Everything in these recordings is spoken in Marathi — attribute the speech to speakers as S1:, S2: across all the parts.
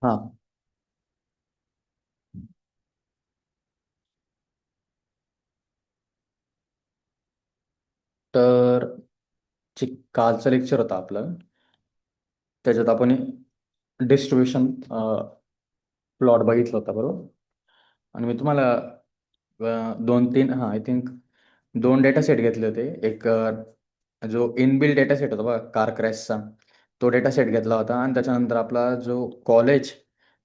S1: हा. तर कालचं लेक्चर होतं आपलं. त्याच्यात आपण डिस्ट्रीब्युशन प्लॉट बघितला होता, बरोबर. आणि मी तुम्हाला दोन तीन आय थिंक दोन डेटा सेट घेतले होते. एक जो इनबिल्ड डेटा सेट होता बघा, कार क्रॅशचा, तो डेटा सेट घेतला होता. आणि त्याच्यानंतर आपला जो कॉलेज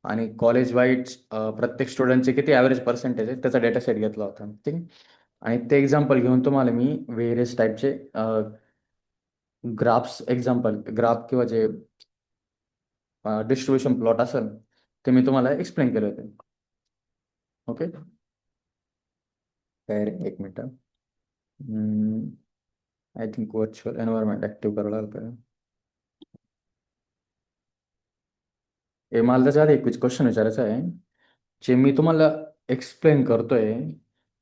S1: आणि कॉलेज वाईज प्रत्येक स्टुडंटचे किती ॲव्हरेज पर्सेंटेज आहे त्याचा डेटा सेट घेतला होता, ठीक आहे. आणि ते एक्झाम्पल घेऊन तुम्हाला मी व्हेरियस टाईपचे ग्राफ्स, एक्झाम्पल ग्राफ किंवा जे डिस्ट्रीब्युशन प्लॉट असेल ते मी तुम्हाला एक्सप्लेन केले होते. ओके. काय रे, एक minute. I think virtual environment active करावं लागतं. हे मला त्याच्या आधी एक क्वेश्चन विचारायचं आहे. जे मी तुम्हाला एक्सप्लेन करतोय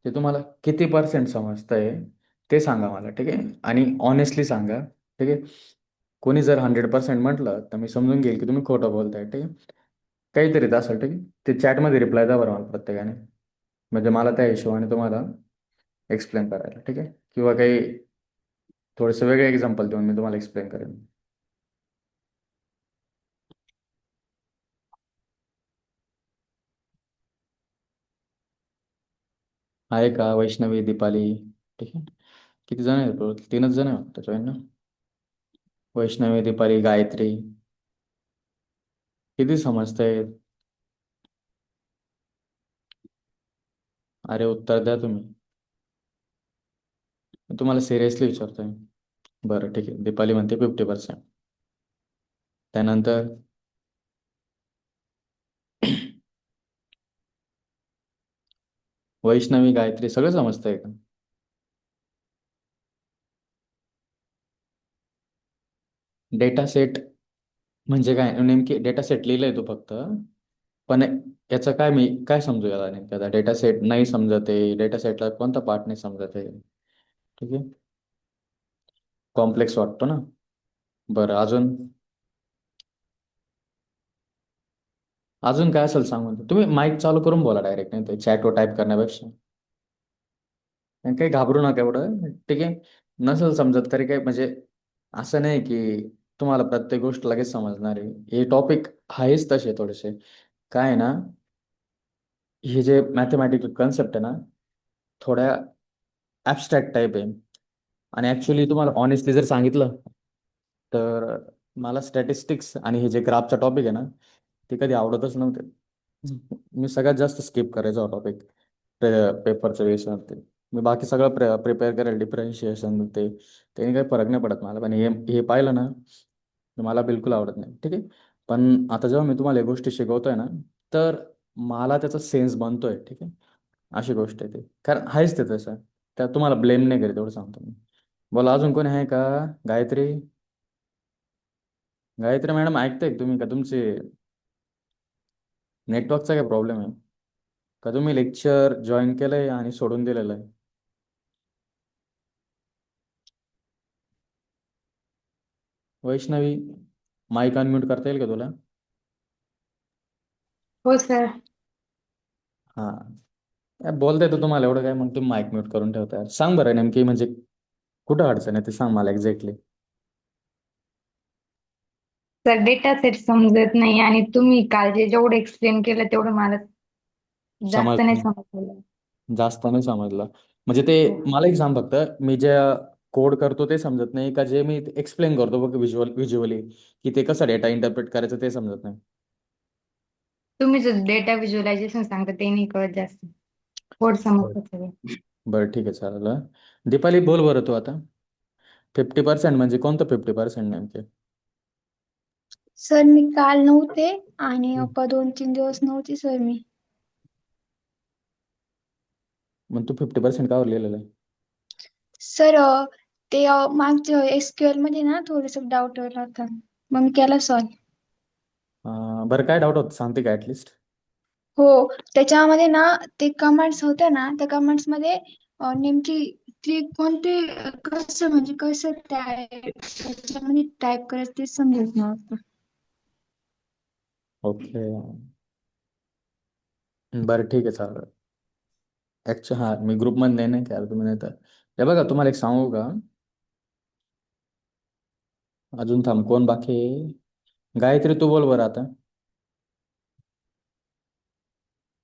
S1: ते तुम्हाला किती पर्सेंट समजतंय ते सांगा मला, ठीक आहे. आणि ऑनेस्टली सांगा, ठीक आहे. कोणी जर 100% म्हटलं तर मी समजून घेईल की तुम्ही खोटं बोलताय, ठीक आहे. काहीतरी तर असेल, ठीक आहे. ते चॅटमध्ये रिप्लाय द्या बरं मला प्रत्येकाने, म्हणजे मला त्या हिशोबाने तुम्हाला एक्सप्लेन करायला, ठीक आहे. किंवा काही थोडेसे वेगळे एक्झाम्पल देऊन मी तुम्हाला एक्सप्लेन करेन. आहे का वैष्णवी, दीपाली? ठीक आहे. किती जण आहेत bro? 3च जण आहेत त्याच्यावर ना. वैष्णवी, दीपाली, गायत्री. किती समजतंय? अरे उत्तर द्या तुम्ही. मी तुम्हाला सिरियसली विचारतोय. बरं ठीक आहे, दीपाली म्हणते 50%. त्यानंतर वैष्णवी, गायत्री सगळं समजतंय का? डेटा सेट म्हणजे काय नेमकी? डेटा सेट लिहिलंय तू फक्त, पण याचं काय मी काय समजू याला नेमकं? आता डेटा सेट नाही समजत आहे, डेटा सेटला कोणता पार्ट नाही समजत आहे, ठीक आहे. कॉम्प्लेक्स वाटतो ना. बरं, अजून अजून काय असेल सांग म्हणतो. तुम्ही माईक चालू करून बोला डायरेक्ट, नाही ते चॅटवर टाईप करण्यापेक्षा. आणि काही घाबरू नका एवढं, ठीक आहे. नसेल समजत तरी काय म्हणजे असं नाही की तुम्हाला प्रत्येक गोष्ट लगेच समजणार आहे. हे टॉपिक आहेच तसे थोडेसे. काय आहे ना, हे जे मॅथमॅटिकल कन्सेप्ट आहे ना, थोड्या ॲबस्ट्रॅक्ट टाईप आहे. आणि ॲक्च्युली तुम्हाला ऑनेस्टली जर सांगितलं तर मला स्टॅटिस्टिक्स आणि हे जे ग्राफचा टॉपिक आहे ना, ते कधी आवडतच नव्हते. मी सगळ्यात जास्त स्किप करायचो टॉपिक पेपरच्या वेळेस. मी बाकी सगळं प्रिपेअर करेल, डिफरन्शिएशन ते, त्याने काही फरक नाही पडत मला. पण हे हे पाहिलं ना तर मला बिलकुल आवडत नाही, ठीक आहे. पण आता जेव्हा मी तुम्हाला या गोष्टी शिकवतोय ना, तर मला त्याचा सेन्स बनतोय, ठीक आहे. अशी गोष्ट आहे ती, कारण आहेच ते तसं. त्यात तुम्हाला ब्लेम नाही करीत, एवढं सांगतो मी. बोला, अजून कोणी आहे का? गायत्री. गायत्री मॅडम, ऐकताय का तुम्ही? का तुमचे नेटवर्कचा काय प्रॉब्लेम आहे? का तुम्ही लेक्चर जॉईन केलंय आणि सोडून दिलेलं आहे? वैष्णवी, माईक अनम्यूट करता येईल का तुला?
S2: हो सर.
S1: हां. काय बोलताय तर तुम्हाला एवढं काय, मग तुम्ही माईक म्यूट करून ठेवताय? सांग बरं नेमकी म्हणजे कुठं अडचण आहे ते सांग मला एक्झॅक्टली.
S2: सर डेटा सेट समजत नाही आणि तुम्ही काल जे जेवढं एक्सप्लेन केलं तेवढं मला जास्त नाही
S1: समजलं?
S2: समजलं.
S1: जास्त नाही समजलं? म्हणजे ते
S2: हो.
S1: मला एक सांग फक्त, मी जे कोड करतो ते समजत नाही का, जे मी एक्सप्लेन करतो बघ व्हिज्युअली, की ते कसं डेटा इंटरप्रेट करायचं ते समजत नाही?
S2: तुम्ही जो डेटा व्हिज्युअलायझेशन सांगता ते नाही कळत जास्त. कोड
S1: बरं.
S2: समजतं सगळं.
S1: बरं ठीक आहे, चालेल. दीपाली बोल बरं तू आता. 50% म्हणजे कोणतं 50% नेमके?
S3: सर मी काल नव्हते आणि 2-3 दिवस नव्हती सर मी.
S1: मग तू 50% कावर लिहिलेलं आहे?
S3: सर ते मागच्या एसक्यूएल मध्ये ना थोडस डाऊट आला होता, मग मी केला सॉल्व.
S1: बरं, काय डाऊट होतं सांगते का ॲटलिस्ट?
S3: हो, त्याच्यामध्ये ना ते कमांड्स होत्या ना, त्या कमांड्स मध्ये नेमकी ती कोणते कसं म्हणजे कसं त्याच्यामध्ये टाईप करायचं ते समजत नव्हतं.
S1: ओके. बरं ठीक आहे चालेल. ॲक्च्युली हां मी ग्रुपमध्ये नाही केलं तुम्ही नाही तर. हे बघा तुम्हाला एक सांगू का? अजून थांब कोण बाकी आहे? गायत्री तू बोल बरं आता.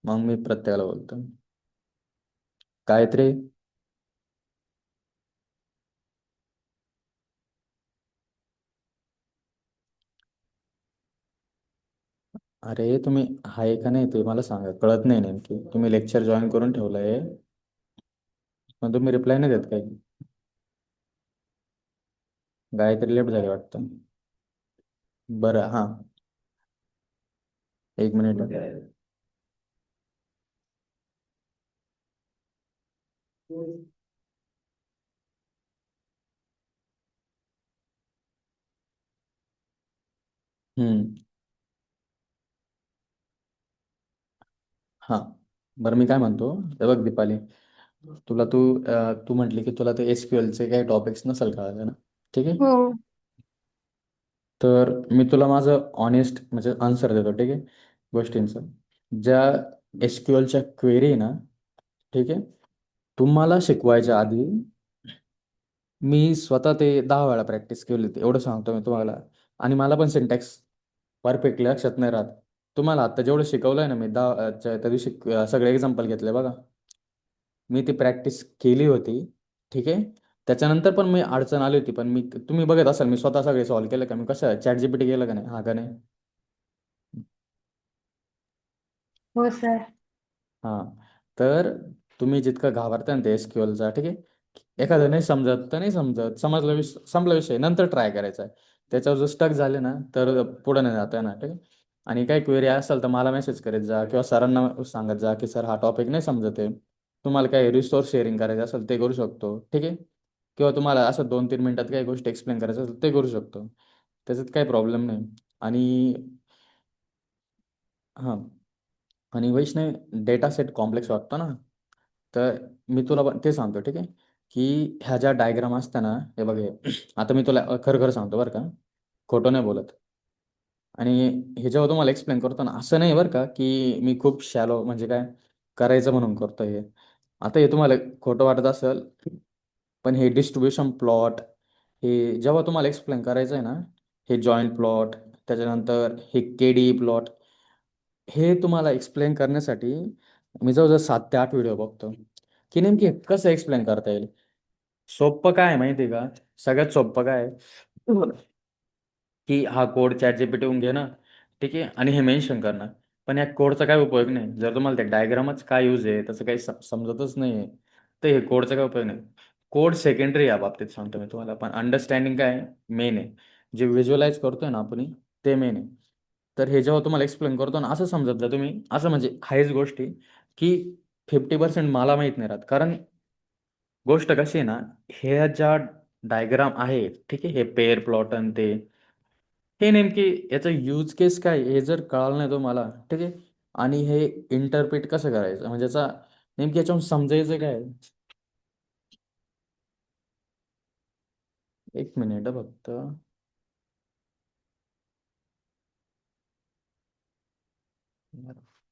S1: मग मी प्रत्येकाला बोलतो. गायत्री. अरे तुम्ही आहे का नाही ते मला सांगा, कळत नाही नेमकी. तुम्ही लेक्चर जॉईन करून ठेवलंय पण तुम्ही रिप्लाय नाही देत काही. गायत्री लेट झाली वाटतं. बरं हां. एक मिनिट. हम्म. हां. बरं मी काय म्हणतो, हे बघ दीपाली, तू म्हटली की तुला ते SQL चे काही टॉपिक्स नसेल कळाले ना. ठीक आहे.
S3: हो.
S1: तर मी तुला माझं ऑनेस्ट म्हणजे आन्सर देतो, ठीक आहे, गोष्टींचं. ज्या SQLच्या क्वेरी ना, ठीक आहे, तुम्हाला शिकवायच्या आधी मी स्वतः ते 10 वेळा प्रॅक्टिस केली होती, एवढं सांगतो मी तुम्हाला. आणि मला पण सिंटॅक्स परफेक्टली लक्षात नाही राहत. तुम्हाला आता जेवढं शिकवलं आहे ना मी त्या दिवशी सगळे एक्झाम्पल घेतले बघा. मी ती प्रॅक्टिस केली होती. ठीक आहे. त्याच्यानंतर पण मी अडचण आली होती, पण तुम्ही बघत असाल मी स्वतः सगळे सॉल्व्ह केलं का, मी कसं ChatGPT केलं का नाही, हा का नाही.
S2: हो सर.
S1: हां. तर तुम्ही जितकं घाबरता ना ते SQLचा, ठीक आहे, एखादं नाही समजत तर नाही समजत, समजला संपला विषय, नंतर ट्राय करायचा आहे. त्याच्यावर जर स्टक झाले ना तर पुढे नाही जाता येणार, ठीक आहे. आणि काही क्वेरी असेल तर मला मेसेज करत जा किंवा सरांना सांगत जा की सर हा टॉपिक नाही समजत आहे. तुम्हाला काही रिसोर्स शेअरिंग करायचं असेल ते करू शकतो, ठीक आहे. किंवा तुम्हाला असं 2-3 मिनिटात काही गोष्टी एक्सप्लेन करायचं असेल ते करू शकतो. त्याच्यात काही प्रॉब्लेम नाही. आणि हां. आणि वैष्णव डेटा सेट कॉम्प्लेक्स वाटतो ना, तर मी तुला पण ते सांगतो, ठीक आहे, की ह्या ज्या डायग्राम असतात ना, हे बघ हे आता मी तुला खरं खरं सांगतो बरं का, खोटं नाही बोलत. आणि हे जेव्हा तुम्हाला एक्सप्लेन करतो ना, असं नाही बरं का की मी खूप शॅलो म्हणजे काय करायचं म्हणून करतो हे. आता हे तुम्हाला खोटं वाटत असेल, पण हे डिस्ट्रीब्युशन प्लॉट हे जेव्हा तुम्हाला एक्सप्लेन करायचं आहे ना, हे जॉईंट प्लॉट, त्याच्यानंतर हे KDE प्लॉट, हे तुम्हाला एक्सप्लेन करण्यासाठी मी जवळजवळ 7 ते 8 व्हिडिओ बघतो की नेमकी हे कसं एक्सप्लेन करता येईल. सोपं काय आहे माहिती आहे का? सगळ्यात सोपं काय आहे? की हा कोड ChatGPTहून घेणं, ठीक आहे, आणि हे मेन्शन करणं. पण या कोडचा काय उपयोग नाही जर तुम्हाला त्या डायग्रामच काय यूज आहे त्याचं काही समजतच नाही आहे, तर हे कोडचा काय उपयोग नाही. कोड सेकंडरी या बाबतीत सांगतो मी तुम्हाला, पण अंडरस्टँडिंग काय मेन आहे. जे व्हिज्युअलाइज करतोय ना आपण ते मेन आहे. तर हे जेव्हा तुम्हाला एक्सप्लेन करतो ना, असं समजत जा तुम्ही, असं म्हणजे आहेच गोष्टी की 50% मला माहीत नाही राहत. कारण गोष्ट कशी आहे ना, ह्या ज्या डायग्राम आहे, ठीक आहे, हे पेअर प्लॉट आणि ते, हे नेमकी याचं यूज केस काय हे जर कळालं नाही तुम्हाला, ठीक आहे, आणि हे इंटरप्रिट कसं करायचं म्हणजे याचा नेमकी याच्याहून समजायचं काय. एक मिनिट फक्त.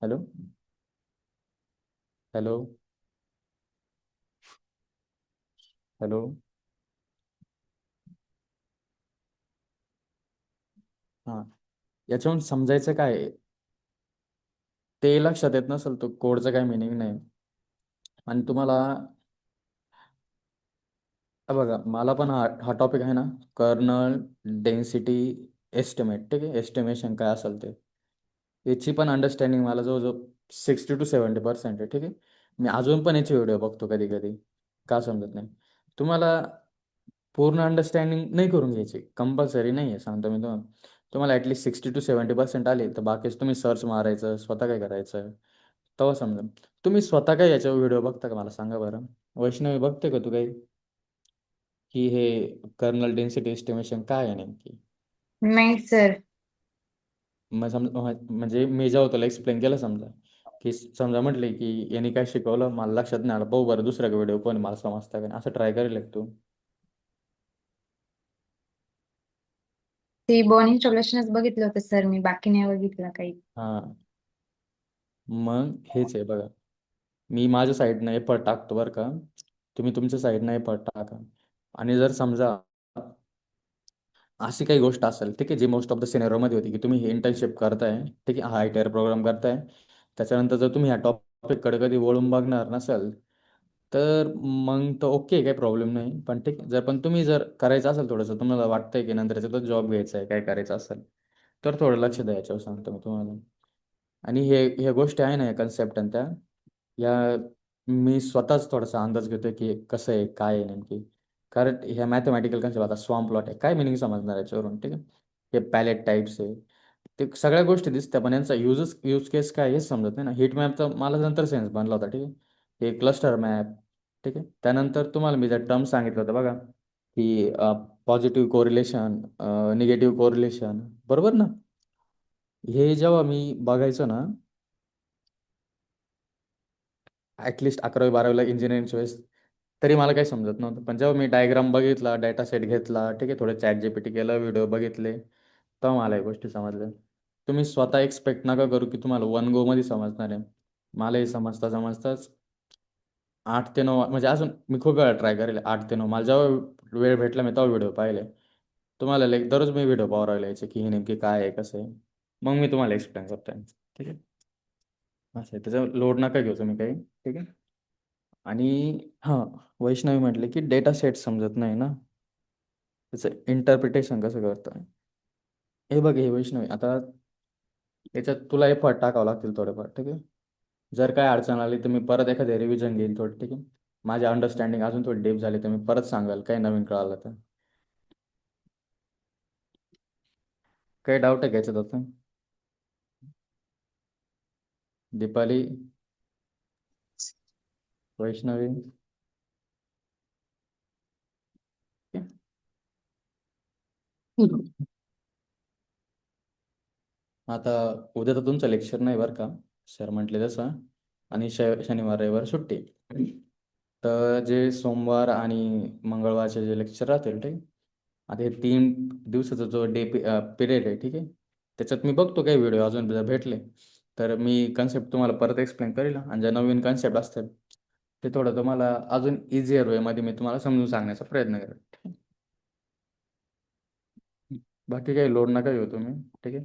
S1: हॅलो. हॅलो. हॅलो. हां. याच्याहून समजायचं काय आहे, ते लक्षात येत नसेल तर कोडचं काय मिनिंग नाही. आणि तुम्हाला बघा मला पण हा टॉपिक आहे ना, कर्नल डेन्सिटी एस्टिमेट, ठीक आहे, एस्टिमेशन काय असेल ते, याची पण अंडरस्टँडिंग मला जवळजवळ 60 to 70% आहे, ठीक आहे. मी अजून पण याचे व्हिडिओ बघतो कधी कधी, का समजत नाही. तुम्हाला पूर्ण अंडरस्टँडिंग नाही करून घ्यायची, कंपल्सरी नाही आहे सांगतो मी तुम्हाला. तुम्हाला ॲटलीस्ट 60 to 70% आले तर बाकीच तुम्ही सर्च मारायचं, स्वतः काय करायचं, तेव्हा समजा. तुम्ही स्वतः काय याच्यावर व्हिडिओ बघता का मला सांगा बरं. वैष्णवी बघते का तू काही, की हे कर्नल डेन्सिटी एस्टिमेशन काय आहे नेमकी.
S2: नाही सर.
S1: मग म्हणजे मी जेव्हा तुला एक्सप्लेन केलं समजा, की समजा म्हटले की यांनी काय शिकवलं मला लक्षात नाही आलं, पाहू बरं दुसरा व्हिडिओ कोण मला समजता का नाही, असं ट्राय करेल का तू.
S2: ते बॉन इन्स्टॉलेशनच बघितलं होतं सर मी, बाकी नाही बघितलं काही.
S1: हां, मग हेच आहे बघा. मी माझ्या साईडनं एफर्ट टाकतो बरं का. तुम्ही तुमच्या साईडनं एफर्ट टाका. आणि जर समजा अशी काही गोष्ट असेल, ठीक आहे, जी मोस्ट ऑफ द सिनेरिओमध्ये होती, की तुम्ही हे इंटर्नशिप करताय, ठीक आहे, हा ITR प्रोग्राम करताय. त्याच्यानंतर जर तुम्ही ह्या टॉपिककडे कधी वळून बघणार नसाल, तर मग तर ओके, काही प्रॉब्लेम नाही. पण ठीक आहे, पण तुम्ही जर करायचं असेल थोडंसं, तुम्हाला वाटतंय की नंतर याचा जॉब घ्यायचा आहे, काय करायचं असेल, तर थोडं लक्ष द्या याच्यावर, सांगतो मी तुम्हाला. आणि ह्या गोष्टी आहे ना, या कन्सेप्ट आणि त्या, या मी स्वतःच थोडासा अंदाज घेतोय की कसं आहे, काय आहे नेमकी. कारण ह्या मॅथमॅटिकल कन्सेप्ट, आता स्वॉम्प प्लॉट आहे, काय मिनिंग समजणार याच्यावरून, ठीक आहे. हे पॅलेट टाईप्स आहे, ते सगळ्या गोष्टी दिसत्या, पण यांचा यूज केस काय हेच समजत नाही ना. हीट मॅपचा मला नंतर सेन्स बनला होता, ठीक आहे. हे क्लस्टर मॅप, ठीक आहे. त्यानंतर तुम्हाला मी ज्या टर्म सांगितलं होतं बघा, की पॉझिटिव्ह कोरिलेशन, निगेटिव्ह कोरिलेशन, बरोबर ना. हे जेव्हा मी बघायचो ना, ॲटलिस्ट 11वी-12वीला इंजिनिअरिंगच्या वेळेस, तरी मला काही समजत नव्हतं. पण जेव्हा मी डायग्राम बघितला, डेटा सेट घेतला, ठीक आहे, थोडं ChatGPT केलं, व्हिडिओ बघितले, तेव्हा मला या गोष्टी समजल्या. तुम्ही स्वतः एक्सपेक्ट नका करू की तुम्हाला वन गोमध्ये समजणार आहे. मला हे समजता समजताच 8 ते 9, म्हणजे अजून मी खूप वेळा ट्राय करेल 8 ते 9. मला जेव्हा वेळ भेटला मी तेव्हा व्हिडिओ पाहिले. तुम्हाला दररोज मी व्हिडिओ पाहावं लागले याचे, की हे नेमकी काय आहे, कसं आहे. मग मी तुम्हाला एक्सप्लेन करतो, ठीक आहे. असं आहे, त्याचा लोड नका घेऊ तुम्ही काही, ठीक आहे. आणि हां, वैष्णवी म्हटले की डेटा सेट समजत नाही ना, त्याचं इंटरप्रिटेशन कसं करतं. हे बघ, हे वैष्णवी, आता याच्यात तुला एफर्ट टाकावं लागतील थोडेफार, ठीक आहे. जर काय अडचण आली तर मी परत एखादे रिव्हिजन घेईन थोडं, ठीक आहे. माझी अंडरस्टँडिंग अजून थोडी डीप झाली तर मी परत सांगाल, काही नवीन कळालं तर. काही डाऊट आहे का याच्यात आता? दीपाली, वैष्णवी, ठीक आहे. आता उद्या तर तुमचं लेक्चर नाही बरं का, सर म्हटले तसं. आणि शनिवार रविवार सुट्टी. तर जे सोमवार आणि मंगळवारचे जे लेक्चर राहतील, ठीक. आता हे 3 दिवसाचा जो पिरियड आहे, ठीक आहे, त्याच्यात मी बघतो काही व्हिडिओ अजून जर भेटले तर मी कन्सेप्ट तुम्हाला परत एक्सप्लेन करेल. आणि ज्या नवीन कन्सेप्ट असतात ते थोडं तुम्हाला अजून इझियर वेमध्ये मी तुम्हाला समजून सांगण्याचा प्रयत्न करेल, ठीक आहे. बाकी काही लोड नका घेऊ तुम्ही, ठीक आहे.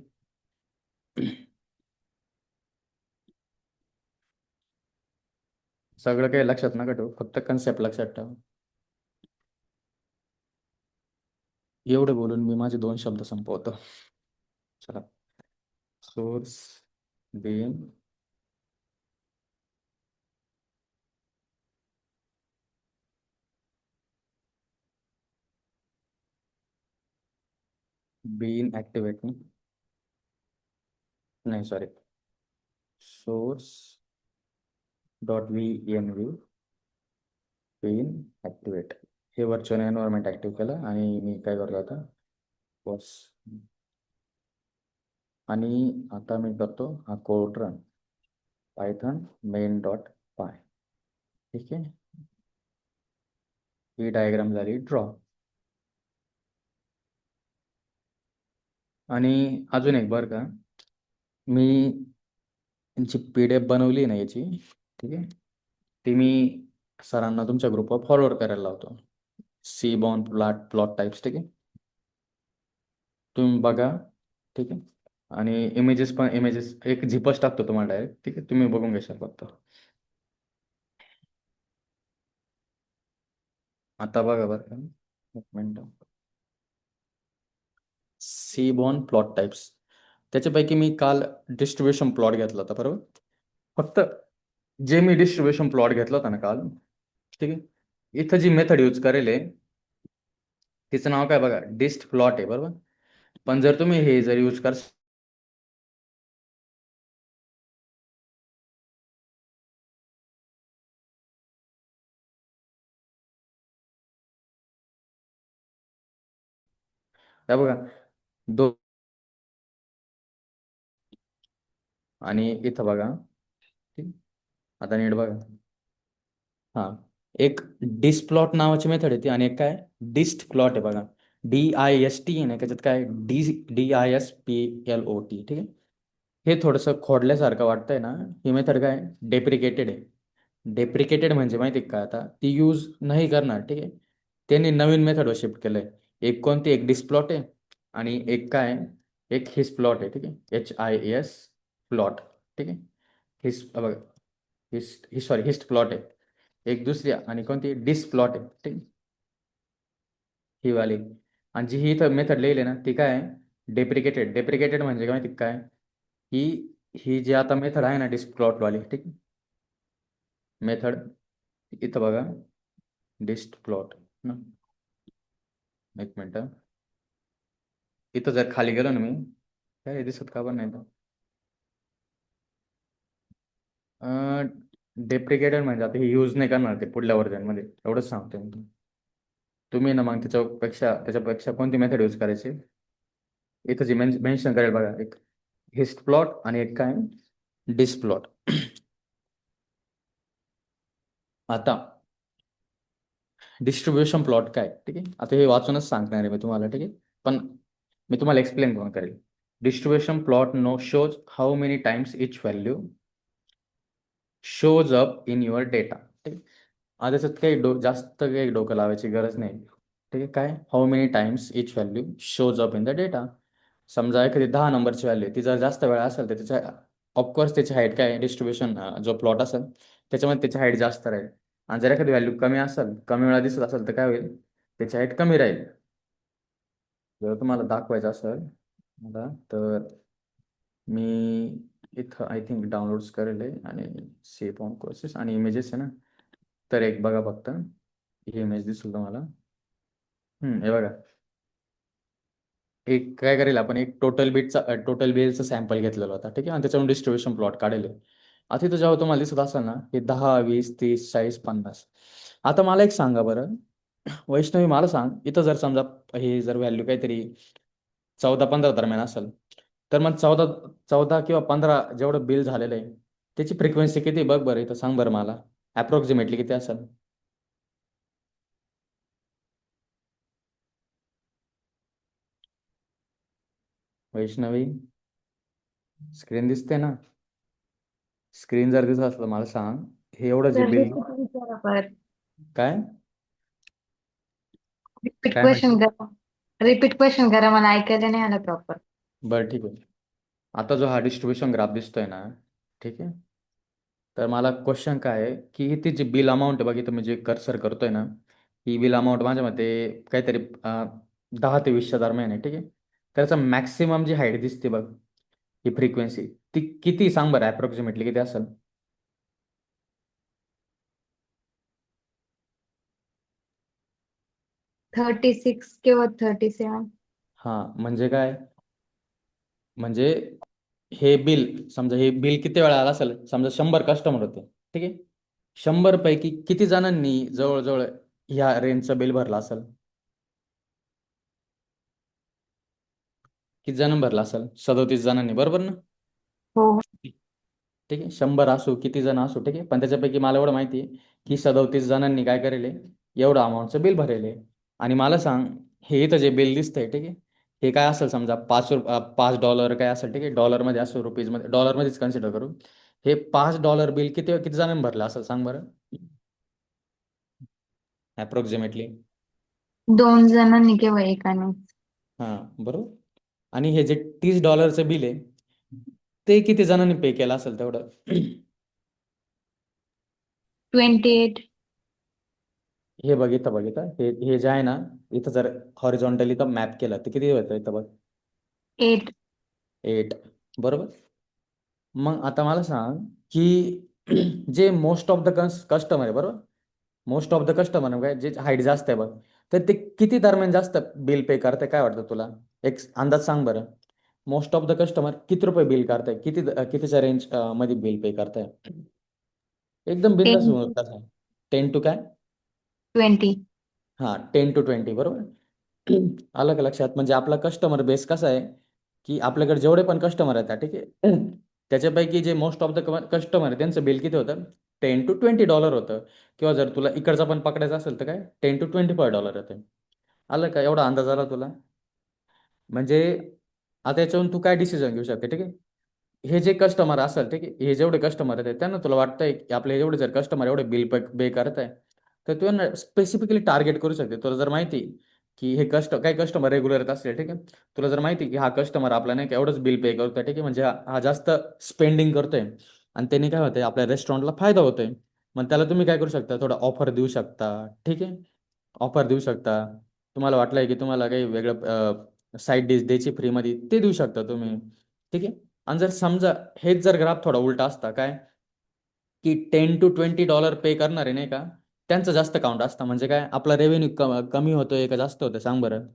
S1: सगळं काही लक्षात नका ठेवू, फक्त कन्सेप्ट लक्षात ठेवा. एवढं बोलून मी माझे 2 शब्द संपवतो. चला. सोर्स, बीन, ॲक्टिवेट नाही, sorry, source dot VENV bin activate. हे व्हर्च्युअल एन्व्हायरमेंट ॲक्टिव्ह केलं आणि मी काय करतो आता, बस. आणि आता मी करतो हा code run, Python main dot py, ठीक आहे. ही डायग्राम झाली ड्रॉ. आणि अजून एक बरं का, मी यांची PDF बनवली ना याची, ठीक आहे, ती मी सरांना तुमच्या ग्रुपवर फॉरवर्ड करायला लावतो. सीबॉर्न प्लॉट टाईप्स, ठीक आहे. तुम्ही बघा, ठीक आहे. आणि इमेजेस एक झिपच टाकतो तुम्हाला डायरेक्ट, ठीक आहे, तुम्ही बघून घेशाल फक्त. आता बघा बरं का, एक मिनटं. सीबॉर्न प्लॉट टाईप्स, त्याच्यापैकी मी काल डिस्ट्रीब्युशन प्लॉट घेतला होता, बरोबर. फक्त जे मी डिस्ट्रीब्युशन प्लॉट घेतला होता ना काल, ठीक आहे, इथं जी मेथड यूज करेल आहे तिचं नाव काय बघा, डिस्ट प्लॉट आहे, बरोबर. पण जर तुम्ही हे जर यूज कर, त्या बघा दो, आणि इथं बघा, ठीक. आता नीट बघा, हां, एक डिस्ट प्लॉट नावाची मेथड आहे ती, आणि एक काय डिस्ट प्लॉट आहे बघा. DIST आहे ना, त्याच्यात काय DISPLOT, ठीक आहे. हे थोडंसं खोडल्यासारखं वाटतंय ना. ही मेथड काय डेप्रिकेटेड आहे. डेप्रिकेटेड म्हणजे माहिती आहे का, आता ती यूज नाही करणार, ठीक आहे. त्यांनी नवीन मेथडवर शिफ्ट केलंय. एक कोणती, एक डिस्प्लॉट आहे आणि एक काय, एक हिस प्लॉट आहे, ठीक आहे. HIS प्लॉट, ठीक आहे. हिस बघा, सॉरी हिस्ट प्लॉट आहे एक, दुसरी आणि कोणती डिस प्लॉट आहे, ठीक आहे. ही वाली. आणि जी ही मेथड लिहिली ना ती काय आहे, डेप्रिकेटेड. डेप्रिकेटेड म्हणजे काय माहिती काय, ही ही जी आता मेथड आहे ना डिस्क प्लॉट वाली, ठीक आहे, मेथड. इथं बघा डिस्ट प्लॉट ना, एक मिनटं. इथं जर खाली गेलो ना मी, काय दिसत का पण नाही. डेप्रिकेटेड म्हणजे आता हे यूज नाही करणार ते पुढल्या वर्जनमध्ये, एवढंच सांगतोय मी. तुम्ही ना मग त्याच्यापेक्षा कोणती मेथड यूज करायची, इथं जी मेन्शन करेल बघा, एक हिस्ट प्लॉट आणि एक काय डिस प्लॉट. आता डिस्ट्रीब्युशन प्लॉट काय, ठीक आहे. आता हे वाचूनच सांगणार आहे मी तुम्हाला, ठीक आहे. पण मी तुम्हाला एक्सप्लेन पण करेल. Distribution plot shows how many times each value shows up in your data, ठीक आहे. आता त्याच्यात काही जास्त काही डोकं लावायची गरज नाही, ठीक आहे. काय how many times each value shows up in the data. समजा एखादी 10 नंबरची व्हॅल्यू ती जर जास्त वेळा असेल तर त्याच्या ऑफकोर्स त्याची हाईट काय डिस्ट्रीब्युशन जो प्लॉट असेल त्याच्यामध्ये त्याची हाईट जास्त राहील. आणि जर एखादी व्हॅल्यू कमी असेल, कमी वेळा दिसत असेल तर काय होईल, त्याची हाईट कमी राहील. जर तुम्हाला दाखवायचं असेल मला तर मी इथं आय थिंक डाउनलोड्स करेल आहे आणि सेव्ह ऑन कोर्सेस आणि इमेजेस आहे ना, तर एक बघा फक्त ही इमेज दिसेल तुम्हाला. हे बघा, एक काय करेल आपण, एक टोटल बिलचा सॅम्पल घेतलेला होता, ठीक आहे. आणि त्याच्यावरून डिस्ट्रीब्युशन प्लॉट काढले. आता इथं जेव्हा तुम्हाला दिसत असेल ना हे 10, 20, 30, 40, 50. आता मला एक सांगा बरं, वैष्णवी मला सांग, इथं जर समजा हे जर व्हॅल्यू काहीतरी 14-15 दरम्यान असेल, तर मग 14 किंवा 15 जेवढं बिल झालेलं आहे त्याची फ्रिक्वेन्सी किती बघ बरं, इथं सांग बरं मला, अप्रॉक्सिमेटली किती असेल. वैष्णवी, स्क्रीन दिसते ना, स्क्रीन जर दिसत असलं मला सांग, हे एवढं जे
S2: सर
S1: बिल
S2: रेसिपी विचारा परत.
S1: काय
S2: रिपीट
S1: काय
S2: क्वेश्चन
S1: म्हटलं.
S2: करा. रिपीट क्वेश्चन करा, मला ऐकायला नाही आलं प्रॉपर.
S1: बरं ठीक आहे. आता जो हा डिस्ट्रीब्युशन ग्राफ दिसतोय ना, ठीक आहे, तर मला क्वेश्चन काय आहे की ती जी बिल अमाऊंट आहे बघ, इथं मी जे कर्सर करतोय ना, ही बिल अमाऊंट माझ्या मते काहीतरी 10 ते 20च्या दरम्यान आहे, ठीक आहे. त्याचा मॅक्सिमम जी हाईट दिसते बघ, ही फ्रिक्वेन्सी ती किती सांग बरं, अप्रॉक्सिमेटली किती असेल.
S2: 36 किंवा 37.
S1: हां म्हणजे काय, म्हणजे हे बिल समजा, हे बिल किती वेळा आलं असेल, समजा 100 कस्टमर होते, ठीक आहे. 100 पैकी किती जणांनी जवळजवळ ह्या रेंजचं बिल भरलं असेल, किती जणांनी भरलं असेल, 37 जणांनी, बरोबर ना.
S2: हो.
S1: ठीक आहे, 100 असो किती जण असो, ठीक आहे. पण त्याच्यापैकी मला एवढं माहिती आहे की 37 जणांनी काय करेल एवढं अमाऊंटचं बिल भरेल आहे. आणि मला सांग, हे इथं जे बिल दिसतंय, ठीक आहे, हे काय असेल समजा $5 काय असेल, ठीक आहे. डॉलरमध्ये असो, रुपीजमध्ये, डॉलरमध्येच कन्सिडर करू. हे $5 बिल किती किती जणांनी भरलं असेल सांग बरं, अप्रॉक्सिमेटली.
S2: 2 जणांनी किंवा एकाने.
S1: हां बरोबर. आणि हे जे $30 बिल आहे ते किती जणांनी पे केलं असेल तेवढं.
S2: 28.
S1: हे बघितलं हे हे जे आहे ना, इथं जर हॉरिझॉन्टली तर मॅप केलं तर किती होतं इथं बघ,
S2: 8.
S1: 8, बरोबर. मग आता मला सांग की जे मोस्ट ऑफ द कस्टमर आहे, बरोबर, मोस्ट ऑफ द कस्टमर काय जे हाईट जास्त आहे बघ, तर ते किती दरम्यान जास्त बिल पे करते काय वाटतं तुला, एक अंदाज सांग बरं. मोस्ट ऑफ द कस्टमर किती रुपये बिल करताय, कितीच्या रेंज मध्ये बिल पे करताय, एकदम बिंदास
S2: 10
S1: होऊन कसं. 10 टू काय,
S2: 20.
S1: हां 10 to 20, बरोबर. आलं का लक्षात. म्हणजे आपला कस्टमर बेस कसा आहे की आपल्याकडे जेवढे पण कस्टमर आहेत ठीक आहे, त्याच्यापैकी जे मोस्ट ऑफ द कस्टमर आहे त्यांचं बिल किती होतं, $10 to $20 होतं. किंवा जर तुला इकडचं पण पकडायचं असेल तर काय $10 to $25 येतं. आलं का? एवढा अंदाज आला तुला? म्हणजे आता याच्यावरून तू काय डिसिजन घेऊ शकते, ठीक आहे? हे जे कस्टमर असेल, ठीक आहे, हे जेवढे कस्टमर आहेत त्यांना तुला वाटतंय की आपले एवढे जर कस्टमर एवढे बिल पे करताय, तर तू यांना स्पेसिफिकली टार्गेट करू शकते. तुला जर माहिती की हे काही कस्टमर रेग्युलर येत असले, ठीक आहे, तुला जर माहिती की हा कस्टमर आपला नाही का एवढंच बिल पे करतोय, ठीक आहे, म्हणजे हा जास्त स्पेंडिंग करतोय आणि त्यांनी काय होतंय आपल्या रेस्टॉरंटला फायदा होतोय. मग त्याला तुम्ही काय करू शकता, थोडा ऑफर देऊ शकता, ठीक आहे, ऑफर देऊ शकता. तुम्हाला वाटलंय की तुम्हाला काही वेगळं साईड डिश द्यायची फ्रीमध्ये, ते देऊ शकता तुम्ही, ठीक आहे. आणि जर समजा हेच जर ग्राफ थोडा उलटा असता काय, की $10 to $20 पे करणारे नाही का, त्यांचं जास्त काउंट असतं. म्हणजे काय, आपला रेव्हेन्यू कमी होतोय का जास्त होतोय, सांग बरं?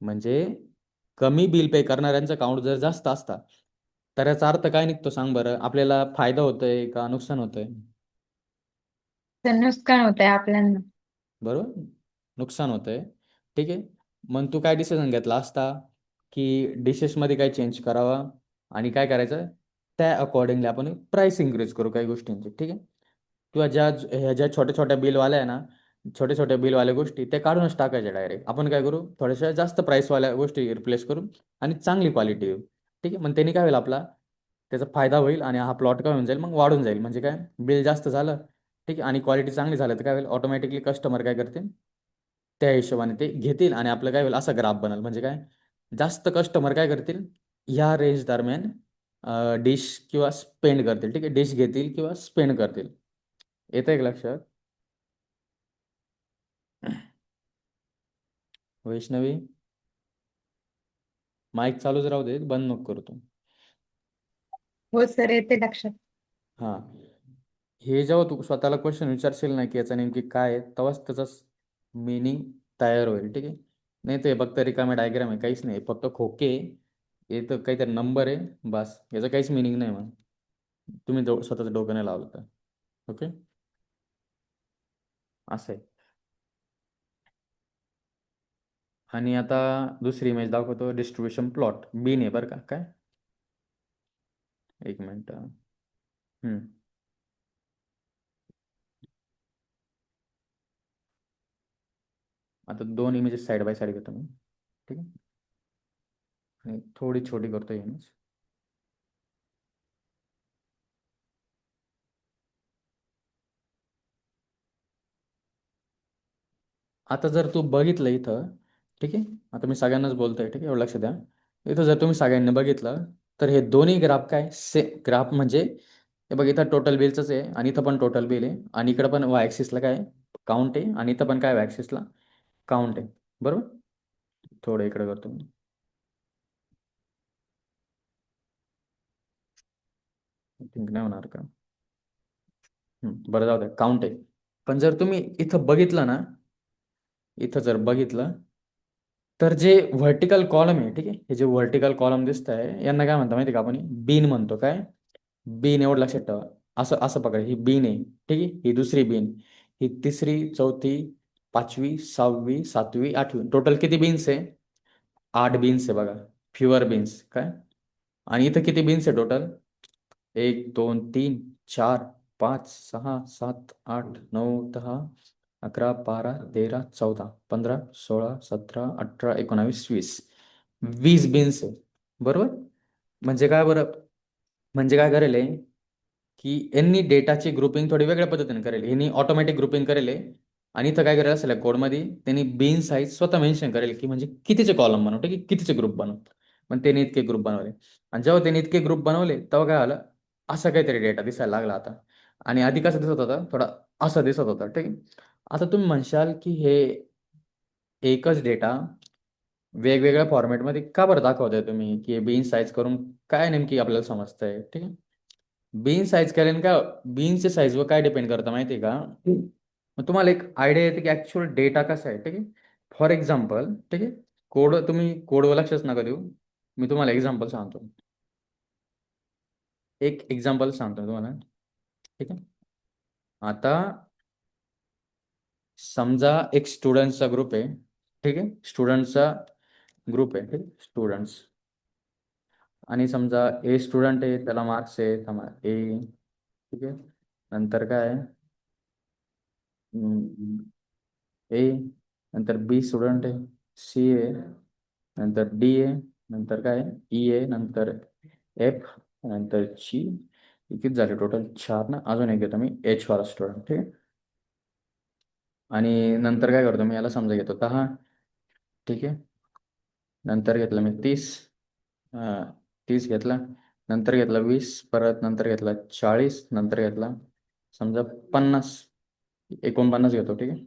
S1: म्हणजे कमी बिल पे करणाऱ्यांचं काउंट जर जास्त असता, तर याचा अर्थ काय निघतो सांग बरं? आपल्याला फायदा होतोय का नुकसान होतंय?
S2: तर नुकसान होतंय आपल्याला.
S1: बरोबर, नुकसान होतंय, ठीक आहे. मग तू काय डिसिजन घेतला असता की डिशेसमध्ये काय चेंज करावा आणि काय करायचं, त्या अकॉर्डिंगली आपण प्राइस इन्क्रीज करू काही गोष्टींची, ठीक आहे. किंवा ह्या ज्या छोट्या छोट्या बिलवाल्या आहे ना, छोट्या छोट्या बिलवाल्या गोष्टी त्या काढूनच टाकायच्या डायरेक्ट. आपण काय करू, थोड्याशा जास्त प्राईसवाल्या गोष्टी रिप्लेस करू आणि चांगली क्वालिटी येऊ, ठीक आहे. मग त्यांनी काय होईल, आपला त्याचा फायदा होईल आणि हा प्लॉट काय होऊन जाईल, मग वाढून जाईल. म्हणजे काय, बिल जास्त झालं, ठीक आहे, आणि क्वालिटी चांगली झालं तर काय होईल, ऑटोमॅटिकली कस्टमर काय करतील, त्या हिशोबाने ते घेतील आणि आपलं काय होईल, असा ग्राफ बनल. म्हणजे काय, जास्त कस्टमर काय करतील, ह्या रेंज दरम्यान डिश किंवा स्पेंड करतील, ठीक आहे, डिश घेतील किंवा स्पेंड करतील. येतं एक लक्षात? वैष्णवी, माईक चालूच राहू दे, बंद नको करू तू.
S2: हो सर, येते लक्षात.
S1: हां, हे जेव्हा तू स्वतःला क्वेश्चन विचारशील ना की याचा नेमकी काय आहे, तेव्हाच त्याचा मिनिंग तयार होईल, ठीक आहे. नाही ते फक्त रिकामे डायग्राम आहे, काहीच नाही, फक्त खोके हे तर काहीतरी नंबर आहे, बस. याचं काहीच मिनिंग नाही. मग तुम्ही स्वतःचं डोकं नाही लावलं तर. ओके, असं आहे. आणि आता दुसरी इमेज दाखवतो, डिस्ट्रीब्युशन प्लॉट बीन आहे बरं का. काय, एक मिनिट. आता दोन इमेजेस साईड बाय साईड घेतो मी, ठीक आहे, आणि थोडी छोटी करतो इमेज. आता जर तू बघितलं इथं, ठीक आहे, आता मी सगळ्यांनाच बोलतोय, ठीक आहे, एवढं लक्ष द्या. इथं जर तुम्ही सगळ्यांनी बघितलं तर हे दोन्ही ग्राफ काय ग्राफ म्हणजे, हे बघ इथं टोटल बिलचंच आहे आणि इथं पण टोटल बिल आहे आणि इकडं पण वाय ॲक्सिसला काय काउंट आहे आणि इथं पण काय वाय ॲक्सिसला काउंट आहे, बरोबर. थोडं इकडे करतो मी. थिंक नाही होणार का? बरं, जाऊ द्या, काउंट आहे. पण जर तुम्ही इथं बघितलं ना, इथं जर बघितलं तर जे व्हर्टिकल कॉलम आहे, ठीक आहे, हे जे व्हर्टिकल कॉलम दिसत आहे यांना काय म्हणतो माहिती आहे का आपण? बीन म्हणतो. काय बीन, एवढं लक्षात ठेवा. असं असं पकड, ही बीन आहे, ठीक आहे, ही दुसरी बीन, ही तिसरी, चौथी, पाचवी, सहावी, सातवी, आठवी, टोटल किती बीन्स आहे? 8 बीन्स आहे बघा, फ्युअर बीन्स. काय, आणि इथं किती बीन्स आहे टोटल? 1 2 3 4 5 6 7 8 9 10 11 12 13 14 15 16 17 18 19 20 बीन्स आहे, बरोबर. म्हणजे काय बरं, म्हणजे काय करेल आहे की यांनी डेटाची ग्रुपिंग थोडी वेगळ्या पद्धतीने करेल, यांनी ऑटोमॅटिक ग्रुपिंग करेल आहे. आणि इथं काय करेल असेल कोडमध्ये, त्यांनी बीन साईज स्वतः मेन्शन करेल की म्हणजे कितीचे कॉलम बनवते की कितीचे ग्रुप बनवते. पण त्यांनी इतके ग्रुप बनवले आणि जेव्हा त्यांनी इतके ग्रुप बनवले तेव्हा काय आलं, असा काहीतरी डेटा दिसायला लागला आता. आणि आधी कसं दिसत होता, थोडा असा दिसत होता, ठीक आहे. आता तुम्ही म्हणशाल की हे एकच डेटा वेगवेगळ्या फॉर्मॅटमध्ये का बरं दाखवताय तुम्ही, की बीन साईज करून काय नेमकी आपल्याला समजतंय, ठीक आहे. बीन साईज केल्याने का, बीनच्या साईजवर काय डिपेंड करतं माहिती आहे का? मग तुम्हाला एक आयडिया येते की ऍक्च्युअल डेटा कसा आहे, ठीक आहे. फॉर एक्झाम्पल, ठीक आहे, तुम्ही कोडवर लक्षच नका देऊ, मी तुम्हाला एक्झाम्पल सांगतो. एक एक्झाम्पल सांगतो तुम्हाला, ठीक आहे. आता समजा एक स्टुडंटचा ग्रुप आहे, ठीक आहे, स्टुडंटचा ग्रुप आहे, ठीक, स्टुडंट्स. आणि समजा ए स्टुडंट आहे, त्याला मार्क्स आहे ए, ठीक आहे. नंतर काय आहे, ए, नंतर बी स्टुडंट आहे, सी आहे, नंतर डी आहे, नंतर काय ई आहे, नंतर एफ, नंतर जी. किती झाले टोटल? 4 ना. अजून एक घेतो मी एच वाला स्टुडंट, ठीक आहे. आणि नंतर काय करतो मी, याला समजा घेतो 10, ठीक आहे. नंतर घेतलं मी 30, 30 घेतला, नंतर घेतला 20, परत नंतर घेतला 40, नंतर घेतला समजा 50, 49 घेतो, ठीक आहे.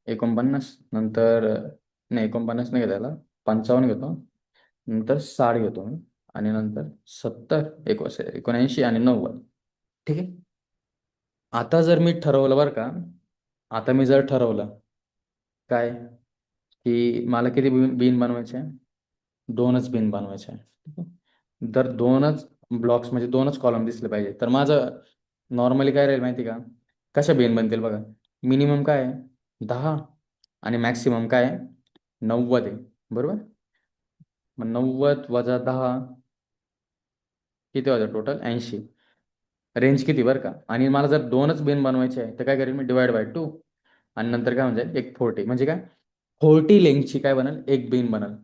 S1: 49 नंतर, नाही 49 नाही घेता, 55 घेतो, नंतर 60 घेतो मी, आणि नंतर 70, 79 आणि 90, ठीक आहे. आता जर मी ठरवलं बरं का, आता मी जर ठरवलं काय, की मला किती बिन बनवायचे आहे? 2च बिन बनवायचे आहे, ठीक आहे. तर 2च ब्लॉक्स म्हणजे 2च कॉलम दिसले पाहिजे. तर माझं नॉर्मली काय राहील माहिती का, कशा बिन बनतील बघा. मिनिमम काय आहे? 10, आणि मॅक्सिमम काय आहे? 90 आहे, बरोबर. मग 90 वजा 10 किती होतं टोटल? 80. रेंज किती बरं का. आणि मला जर 2च बिन बनवायचे आहे तर काय करेल मी, डिवाइड बाय 2, आणि नंतर काय म्हणजे एक 40, म्हणजे काय 40 लेंथची काय बनल, एक बिन बनल.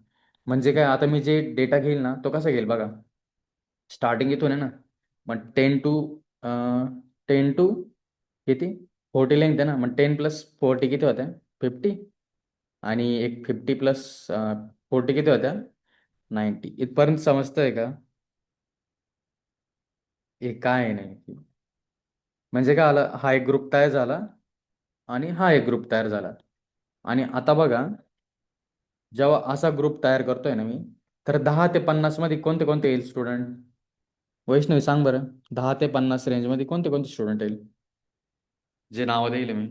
S1: म्हणजे काय, आता मी जे डेटा घेईल ना तो कसा घेईल बघा, स्टार्टिंग इथून आहे ना, मग 10 टू किती, 40 लेंथ आहे ना, मग 10 + 40 किती होत्या? 50, आणि एक 50 + 40 किती होत्या? 90. इथपर्यंत समजतंय का? हे काय नाही, म्हणजे काय आलं, हा एक ग्रुप तयार झाला आणि हा एक ग्रुप तयार झाला. आणि आता बघा, जेव्हा असा ग्रुप तयार करतोय ना मी, तर 10 ते 50 मध्ये कोणते कोणते येईल स्टुडंट? वैष्णवी सांग बरं, 10 ते 50 रेंजमध्ये कोणते कोणते स्टुडंट येईल, जे नावं देईल मी?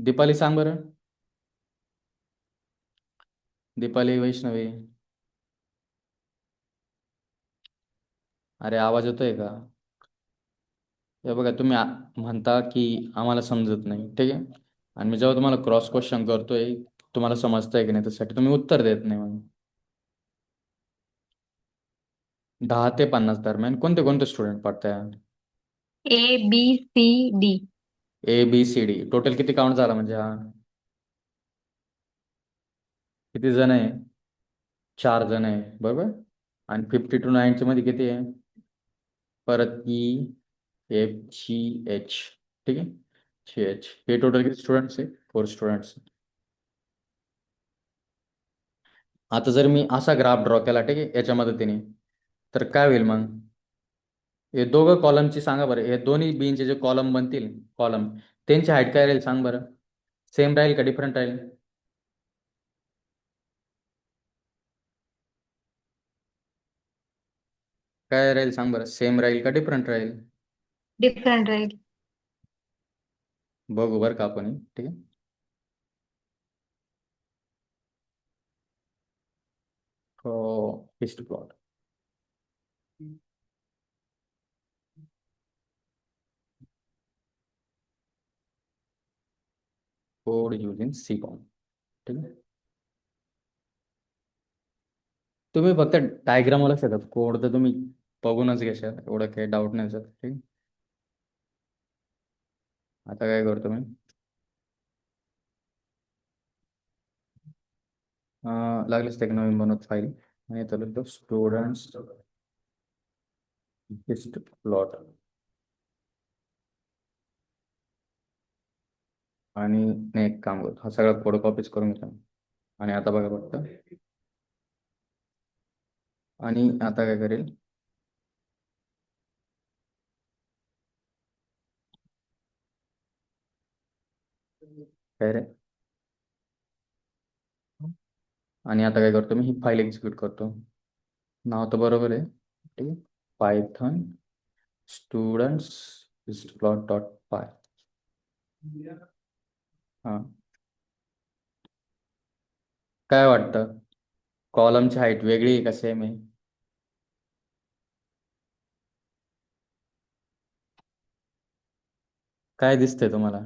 S1: दीपाली सांग बरं, दीपाली, वैष्णवी. अरे आवाज येतोय का? हे बघा, तुम्ही म्हणता की आम्हाला समजत नाही, ठीक आहे. आणि मी जेव्हा तुम्हाला क्रॉस क्वेश्चन करतोय, तुम्हाला समजतंय की नाही त्यासाठी तुम्ही उत्तर देत नाही म्हणून. 10 ते 50 दरम्यान कोणते कोणते स्टुडंट पडताय?
S2: ABCD.
S1: ABCD टोटल किती काउंट झाला म्हणजे हा? किती जण आहे? 4 जण आहे, बरोबर. आणि 50 to 90 मध्ये किती आहे? परत EFGH, ठीक आहे. GH हे टोटल किती स्टुडंट्स आहे? 4 स्टुडंट्स. आता जर मी असा ग्राफ ड्रॉ केला, ठीक आहे, याच्या मदतीने, तर काय होईल मग? हे दोघं कॉलमची सांगा बरं, हे दोन्ही बीनचे जे कॉलम बनतील, कॉलम, त्यांची हाईट काय राहील सांग बरं? सेम राहील का डिफरंट राहील? काय राहील सांग बरं, सेम राहील का डिफरंट राहील?
S2: डिफरंट राहील.
S1: बघू बरं का आपण, ठीक आहे. हो, हिस्ट प्लॉट. कोड युजिंग सीकॉम, ठीक आहे. तुम्ही फक्त डायग्राम लक्ष येतात, कोड तर तुम्ही बघूनच घेशाल, एवढं काही डाऊट नाही सर, ठीक आहे. आता काय करतो मी, लागलीच ते एक नवीन बनवत फाईल, आणि तो स्टुडंट्स हिस्ट प्लॉट. आणि नाही, एक काम करतो, हा सगळा कोड कॉपीज करून घेतो. आणि आता बघा फक्त, आणि आता काय करेल, काय रे, आणि आता काय करतो मी, ही फाईल एक्झिक्यूट करतो. नाव तर बरोबर आहे, ठीक आहे. Python students hist plot dot py. हां, काय वाटतं, कॉलमची हाईट वेगळी आहे का सेम आहे? काय दिसतंय तुम्हाला?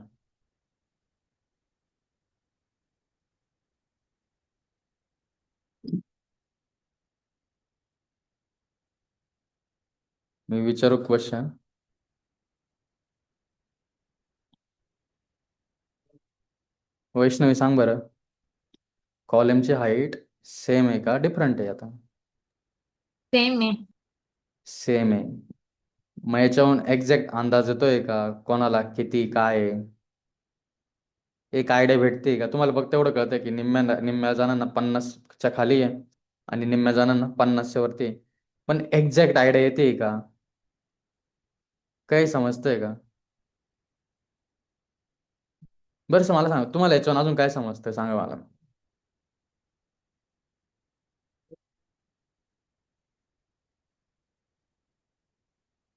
S1: मी विचारू क्वेश्चन. वैष्णवी सांग बरं, कॉलमची हाईट सेम आहे का डिफरंट आहे आता?
S2: सेम आहे.
S1: सेम आहे. मग याच्याहून एक्झॅक्ट अंदाज येतोय का कोणाला किती काय आहे? एक आयडिया भेटते का तुम्हाला? फक्त एवढं कळतंय की निम्म्या जणांना 50च्या खाली आहे आणि निम्म्या जणांना 50च्या वरती आहे. पण एक्झॅक्ट आयडिया येते का? काही समजतंय का? बरं मला सांगा, तुम्हाला याच्यावर अजून काय समजतंय सांगा मला.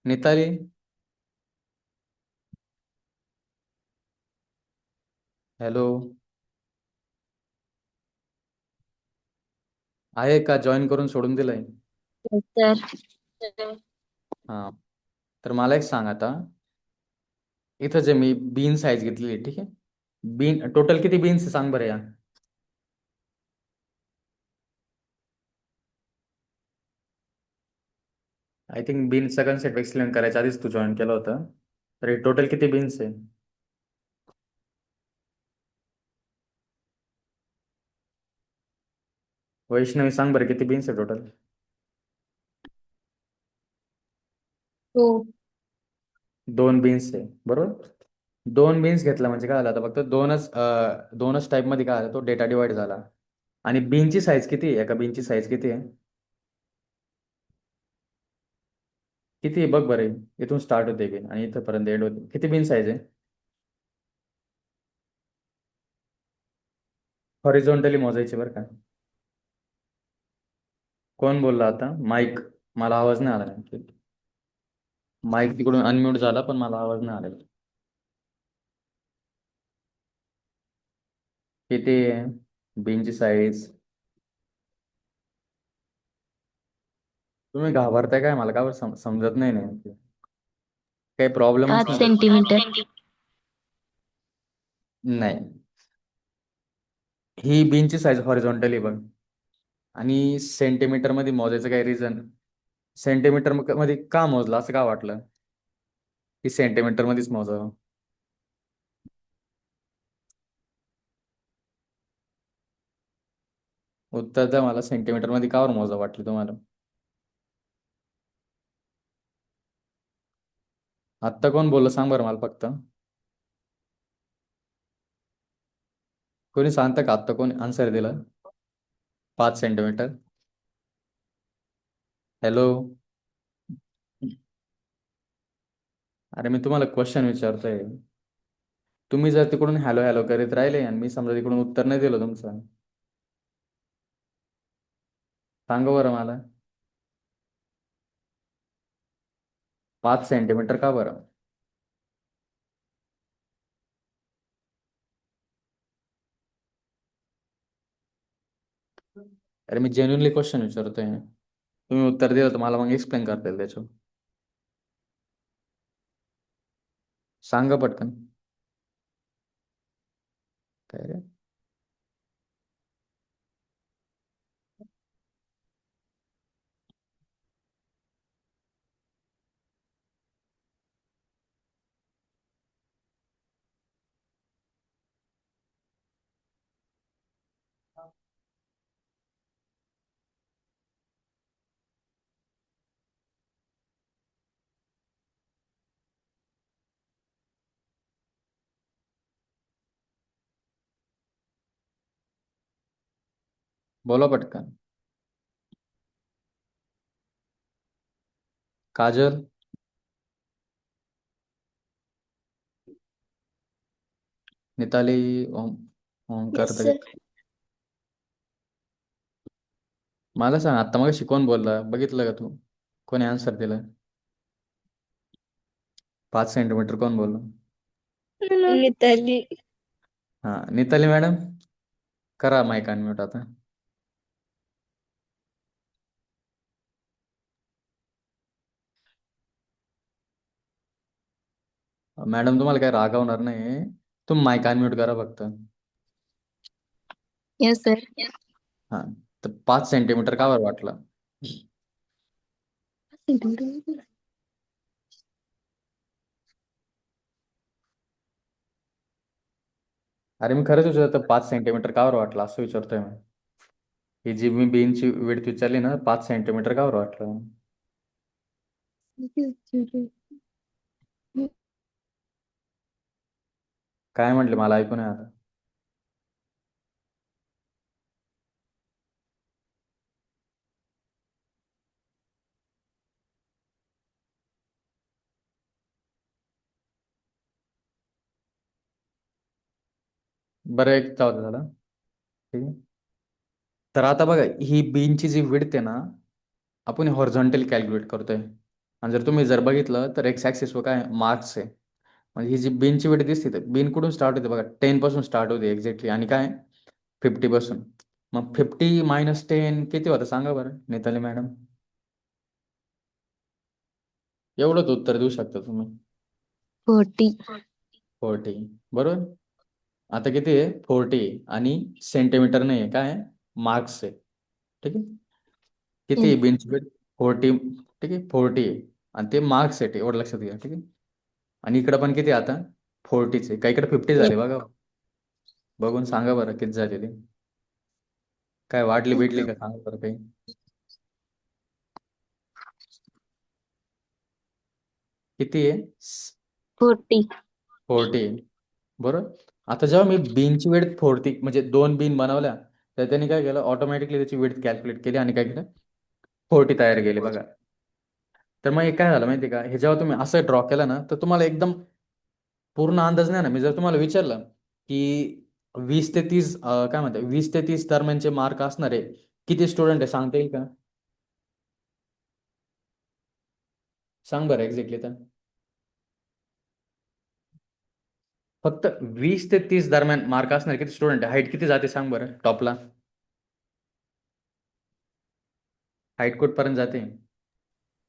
S1: निताली, हॅलो, आहे का? जॉईन करून सोडून दिलंय?
S4: तर
S1: हा. तर मला एक सांग आता, इथं जे मी बीन साईज घेतलेली, ठीक आहे, बीन टोटल किती बीन्स सांग बरं या. I think bin second set explain करायच्या आधीच तू जॉईन केलं होतं. तर टोटल किती बीन्स आहे? वैष्णवी सांग बरं किती बीन्स आहे टोटल?
S2: हो.
S1: 2 बीन्स आहे बरोबर. 2 बीन्स घेतला म्हणजे काय झालं, आता फक्त दोनच टाईप मध्ये काय झालं, तो डेटा डिवाइड झाला. आणि बीनची साईज किती आहे? एका बीनची साईज किती आहे? किती आहे बघ बरं. इथून स्टार्ट होते बीन आणि इथंपर्यंत एंड होते, किती बीन साईज आहे? हॉरिझॉन्टली मोजायची बरं का. कोण बोलला आता? माईक. मला आवाज नाही आला नेमकी. माईक तिकडून अनम्यूट झाला पण मला आवाज नाही आला. किती आहे बीनची साईज? तुम्ही घाबरताय काय? मला का बरं समजत नाही नेमकी. काही प्रॉब्लेमच
S4: 5
S1: नाही?
S4: सेंटीमीटर.
S1: नाही, ही बीनची साईज हॉरिझॉन्टली बघ. आणि सेंटीमीटर मध्ये मोजायचं काय रिझन? सेंटीमीटर मध्ये का मोजलं असं का वाटलं की सेंटीमीटर मध्येच मोजावं? उत्तर द्या मला, सेंटीमीटर मध्ये का बरं मोजावं वाटलं तुम्हाला? आत्ता कोण बोललं सांग बरं मला फक्त. कोणी सांगतं का आत्ता कोणी आन्सर दिलं? 5 सेंटीमीटर. हॅलो, अरे मी तुम्हाला क्वेश्चन विचारतोय. तुम्ही जर तिकडून हॅलो हॅलो करीत राहिले आणि मी समजा तिकडून उत्तर नाही दिलं तुमचं, सांगा बरं मला. 5 सेंटीमीटर का बरं? अरे मी जेन्युनली क्वेश्चन विचारतोय. तुम्ही उत्तर दिलं तर मला मग एक्सप्लेन करता येईल त्याच्यावर. सांगा पटकन. काय रे? बोला पटकन. काजल, मिताली, ओंकार
S4: येस
S1: तरी.
S4: सर.
S1: मला सांग आता मग कोण बोलला बघितलं का तू? कोणी आन्सर दिलं? 5 सेंटीमीटर कोण बोललं?
S4: मिताली.
S1: हा, निताली मॅडम, करा माईक अनम्यूट आता. मॅडम तुम्हाला काय रागवणार नाही, तुम्ही माईक अनम्यूट करा फक्त.
S4: Yes sir.
S1: हा. तर 5 सेंटीमीटर का बरं वाटलं? अरे मी खरंच विचारतो 5 सेंटीमीटर का बरं वाटलं असं विचारतोय मी. ही जी मी बीनची विड्थ विचारली ना 5 सेंटीमीटर का बरं वाटलं. काय म्हटले मला ऐकून नाही आलं. बरं एक जाऊ झालं. ठीक आहे. तर आता बघा ही बीनची जी विड्थ आहे ना आपण हॉरिझॉन्टल कॅल्क्युलेट करतोय. आणि जर तुम्ही बघितलं तर एक्स ॲक्सिसवर काय मार्क्स आहे. म्हणजे ही जी बीनची विड्थ दिसते तर बीन कुठून स्टार्ट होते बघा 10 पासून स्टार्ट होते एक्झॅक्टली आणि काय 50 पासून. मग 50 - 10 किती होतं सांगा बरं नेताली मॅडम. एवढंच उत्तर देऊ शकता तुम्ही.
S4: 40.
S1: 40 बरोबर. आता किती आहे 40 आणि सेंटीमीटर नाही आहे काय मार्क्स आहे. ठीक आहे. किती आहे बीनची विड्थ 40. ठीक आहे 40 आहे आणि ते मार्क्स आहे एवढं लक्षात घ्या. ठीक आहे. आणि इकडं पण किती आहे आता 40 आहे. काही इकडे 50 झाले बघा. बघून सांगा बरं किती झाले ते. काय वाढली भेटली का सांगा बरं काही. किती आहे
S4: 40.
S1: 40 बरोबर. आता जेव्हा मी बीनची विड्थ 40 म्हणजे 2 बीन बनवल्या तर त्यांनी काय केलं ऑटोमॅटिकली त्याची विड्थ कॅल्क्युलेट केली आणि काय केलं 40 तयार केले बघा. तर मग हे काय झालं माहिती का हे जेव्हा तुम्ही असं ड्रॉ केलं ना तर तुम्हाला एकदम पूर्ण अंदाज नाही ना. मी जर तुम्हाला विचारलं की 20 ते 30 काय म्हणते 20 ते 30 दरम्यानचे मार्क असणारे किती स्टुडंट आहे सांगता येईल का. सांग बरं एक्झॅक्टली तर. फक्त 20 ते 30 दरम्यान मार्क असणारे किती स्टुडंट आहे. हाईट किती जाते सांग बरं टॉपला. हाईट कुठपर्यंत जाते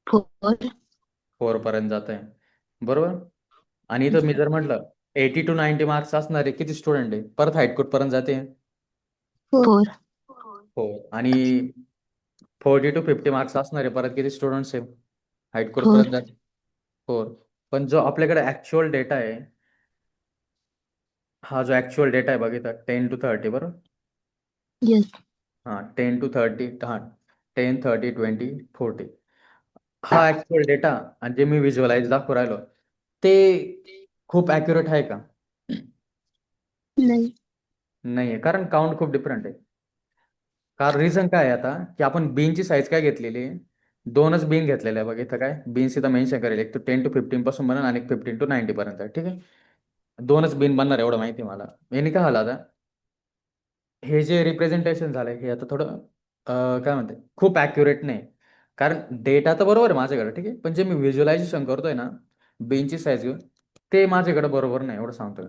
S4: 4.
S1: 4 पर्यंत जात आहे बरोबर. आणि इथं मी जर म्हटलं 80 to 90 मार्क्स असणारे किती स्टुडंट आहे परत हाईट कुठपर्यंत जाते
S4: 4.
S1: हो. आणि 40 to 50 मार्क्स असणारे परत किती स्टुडंट्स आहे हाईट
S4: 4.
S1: कुठपर्यंत जाते 4. पण जो आपल्याकडे ऍक्च्युअल डेटा आहे हा जो ऍक्च्युअल डेटा आहे बघितलं 10 to 30 बरोबर.
S4: Yes.
S1: हां 10 to 30 हां 10 30 20 40 हा ऍक्च्युअल डेटा आणि जे मी व्हिज्युअलाइज दाखवू राहिलो ते खूप ॲक्युरेट आहे का
S4: नाही.
S1: नाही आहे. कारण काउंट खूप डिफरंट आहे. कारण रिझन काय आहे आता की आपण बीनची साईज काय घेतलेली आहे 2च बीन घेतलेले आहे बघ इथं काय बीन्स इथं मेन्शन करेल एक तो 10 to 15 पासून बनल आणि एक 15 to 90 पर्यंत आहे. ठीक आहे. 2च बीन बनणार एवढं माहिती आहे मला. यांनी काय झालं आता हे जे रिप्रेझेंटेशन झालंय हे आता थोडं काय म्हणते खूप ॲक्युरेट नाही. कारण डेटा तर बरोबर आहे माझ्याकडे ठीक आहे पण जे मी व्हिज्युअलायझेशन करतोय ना बीनची साईज घेऊन ते माझ्याकडे बरोबर नाही एवढं सांगतोय.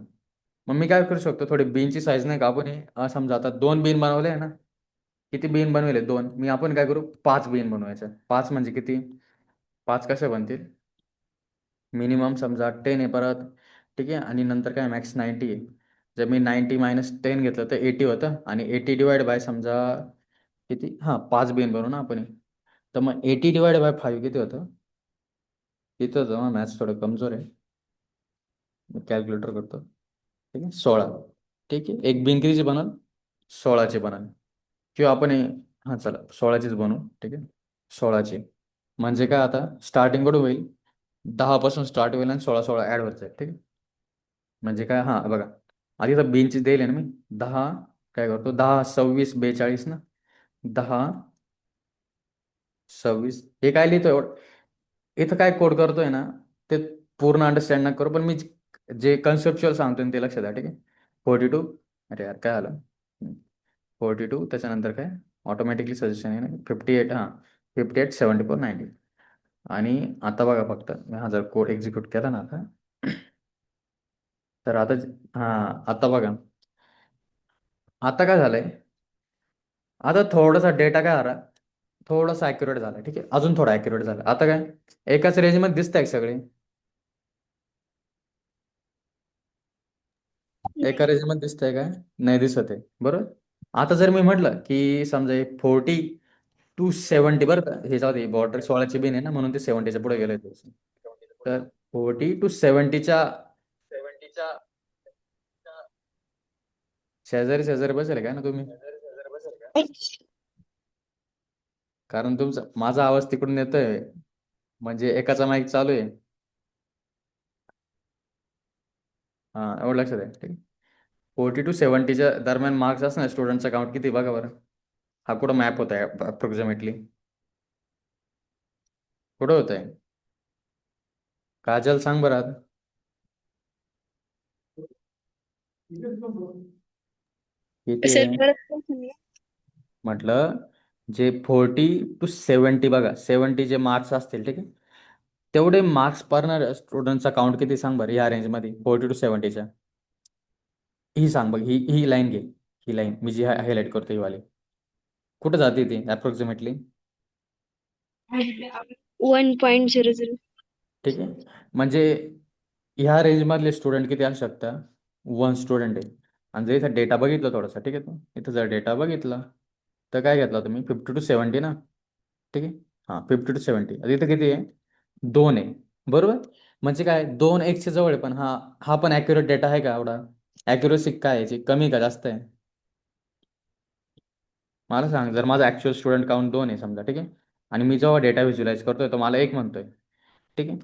S1: मग मी काय करू शकतो थोडी बीनची साईज नाही का आपण समजा आता 2 बीन बनवले आहे ना किती बीन बनवले 2 मी आपण काय करू 5 बीन बनवायचं 5 म्हणजे किती 5 कसे बनतील मिनिमम समजा 10 आहे परत. ठीक आहे. आणि नंतर काय मॅक्स 90 आहे. जर मी 90 - 10 घेतलं तर 80 होतं आणि 80 डिवाइड बाय समजा किती हां 5 बीन बनवू ना आपण. तर मग 80 डिवाइड बाय 5 किती होतं किती होतं मग मॅथ्स थोडं कमजोर आहे. मी कॅल्क्युलेटर करतो. ठीक आहे 16. ठीक आहे एक बीन कितीची बनल 16ची बनल किंवा आपण हां चला 16चीच बनवू. ठीक आहे 16ची म्हणजे काय आता स्टार्टिंग कुठं होईल 10 पासून स्टार्ट होईल आणि 16 16 ॲड होत जाईल. ठीक आहे. म्हणजे काय हां बघा आधी तर बीनची देईल आहे ना मी 10 काय करतो 10 26 42 ना 10 26 हे काय लिहितो एवढं इथं काय कोड करतोय ना ते पूर्ण अंडरस्टँड नका करू पण मी जे कन्सेप्च्युअल सांगतोय ना ते लक्षात द्या. ठीक आहे 42 अरे यार काय आलं 42 त्याच्यानंतर काय ऑटोमॅटिकली सजेशन आहे ना 58 हां 58 74 90. आणि आता बघा फक्त मी हा जर कोड एक्झिक्यूट केला ना आता तर आता हां आता बघा आता काय झालंय आता थोडासा डेटा काय झाला थोडासा ॲक्युरेट झाला. ठीक आहे अजून थोडा ॲक्युरेट झाला. आता काय एकाच रेंजमध्ये दिसतंय का सगळे एका रेंजमध्ये दिसतंय काय नाही दिसत आहे बरोबर. आता जर मी म्हटलं की समजा 40 to 70 बरं का हे जाऊ दे बॉर्डर 16ची बिन आहे ना म्हणून ते 70च्या पुढे गेलंय थोडंसं. तर 40 to 70च्या शेजारी शेजारी बसेल काय ना तुम्ही? कारण तुमचा माझा आवाज तिकडून येतोय, म्हणजे एकाचा माईक चालू आहे. हा, एवढं लक्षात आहे. ठीक आहे. 40 to 70च्या दरम्यान मार्क्स असणार स्टुडंटचा काउंट किती बघा बरं. हा कुठं मॅप होत आहे अप्रॉक्सिमेटली? कुठं होत आहे? काजल सांग बरं आता. किती
S4: सर
S1: आहे
S4: परत काय सांगा?
S1: म्हटलं? जे 40 to 70 बघा, 70 जे मार्क्स असतील, ठीक आहे, तेवढे मार्क्स पडणाऱ्या स्टुडंटचा काउंट किती सांग बरं या रेंजमध्ये 40 to 70च्या. ही सांग बघ, ही लाईन घे. ही लाईन मी जी हायलाईट करतो ही वाली, कुठं जाते ती अप्रॉक्सिमेटली?
S4: 1.00.
S1: ठीक आहे. म्हणजे ह्या रेंजमधले स्टुडंट किती असू शकतात? 1 स्टुडंट आहे. आणि जर इथं डेटा बघितलं थोडासा, ठीक आहे, तो इथं जर डेटा बघितला तर काय घेतला तुम्ही? 50 to 70 ना. ठीक आहे. हां, 50 to 70. आता इथं किती आहे? 2 आहे. बरोबर. म्हणजे काय, 2 जवळ आहे. पण हा हा पण ॲक्युरेट डेटा आहे का एवढा? ॲक्युरेसी काय आहे याची, कमी का जास्त आहे? मला सांग. जर माझा ॲक्च्युअल स्टुडंट काउंट 2 आहे समजा, ठीक आहे, आणि मी जेव्हा डेटा व्हिज्युअलाइज करतोय तो मला 1 म्हणतोय, ठीक आहे,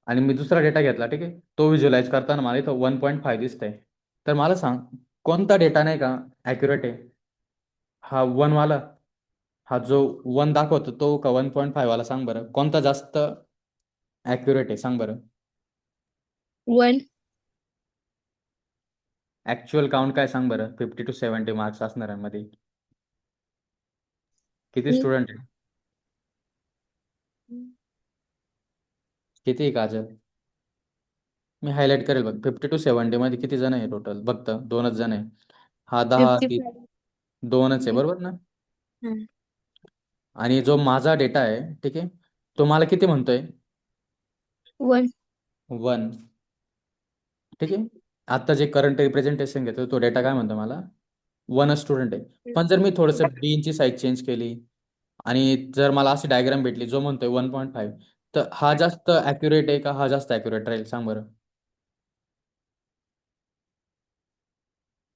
S1: आणि मी दुसरा डेटा घेतला, ठीक आहे, तो व्हिज्युअलाइज करताना मला इथं 1.5 दिसतंय. तर मला सांग, कोणता डेटा नाही का ॲक्युरेट आहे? हा 1 वाला, हा जो 1 दाखवतो तो का 1.5 वाला? सांग बरं, कोणता जास्त ॲक्युरेट आहे सांग बरं.
S4: 1.
S1: ॲक्च्युअल काउंट काय सांग बरं? 50 to 70 मार्क्स असणाऱ्यांमध्ये किती स्टुडंट आहे? किती आहे काजल? मी हायलाईट करेल बघ. 50 to 70 मध्ये किती जण आहे टोटल? फक्त 2च जण आहे. हा 10 ती
S4: 55.
S1: 2च आहे, बरोबर ना?
S4: हं.
S1: आणि जो माझा डेटा आहे, ठीक आहे, तो मला किती म्हणतोय?
S4: 1.
S1: 1. ठीक आहे. आता जे करंट रिप्रेझेंटेशन घेतो तो डेटा काय म्हणतो मला? 1 स्टुडंट आहे. पण जर मी थोडंसं बीनची साईज चेंज केली आणि जर मला अशी डायग्राम भेटली जो म्हणतोय 1.5, तर हा जास्त ॲक्युरेट आहे का हा जास्त ॲक्युरेट राहील सांग बरं?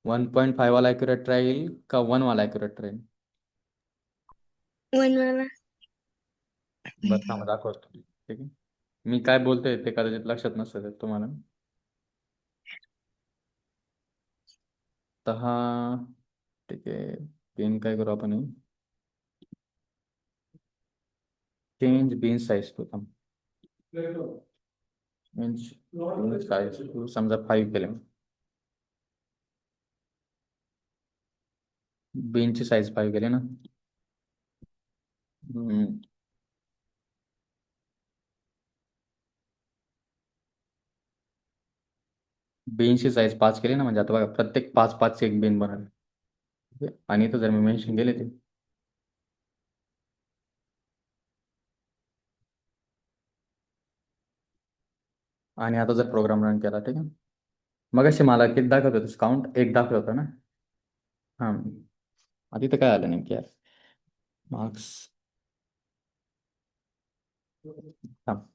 S1: 1.5 वाला ॲक्युरेट राहील का 1 वाला ॲक्युरेट राहील?
S4: 1 वाला.
S1: बरं थांबा दाखवतो. ठीक आहे. मी काय बोलतोय ते कदाचित लक्षात नसेल तुम्हाला. तर हा, ठीक आहे, बीन काय करू आपण? चेंज बीन साईज टू थांब. चेंज बीन साईज टू समजा 5 केले. बीनची साईज 5 केली ना. हम्म. बीनची साईज 5 केली ना, म्हणजे आता बघा प्रत्येक 5-5 एक बीन बनवले. ठीक आहे. आणि इथं जर मी मेन्शन केले ते, आणि आता जर प्रोग्राम रन केला, ठीक आहे, मग असे मला किती दाखवत होतं काउंट? 1 दाखवत होतं ना. हां, आता इथं काय आलं नेमकी यार? मार्क्स थांब.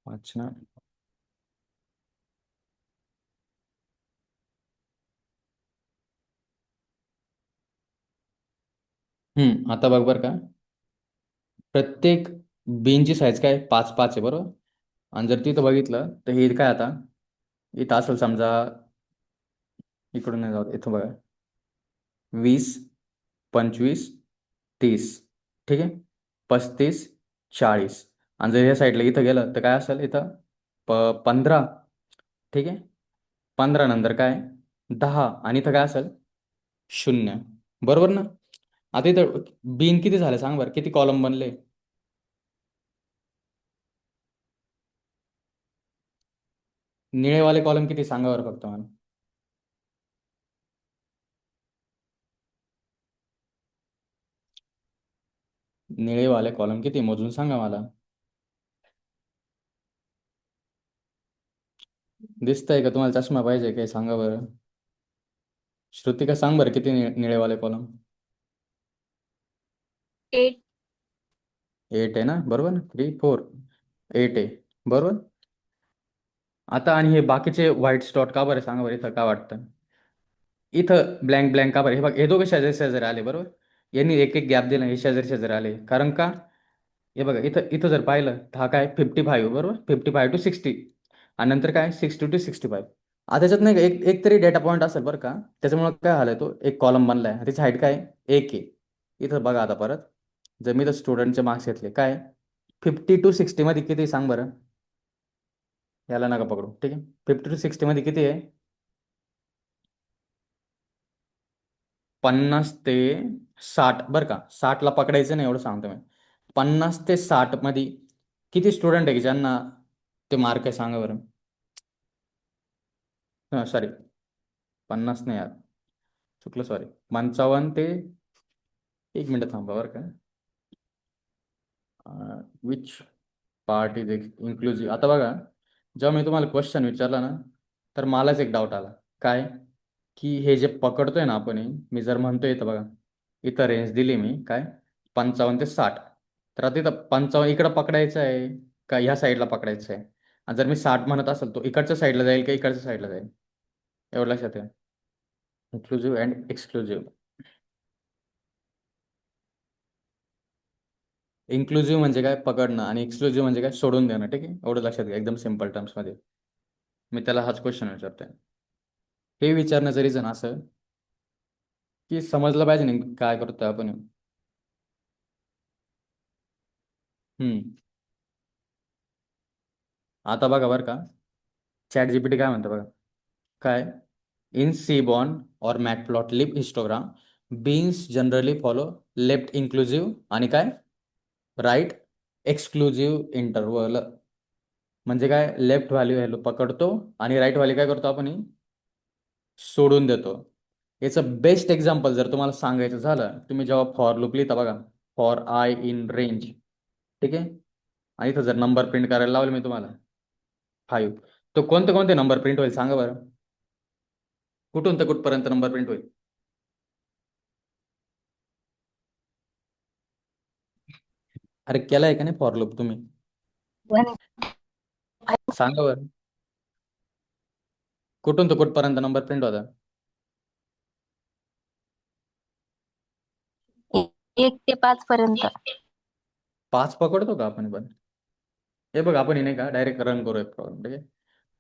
S1: वाचना. आता बघ बरं का, प्रत्येक बीनची साईज काय 5-5 आहे, बरोबर. आणि जर तिथं बघितलं तर हे काय आता इथं असेल समजा, इकडून नाही जाऊ, इथं बघा, 20, 25, 30, ठीक आहे, 35, 40. आणि जर ह्या साईडला इथं गेलं तर काय असेल इथं? 15, ठीक आहे, 15 नंतर काय? 10, आणि इथं काय असेल? 0, बरोबर ना. आता इथं बीन किती झाले सांग बरं, किती कॉलम बनले? निळेवाले कॉलम किती सांगा बरं फक्त मला. निळेवाले कॉलम किती मोजून सांगा मला. दिसतंय का तुम्हाला? चष्मा पाहिजे काय सांगा बरं. श्रुतिका सांग बरं किती निळेवाले कॉलम?
S4: 8.
S1: 8 आहे ना, बरोबर ना. 3, 4, 8 आहे, बरोबर. आता आणि हे बाकीचे व्हाईट स्पॉट का बरं सांगा बरं, इथं का वाटतं? इथं ब्लँक ब्लँक का बरं? हे बघ, हे दोघे शेजारी शेजारी आले बरोबर. यांनी एक एक गॅप दिला, हे शेजारी शेजारी आले कारण का? हे बघा, इथं इथं जर पाहिलं तर हा काय 55 बरोबर, 55 to 60, आणि नंतर काय 60 to 65. आता त्याच्यात नाही का एक एक तरी डेटा पॉईंट असेल बरं का, त्याच्यामुळे काय झालंय, तो एक कॉलम बनलाय, त्याची हाईट काय 1 आहे. इथं बघा आता परत, जर मी तर स्टुडंटचे मार्क्स घेतले, काय 50 to 60 मध्ये किती सांग बरं? याला नका पकडू, ठीक आहे. 50 to 60 मध्ये किती आहे? 50 ते 60 बरं का. 60ला पकडायचं नाही एवढं सांगतो मी. 50 ते 60 मध्ये किती स्टुडंट आहे की ज्यांना ते मार्क आहे सांगा बरं? सॉरी, 50 नाही यार, चुकलं, सॉरी. 55 ते, एक मिनिट थांबा बरं का. Which part is inclusive. आता बघा, जेव्हा मी तुम्हाला क्वेश्चन विचारला ना, तर मलाच एक डाऊट आला. काय? की हे जे पकडतोय ना आपण मी जर म्हणतोय, इथं बघा, इथं रेंज दिली मी काय 55 ते 60. तर आता इथं 55 इकडं पकडायचं आहे का ह्या साईडला पकडायचं आहे? आणि जर मी 60 म्हणत असेल, तो इकडच्या साईडला जाईल का इकडच्या साईडला जाईल? एवढं लक्षात आहे. Inclusive and exclusive. इन्क्लुझिव्ह म्हणजे काय? पकडणं. आणि एक्सक्लुझिव्ह म्हणजे काय? सोडून देणं. ठीक आहे, एवढं लक्षात घ्या, एकदम सिम्पल टर्म्समध्ये. मी त्याला हाच क्वेश्चन विचारतोय. हे विचारण्याचं रिझन असं की समजलं पाहिजे नाही काय करतोय आपण. हम्म. आता बघा बरं का, चॅट जीपीटी काय म्हणतं बघा. काय? इन सीबॉर्न और Matplotlib histogram, bins generally follow left inclusive आणि काय राईट एक्सक्लुझिव्ह इंटरवल. म्हणजे काय? लेफ्ट व्हॅल्यू पकडतो आणि राईट व्हॅल्यू काय करतो आपण? सोडून देतो. याचं बेस्ट एक्झाम्पल जर तुम्हाला सांगायचं झालं, तुम्ही जेव्हा फॉर लूप लिहिता बघा, फॉर आय इन रेंज, ठीक आहे, आणि इथं जर नंबर प्रिंट करायला लावले मी तुम्हाला 5, तो कोणते कोणते नंबर प्रिंट होईल सांगा बरं? कुठून तर कुठपर्यंत नंबर प्रिंट होईल? अरे केलाय का नाही फॉर लूप तुम्ही?
S2: 1,
S1: सांगा बरं, कुठून तर कुठपर्यंत नंबर प्रिंट होता?
S2: 1 ते 5 पर्यंत.
S1: 5 पकडतो का आपण पण? हे बघ, आपण हे नाही का डायरेक्ट रन करू एक प्रॉब्लेम, ठीक आहे.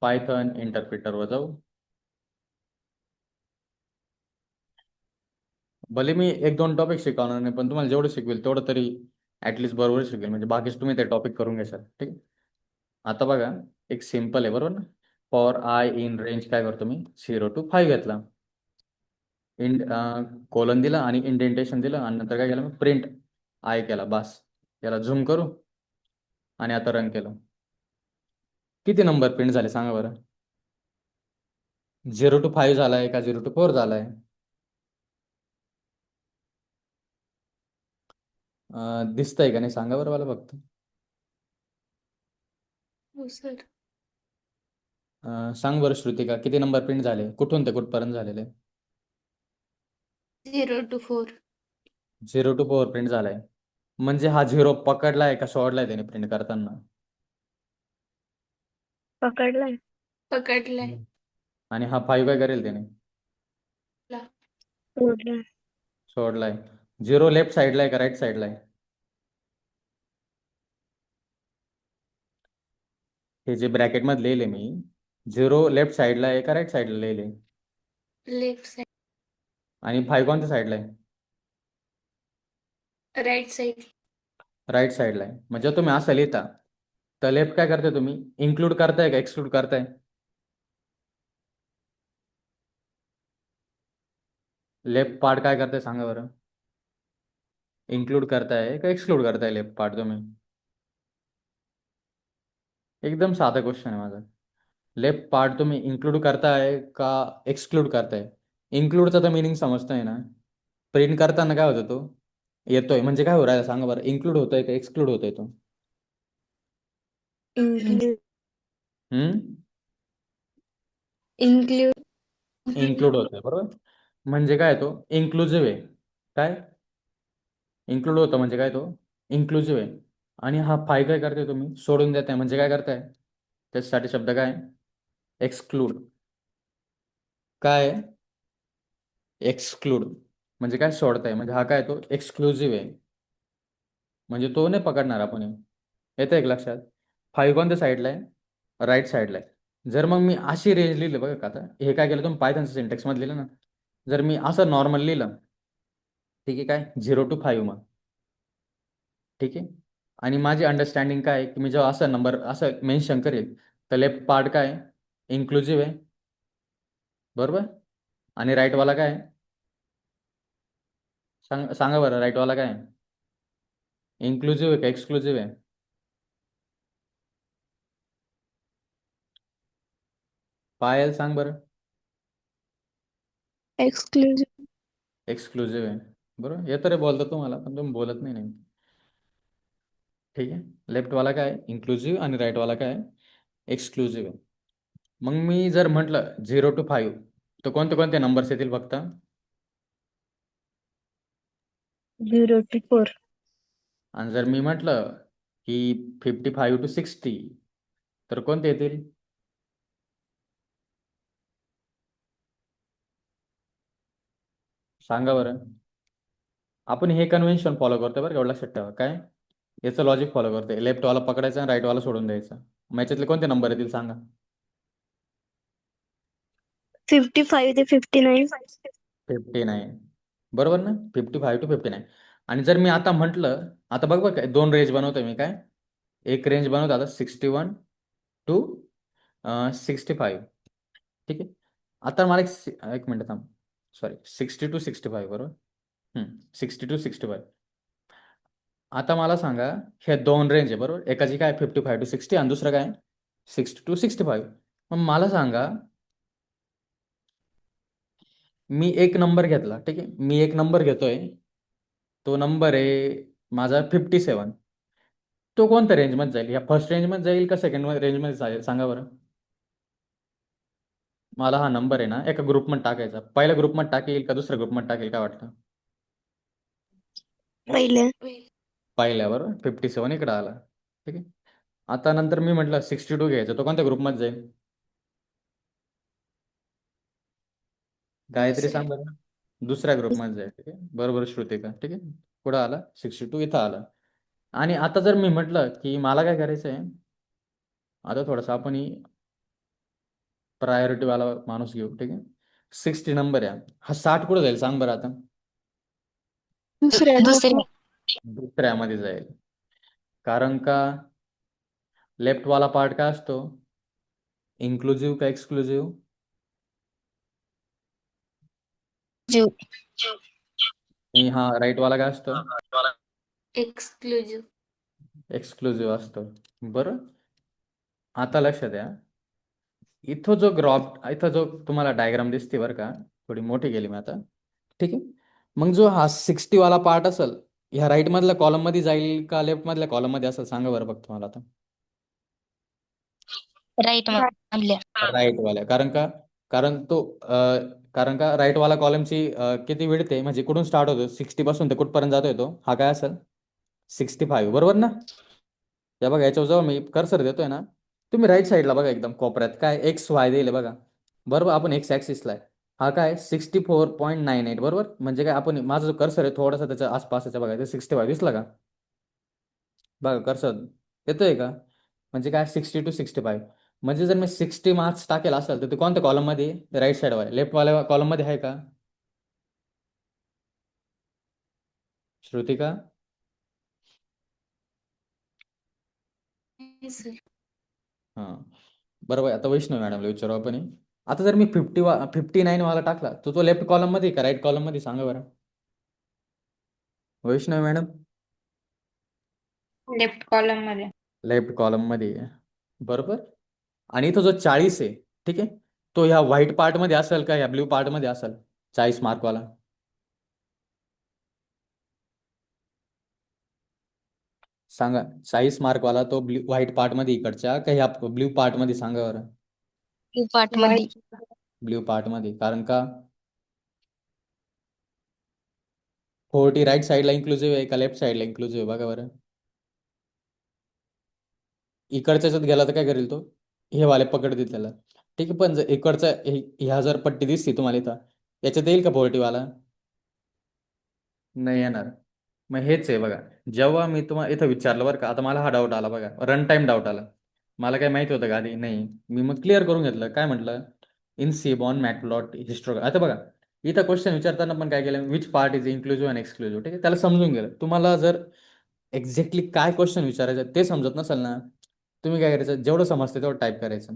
S1: पायथन इंटरप्रिटरवर जाऊ. भले मी 1-2 टॉपिक शिकवणार नाही, पण तुम्हाला जेवढं शिकवेल तेवढं तरी ऍटलिस्ट बरोबर शिकवेल, म्हणजे बाकीच तुम्ही ते टॉपिक करून घ्याल, ठीक आहे. आता बघा, एक सिम्पल आहे बरोबर ना. फॉर आय इन रेंज काय करतो मी? 0 to 5 घेतला, इन कोलन दिला आणि इंडेंटेशन दिलं, आणि नंतर काय केलं मी? प्रिंट आय केला, बस. याला झूम करू आणि आता रन केलं. किती नंबर प्रिंट झाले सांगा बरं? 0 to 5 झालाय का 0 to 4 झालाय? दिसतंय का नाही सांगा बरं मला फक्त.
S4: हो सर.
S1: सांग बरं श्रुतिका, किती नंबर प्रिंट झाले, कुठून ते कुठपर्यंत झालेले?
S4: 0 to 4.
S1: 0 to 4 प्रिंट झालाय. म्हणजे हा 0 पकडलाय का सोडलाय त्याने प्रिंट करताना?
S4: पकडलाय. पकडलाय.
S1: आणि हा 5 काय करेल त्याने?
S4: सोडलाय.
S1: सोडलाय. 0 लेफ्ट साईडला आहे का राईट साईडला आहे? हे जे ब्रॅकेट मध्ये लिहिले मी, 0 लेफ्ट साईडला आहे का राईट साईडला लिहिले?
S4: Left side.
S1: आणि 5 कोणत्या साईडला आहे?
S4: Right side.
S1: राईट साईडला आहे. म्हणजे तुम्ही असं लिहिता तर लेफ्ट काय करताय तुम्ही? इन्क्लूड करताय का एक्सक्लूड करताय? लेफ्ट पार्ट काय करताय सांगा बरं? इन्क्लूड करताय का एक्सक्लूड करताय लेफ्ट पार्ट तुम्ही? एकदम साधा क्वेश्चन आहे माझा. लेफ्ट पार्ट तुम्ही इन्क्लूड करताय का एक्सक्लूड करताय? इन्क्लूडचा तर मिनिंग समजतोय ना. प्रिंट करताना काय होतं, तो येतोय म्हणजे काय हो राहिला सांगा बरं? इन्क्लूड होतोय का एक्सक्लूड होतोय तो?
S4: इंक्लूड.
S1: हम्म.
S4: इंक्लूड.
S1: इन्क्लूड होतोय बरोबर. म्हणजे काय, तो इन्क्लुझिव्ह आहे. काय इन्क्लूड होतं म्हणजे काय? तो इन्क्लुझिव्ह आहे. आणि हा 5 काय करते तुम्ही? सोडून देताय. म्हणजे काय करताय? त्याच्यासाठी शब्द काय? एक्सक्लूड काय एक्सक्लूड म्हणजे काय सोडताय, म्हणजे हा काय तो एक्सक्लुझिव्ह आहे, म्हणजे तो नाही पकडणार आपण हे. येतं एक लक्षात. 5 कोणत्या साईडला आहे, राईट साईडला आहे. जर मग मी अशी रेंज लिहिली बघा का, आता हे काय केलं तुम्ही पायथनच्या सिंटेक्समध्ये लिहिलं ना, जर मी असं नॉर्मल लिहिलं, ठीक आहे, काय 0 to 5 मग, ठीक आहे. आणि माझी अंडरस्टँडिंग काय आहे की मी जेव्हा असं नंबर असं मेन्शन करेल तर लेफ्ट पार्ट काय इन्क्लुझिव्ह आहे, बरोबर. आणि राईटवाला काय आहे? सांगा बरं, राईटवाला काय आहे? इन्क्लुझिव्ह आहे का एक्सक्लुझिव्ह आहे? पायल सांग बरं.
S4: एक्सक्लुझिव्ह.
S1: एक्सक्लुझिव्ह आहे, बरोबर. येतं रे बोलतो तुम्हाला, पण तुम्ही बोलत नाही नेमकी. ठीक आहे, लेफ्टवाला काय इन्क्लुझिव्ह आणि राईटवाला काय एक्सक्लुझिव्ह आहे. मग मी जर म्हटलं 0 to 5 तर कोणते कोणते नंबर्स येतील फक्त?
S4: 0 to 4.
S1: आणि जर मी म्हटलं की 55 to 60 तर कोणते येतील? सांगा बरं. आपण हे कन्व्हेन्शन फॉलो करतो बरं का, एवढं लक्षात ठेवा. काय याचं लॉजिक फॉलो करते, लेफ्टवाला पकडायचं आणि राईटवाला सोडून द्यायचं. मग याच्यातले कोणते नंबर येतील सांगा?
S4: 55 ते 59.
S1: 59, बरोबर ना. 55 to 59. आणि जर मी आता म्हटलं, आता बघ बघ काय दोन रेंज बनवतोय मी, काय एक रेंज बनवतो आता 61 to 65, ठीक आहे. आता मला एक मिनिट थांब, सॉरी 60 to 65, बरोबर. 60 to 65. आता मला सांगा, हे दोन रेंज आहे बरोबर, एकाची काय 55 to 60 आणि दुसरं काय 60 to 65. मग मला सांगा, मी एक नंबर घेतला, ठीक आहे, मी एक नंबर घेतोय, तो नंबर आहे माझा 57. तो कोणत्या रेंजमध्ये जाईल, या फर्स्ट रेंजमध्ये जाईल का सेकंड रेंजमध्ये जाईल सांगा बरं. मला हा नंबर आहे ना एका ग्रुपमध्ये टाकायचा, पहिल्या ग्रुपमध्ये टाकेल का दुसऱ्या ग्रुपमध्ये टाकेल, काय वाटतं?
S4: पहिले.
S1: पहिल्यावर 57 इकडं आला, ठीक आहे. आता नंतर मी म्हटलं 62 घ्यायचं, तो कोणत्या ग्रुपमध्ये जाईल? गायत्री सांग बरं. दुसऱ्या ग्रुपमध्ये जाईल, ठीक आहे, बरोबर श्रुतिका, ठीक आहे. पुढं आला 62, इथं आला. आणि आता जर मी म्हटलं की मला काय करायचं आहे, आता थोडंसं आपण प्रायोरिटीवाला माणूस घेऊ, ठीक आहे. 60 नंबर आहे हा, 60 कुठं जाईल सांग बरं आता?
S4: दुसऱ्या.
S1: दुसऱ्यामध्ये जाईल. कारण का लेफ्टवाला पार्ट काय असतो, इन्क्लुझिव्ह का एक्सक्लुझिव्ह? आणि हा राईटवाला काय असतो?
S4: एक्सक्लुझिव्ह.
S1: एक्सक्लुझिव्ह असतो, बरं. आता लक्षात द्या, इथं जो तुम्हाला डायग्राम दिसते बरं का, थोडी मोठी गेली मी आता, ठीक आहे. मग जो हा 60 वाला पार्ट असेल, ह्या राईट मधल्या कॉलम मध्ये जाईल का लेफ्ट मधल्या कॉलम मध्ये असेल सांगा बरं फक्त मला आता.
S4: राईट मधल्या.
S1: राईट वाल्या, कारण का राईट वाला कॉलमची किती विड्थ आहे, म्हणजे कुठून स्टार्ट होतो 60 पासून ते कुठपर्यंत जातोय, तो हा काय असेल 65, बरोबर ना. या बघा, याच्यावर जेव्हा मी कर्सर देतोय ना, तुम्ही राईट साईडला बघा एकदम कोपऱ्यात काय XY दिले बघा, बरोबर. आपण एक्स ऍक्सिसला आहे, हा काय 64.98, बरोबर. म्हणजे काय, आपण माझा जो कर्सर आहे थोडासा त्याच्या आसपासचा बघा, 65 दिसला का बघा कर्सर, येतोय का? म्हणजे काय 60 to 65. म्हणजे जर मी 60 मार्क्स टाकेल असेल तर ते कोणत्या कॉलम मध्ये, राईट साईड वाले लेफ्टवाल्या कॉलम मध्ये आहे का श्रुतिका? हां, बरोबर. आता वैष्णव मॅडमला विचारू आपण आता जर मी 59 वाला टाकला तर तो लेफ्ट कॉलम मध्ये का राईट कॉलम मध्ये सांगा बरं वैष्णव मॅडम?
S2: लेफ्ट कॉलम मध्ये.
S1: लेफ्ट कॉलम मध्ये आहे, बरोबर. आणि इथं जो 40 आहे, ठीक आहे, तो ह्या व्हाईट पार्ट मध्ये असेल का ह्या ब्ल्यू पार्ट मध्ये असेल 40 मार्क वाला? सांगा, 40 मार्क वाला तो व्हाईट पार्ट मध्ये इकडच्या का ह्या ब्ल्यू पार्ट मध्ये सांगा बरं.
S4: पार्ट मध्ये.
S1: ब्ल्यू पार्ट मध्ये, कारण का 40 राईट साईडला इन्क्लुझिव्ह आहे का लेफ्ट साईडला इन्क्लुझिव्ह आहे बघा बरं. इकडच्या याच्यात गेला तर काय करेल तो, हे वाले पकडतील त्याला. ठीक आहे, पण जर इकडचा ह्या जर पट्टी दिसती तुम्हाला इथं, याच्यात येईल का पॉझिटिव्ह? नाही येणार. मग हेच आहे बघा, जेव्हा मी तुम्हाला इथं विचारलं बरं का, आता मला हा डाऊट आला बघा, रन टाईम डाऊट आला. मला काय माहिती होतं का आधी? नाही. मी मग क्लिअर करून घेतलं. काय म्हटलं? In Seaborn Matplotlib histo. आता बघा, इथं क्वेश्चन विचारताना पण काय केलं, which part is inclusive and exclusive. ठीक आहे, त्याला समजून गेलं. तुम्हाला जर एक्झॅक्टली काय क्वेश्चन विचारायचं ते समजत नसेल ना, तुम्ही काय करायचं, जेवढं समजते तेवढं टाईप करायचं.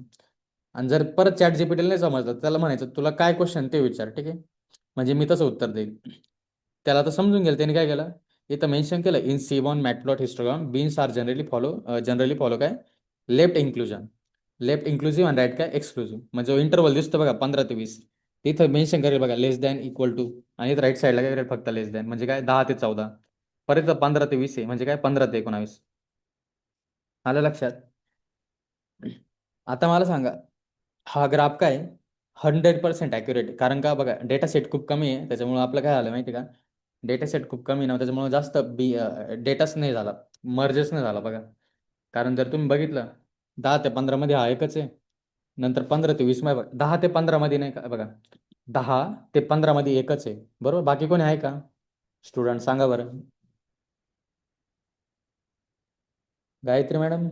S1: आणि जर परत चॅट जीपीटीला नाही समजलं, त्याला म्हणायचं तुला काय क्वेश्चन ते विचार. ठीक आहे, म्हणजे मी तसं उत्तर देईल. त्याला आता समजून गेलं, त्याने काय केलं, इथं मेन्शन केलं, in Seaborn Matplotlib histogram bins are generally follow काय, लेफ्ट इन्क्लुजन, लेफ्ट इन्क्लुझिव्ह आणि राईट काय एक्सक्लुझिव्ह. म्हणजे जो इंटरव्हल दिसतो बघा 15 ते 20, तिथं मेन्शन करेल बघा लेस दॅन इक्वल टू, आणि इथं राईट साईडला काय करेल फक्त लेस दॅन, म्हणजे काय 10 ते 14. परत इथं 15 ते 20 आहे, म्हणजे काय 15 ते 19. आलं लक्षात? आता मला सांगा, हा ग्राफ काय 100% ॲक्युरेट आहे. कारण का बघा, डेटा सेट खूप कमी आहे, त्याच्यामुळे आपलं काय झालं माहिती आहे का, डेटा सेट खूप कमी ना, त्याच्यामुळे जास्त डेटाच नाही झाला, मर्जेस नाही झाला बघा. कारण जर तुम्ही बघितलं 10 ते 15 मध्ये हा एकच आहे, नंतर 15 ते 20 मध्ये 10 ते 15 मध्ये नाही का बघा, 10 ते 15 मध्ये एकच आहे बरोबर. बाकी कोणी आहे का स्टुडंट? सांगा बरं. गायत्री मॅडम,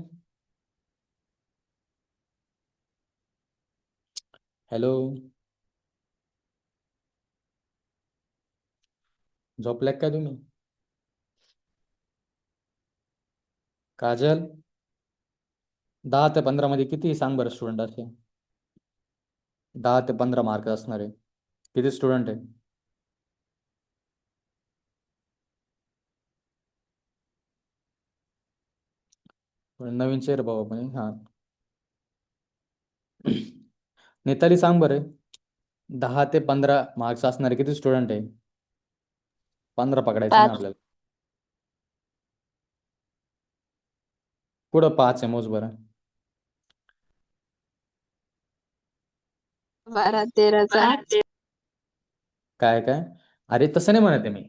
S1: हॅलो, झोपल्या का तुम्ही? काजल, 10 ते 15 मध्ये किती सांग बरं स्टुडंट असे? 10 ते 15 मार्क असणार आहे, किती स्टुडंट आहे? नवीन चेहरा बाबा पण हां. नेताली सांग बरं, 10 ते 15 मार्क्स असणारे किती स्टुडंट आहे? 15 पकडायचे ना
S4: 5.
S1: आपल्याला. कुठं 5 आहे, मोज बरं.
S4: 12-13चा.
S1: काय काय? अरे तसं नाही म्हणत आहे मी.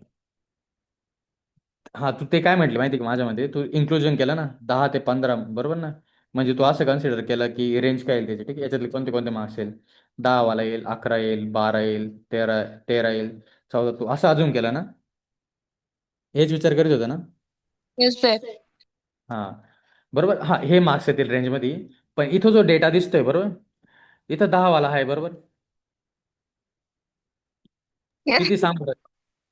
S1: हां, तू ते काय म्हटले माहिती का, माझ्यामध्ये तू इन्क्लुजन केलं ना 10 ते 15 बरोबर ना, म्हणजे तू असं कन्सिडर केलं की रेंज काय येईल त्याची. ठीक आहे, याच्यातले कोणते कोणते मार्क्स येईल, 10 वाला येईल, 11 येईल, 12 येईल, 13 13 येईल, 14, तू असं अजून केलं ना, हेच विचार करीत होता ना?
S4: Yes sir.
S1: हां बरोबर. हां, हे मार्क्स येतील रेंजमध्ये. पण इथं जो डेटा दिसतोय बरोबर, इथं 10 वाला आहे बरोबर. किती सांग बरं?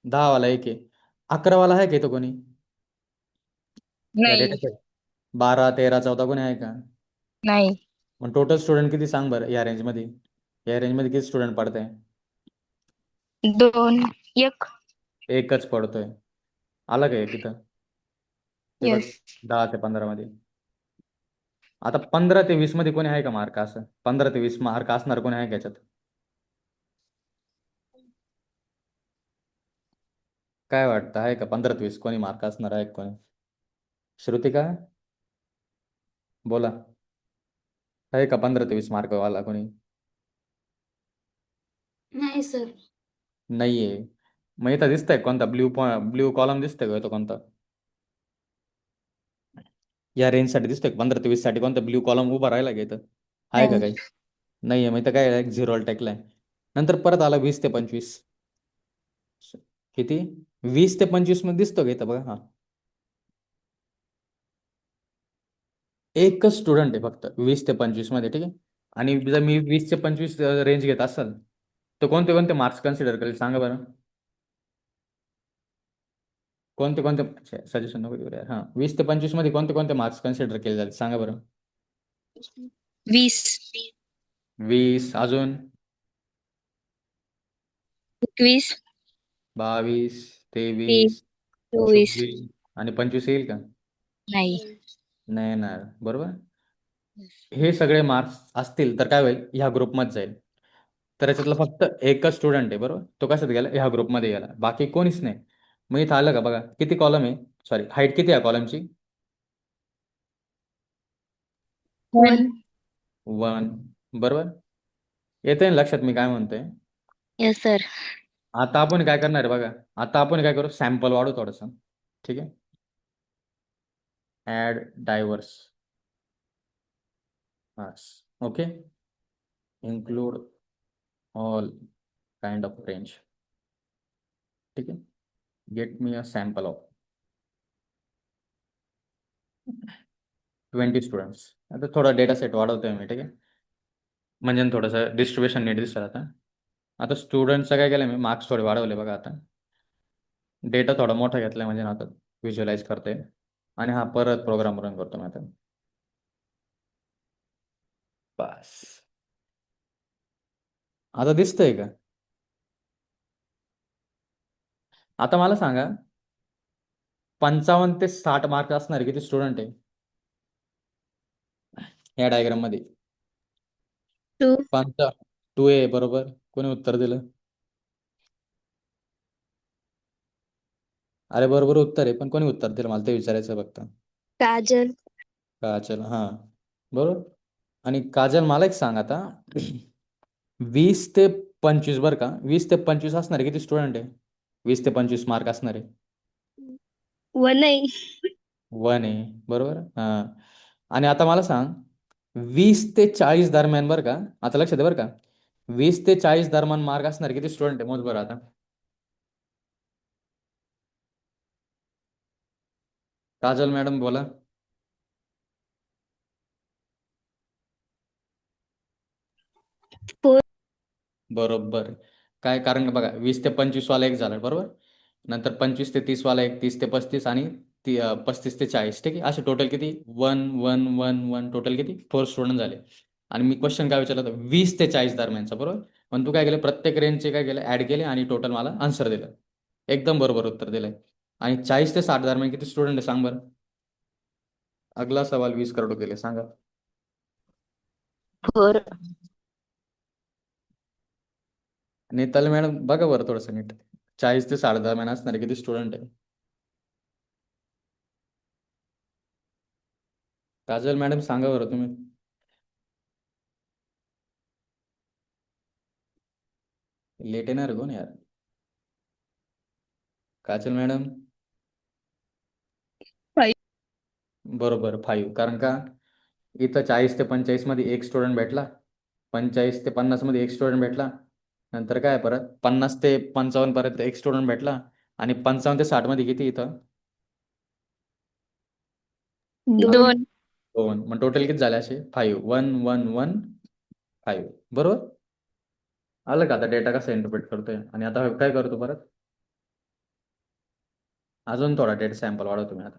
S1: 10 वाला एक आहे, 11 वाला आहे का इथं कोणी या
S4: नाही.
S1: डेटात? 12 13 14 कोणी आहे का?
S4: नाही.
S1: मग टोटल स्टुडंट किती सांग बरं या रेंजमध्ये? या रेंजमध्ये किती स्टुडंट पडत आहे?
S4: 2. 1.
S1: एकच पडतोय. आलं का एक इथं? हे बघ,
S4: येस.
S1: 10 ते 15 मध्ये. आता 15 ते 20 मध्ये कोणी आहे का मार्क? असं 15 ते 20 मार्क असणार कोणी आहे का याच्यात? काय वाटतं, आहे का 15 ते 20 कोणी मार्क असणार आहे का कोणी? श्रुतिका, बोला, आहे का 15 ते 20 मार्क वाला कोणी?
S3: नाही सर.
S1: नाहीये. मग इथं दिसतंय कोणता ब्ल्यू कॉलम दिसतंय का इथं कोणता? या रेंजसाठी दिसतोय 15 ते 20 साठी कोणता ब्ल्यू कॉलम उभा राहिला का इथं? आहे का
S4: नाही.
S1: काही? नाहीये. मग इथं काय झिरोला टाकलाय. नंतर परत आला 20 ते 25. किती? 20 ते 25 मध्ये दिसतो का इथं बघा. हा, एकच स्टुडंट आहे फक्त 20 ते 25 मध्ये. ठीक आहे, आणि जर मी 20 ते 25 रेंज घेत असेल तर कोणते कोणते मार्क्स कन्सिडर करेल सांगा बरं. कोणते कोणते सजेशन नको देऊ यार. हां, 20 ते 25 मध्ये कोणते कोणते मार्क्स कन्सिडर केले जातील सांगा बरं.
S4: 20.
S1: 20, अजून
S4: 21.
S1: 22,
S4: 23.
S1: 23,
S4: 24.
S1: 24 आणि 25 येईल का?
S4: नाही.
S1: नाही येणार बरोबर. हे सगळे मार्क्स असतील तर काय होईल, ह्या ग्रुपमध्ये जाईल. तर याच्यातला फक्त एकच स्टुडंट आहे बरोबर, तो कशात गेला, ह्या ग्रुपमध्ये गेला, बाकी कोणीच नाही. मग इथं आलं का बघा, किती कॉलम आहे, सॉरी हाईट किती आहे कॉलमची?
S4: 1.
S1: 1 बरोबर. येतंय ना लक्षात मी काय म्हणतोय?
S4: Yes sir.
S1: आता आपण काय करणार आहे बघा, आता आपण काय करू, सॅम्पल वाढू थोडंसं. ठीक आहे, ॲड डायव्हर्स. हां, okay. Include all kind of range. ठीक आहे. Get me a sample of 20 students. आता थोडा डेटा सेट वाढवतोय मी. ठीक आहे. म्हणजे थोडंसं डिस्ट्रीब्युशन नीट दिसतं आता स्टुडंटचं काय केलं मी, मार्क्स थोडे वाढवले बघा. आता डेटा थोडा मोठा घेतलाय म्हणजे ना आता व्हिज्युअलाइज करते. आणि हा परत प्रोग्राम रन करतो मी आता. बस आता दिसतंय का? आता मला सांगा, 55 ते 60 मार्क असणारे किती स्टुडंट आहे या डायग्राम मध्ये?
S4: 2.
S1: 2 आहे. बरोबर. कोणी उत्तर दिलं? अरे बरोबर उत्तर आहे, पण कोणी उत्तर दिलं मला ते विचारायचं फक्त.
S4: काजल.
S1: काजल. हा बरोबर. आणि काजल मला एक सांग आता, 20 ते 25 बरं का, 20 ते 25 असणारे किती स्टुडंट आहे? 20 ते 25 मार्क असणारे.
S4: 1 आहे.
S1: 1 आहे. बरोबर. हा. आणि आता मला सांग, 20 ते 40 दरम्यान बरं का, आता लक्षात आहे बरं का, 20 ते 40 दरम्यान मार्क असणारे किती स्टुडंट आहे मोज बरं आता. काजल मॅडम बोला.
S4: 4.
S1: बरोबर. काय कारण का बघा, 20 ते 25 वाला एक झाला बरोबर. नंतर 25 ते 30 वाला एक, 30 ते 35 आणि 35 ते 40. ठीक आहे. असे टोटल किती? 1 1 1 1 टोटल किती? 4 स्टुडंट झाले. आणि मी क्वेश्चन काय विचारलं होतं? 20 ते 40 दरम्यानचा बरोबर. पण तू काय केलं, प्रत्येक रेंजचे काय केलं, ऍड केले आणि टोटल मला आन्सर दिलं. एकदम बरोबर उत्तर दिलंय. आणि 40 ते 60 दरम्यान किती स्टुडंट आहे सांग बरं. अगला सवाल 20 करोड के लिए सांगा.
S4: 4.
S1: नेताल मॅडम बघा बरं थोडंसं नीट. 40 ते 60 दरम्यान असणारे किती स्टुडंट आहे? काजल मॅडम सांगा बरं तुम्ही. लेट येणार कोण यार? काजल मॅडम.
S4: 5.
S1: बरोबर 5. कारण का इथं 40 ते 45 मध्ये एक स्टुडंट भेटला, 45 ते 50 मध्ये एक स्टुडंट भेटला, नंतर काय परत 50 ते 55 पर्यंत एक स्टुडंट भेटला, आणि 55 ते 60 मध्ये किती इथं?
S4: 2.
S1: 2. मग टोटल किती झाले असे? 5. 1 1 1 5. बरोबर. आलं का आता डेटा कसा इंटरप्रेट करतोय? आणि आता काय करतो परत, अजून थोडा डेटा सॅम्पल वाढवतो मी आता.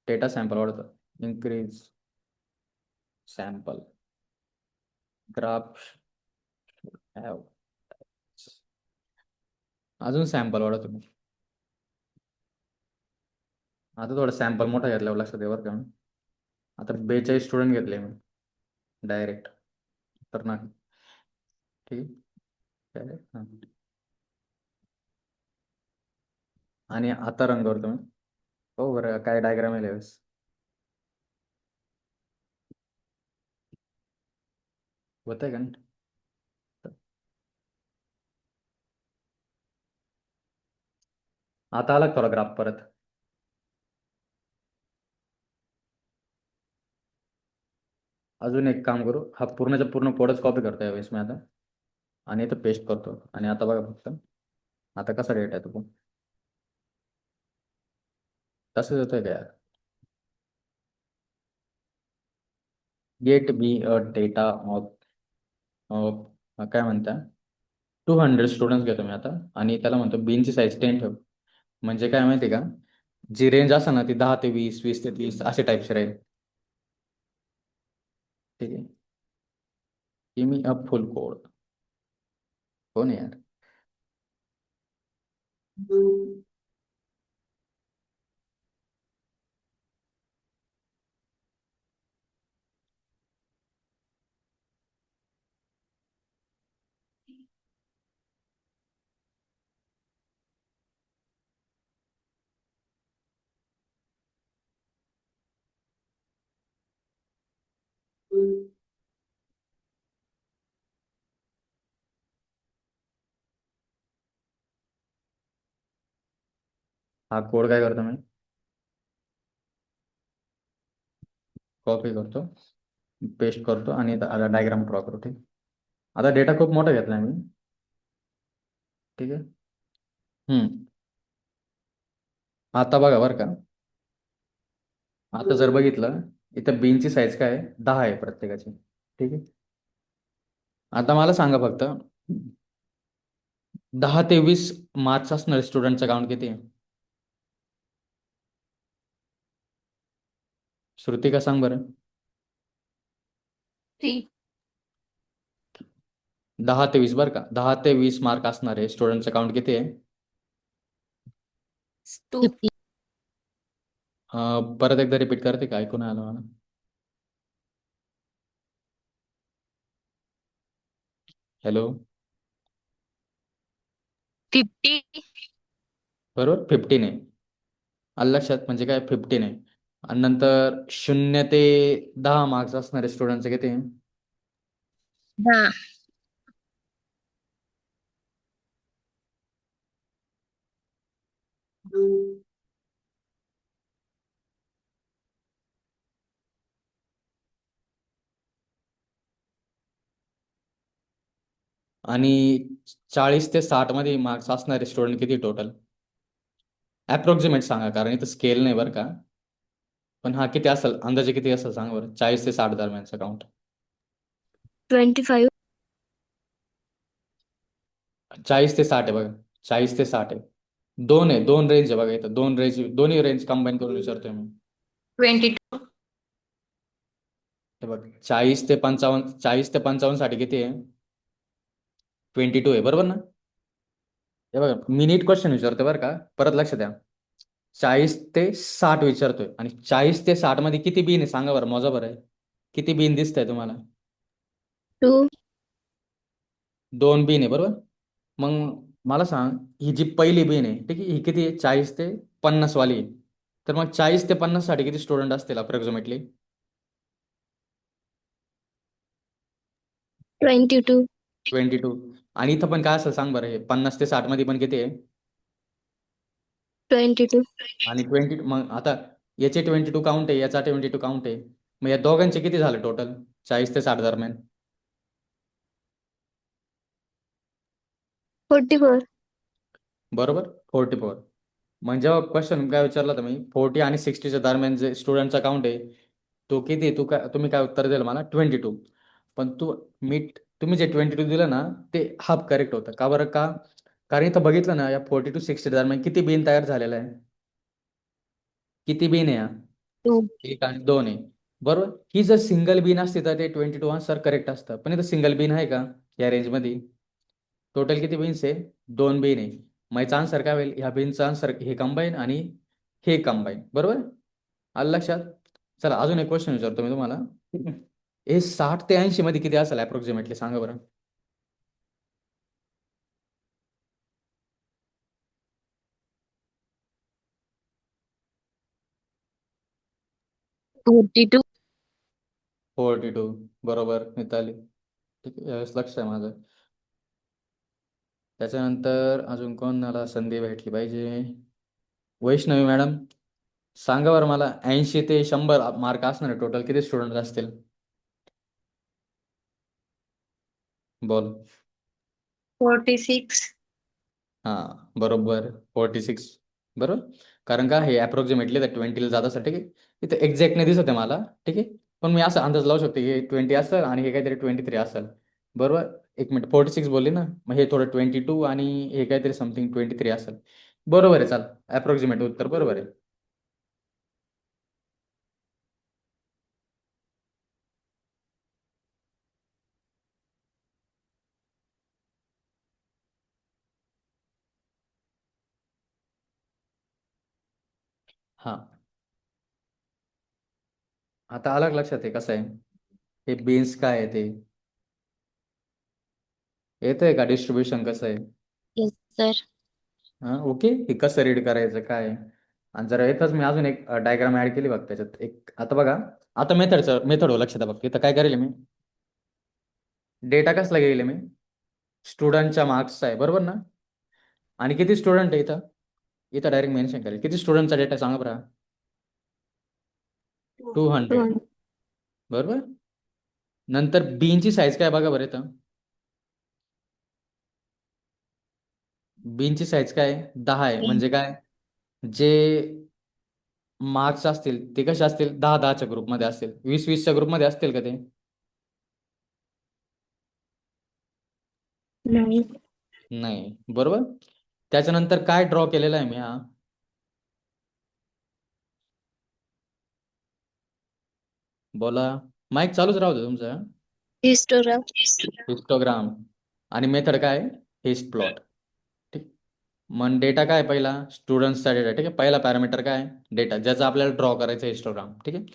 S1: डेटा सॅम्पल वाढवतो. Increase sample graph have. अजून सॅम्पल वाढवतो मी. आता थोडा सॅम्पल मोठा घेतल्यावर लक्षात आहे बरं का. आता 42 स्टुडंट घेतले मी डायरेक्ट. तर ना ठीक आहे. हां. आणि आता रन करतो मी. हो बरं, काय डायग्राम आहे यावेळेस? होतंय का नाही? आता आला का थोडा ग्राफ परत? अजून एक काम करू, हा पूर्णच्या पूर्ण कोडच कॉपी करतो यावेळेस मी आता, आणि इथं पेस्ट करतो. आणि आता बघा फक्त, आता कसा डेटा आहे तो तसंच येतोय का यार? Get B a data of काय म्हणता, 200 स्टुडंट्स घेतो मी आता, आणि त्याला म्हणतो बीनची साईज 10 ठेव. म्हणजे काय माहिती का, जी रेंज असेल ना ती 10 ते 20, 20 ते 30 असे टाईपची राहील. ठीक आहे. Give me a full code. हो ना यार. हा कोड काय करतो मी, कॉपी करतो, पेस्ट करतो आणि आता डायग्राम ड्रॉ करतो. ठीक. आता डेटा खूप मोठा घेतला मी. ठीक आहे. आता बघा बरं का, आता जर बघितलं इथं बीनची साईज काय आहे, 10 आहे प्रत्येकाची. ठीक आहे. आता मला सांगा फक्त 10 ते 20 मार्क्स असणारे स्टुडंटचं काउंट किती आहे? श्रुतिका सांग बरं.
S2: 3
S1: 10 ते 20 बरं का, 10 ते 20 मार्क असणारे स्टुडंटचं काउंट किती आहे?
S2: 2
S1: परत एकदा रिपीट करते का, ऐकून आलं मला? हॅलो.
S4: 50.
S1: बरोबर, 15 आहे. आलं लक्षात, म्हणजे काय 15 आहे. आणि नंतर 0 ते 10 मार्क्स असणारे स्टुडंटचं किती आहे?
S4: 10.
S1: आणि 40 ते 60 मध्ये मार्क्स असणारे स्टुडंट किती टोटल? अप्रॉक्सिमेट सांगा, कारण इथं स्केल नाही बरं का. पण हा किती असेल, अंदाजे किती असेल सांगा बरं, 40 ते 60 दरम्यानचा काउंट.
S4: 25.
S1: 40 ते 60 आहे बघा, 40 ते 60 आहे. दोन आहे, दोन रेंज आहे बघा इथं, दोन रेंज, दोन्ही रेंज कंबाईन करून विचारतोय मी.
S2: 22
S1: हे बघ, 40 ते 55 साठी किती आहे? 22 आहे, बरोबर ना? हे बघा, मी नीट क्वेश्चन विचारतोय बरं का, परत लक्ष द्या. 40 ते 60 विचारतोय आणि 40 ते 60 मध्ये किती बीन आहे सांगा बरं, मोजा बरं आहे. किती बीन दिसतंय तुम्हाला?
S4: 2.
S1: 2 बीन आहे, बरोबर. मग मला सांग, ही जी पहिली बीन आहे, ठीक आहे, ही किती आहे? 40 ते 50 वाली आहे. तर मग 40 ते 50 साठी किती स्टुडंट असतील अप्रॉक्सिमेटली?
S4: 22.
S1: 22. आणि इथं पण काय असेल सांग बरं, हे 50 ते 60 मध्ये पण किती आहे?
S4: 22.
S1: आणि 20, मग आता याचे 22 काउंट आहे, याचा 22 काउंट आहे. मग या दोघांचे किती झाले टोटल 40 ते 60 दरम्यान?
S4: 44.
S1: बरोबर, 44. मग जेव्हा क्वेश्चन काय विचारला तुम्ही, 40 आणि 60च्या दरम्यान जे स्टुडंटचा काउंट आहे, तो किती? तुम्ही काय उत्तर दिलं मला? 22. पण मी तुम्ही जे 22 दिलं ना, ते हाफ करेक्ट होतं. का बरं का? कारण इथं बघितलं ना, या 40 टू 60 दरम्यान किती बिन तयार झालेला आहे? किती बिन आहे?
S4: 2.
S1: 1 आणि 2 आहे, बरोबर. ही जर सिंगल बिन असती तर ते 22 आन्सर करेक्ट असतं, पण इथं सिंगल बिन आहे का या रेंजमध्ये? टोटल किती बीन्स आहे? 2 बीन आहे. मग याचा आन्सर काय होईल? ह्या बीनचा आन्सर हे कंबाईन आणि हे कंबाईन, बरोबर. आलं लक्षात? चला अजून एक क्वेश्चन विचारतो मी तुम्हाला. हे 60 ते 80 मध्ये किती असेल अप्रॉक्सिमेटली सांगा बरं.
S4: 42.
S1: 42, बरोबर मिताली. ठीक आहे, यावेळेस लक्ष आहे माझं. त्याच्यानंतर अजून कोणाला संधी भेटली पाहिजे? वैष्णवी मॅडम, सांगा बरं मला, 80 ते 100 मार्क असणारे टोटल किती स्टुडंट असतील? बोल.
S2: 46
S1: हां बरोबर, 46. बरोबर. कारण का हे अप्रॉक्सिमेटली तर 20ला जात असेल, ठीक आहे. इथं एक्झॅक्ट नाही दिसत आहे मला, ठीक आहे. पण मी असं अंदाज लावू शकतो, हे 20 असेल आणि हे काहीतरी 23 असेल, बरोबर. एक मिनिट, 46 बोलली ना, मग हे थोडं 22 आणि हे काहीतरी समथिंग 23 असेल. बरोबर आहे, चाल अप्रॉक्सिमेट उत्तर बरोबर आहे. हां, आता अलग लक्षात आहे कसं आहे, हे बेन्स काय आहे ते येतंय का, डिस्ट्रीब्युशन कसं आहे?
S4: Yes, sir.
S1: हां ओके, हे कसं रीड करायचं काय आहे? आणि जरा येतच मी अजून एक डायग्राम ऍड केली बघ त्याच्यात एक. आता बघा, आता मेथड लक्षात आहे बघ, इथं काय करेल मी, डेटा कसला घेईल मी, स्टुडंटच्या मार्क्सचा आहे, बरोबर ना. आणि किती स्टुडंट आहे इथं, इथं डायरेक्ट मेन्शन करेल किती स्टुडंटचा डेटा सांगा बरं. 200.
S4: 200.
S1: बरोबर. नंतर बीनची साईज काय बघा बरं इथं. बीनची साईज काय आहे? 10 आहे. म्हणजे काय, जे मार्क्स असतील ते कसे असतील, 10-10च्या ग्रुपमध्ये असतील. 20-20च्या ग्रुपमध्ये असतील का ते?
S4: नाही.
S1: नाही. बरोबर. त्याच्यानंतर काय ड्रॉ केलेला आहे मी हा, बोला. माईक चालूच राहू दे तुमचा.
S4: हिस्टोग्राम.
S1: हिस्टोग्राम. आणि मेथड काय आहे? Hist plot. ठीक. मग डेटा काय आहे पहिला, स्टुडंट्सचा डेटा. ठीक आहे. पहिला पॅरामीटर काय आहे, डेटा, ज्याचा आपल्याला ड्रॉ करायचा हिस्टोग्राम. ठीक आहे.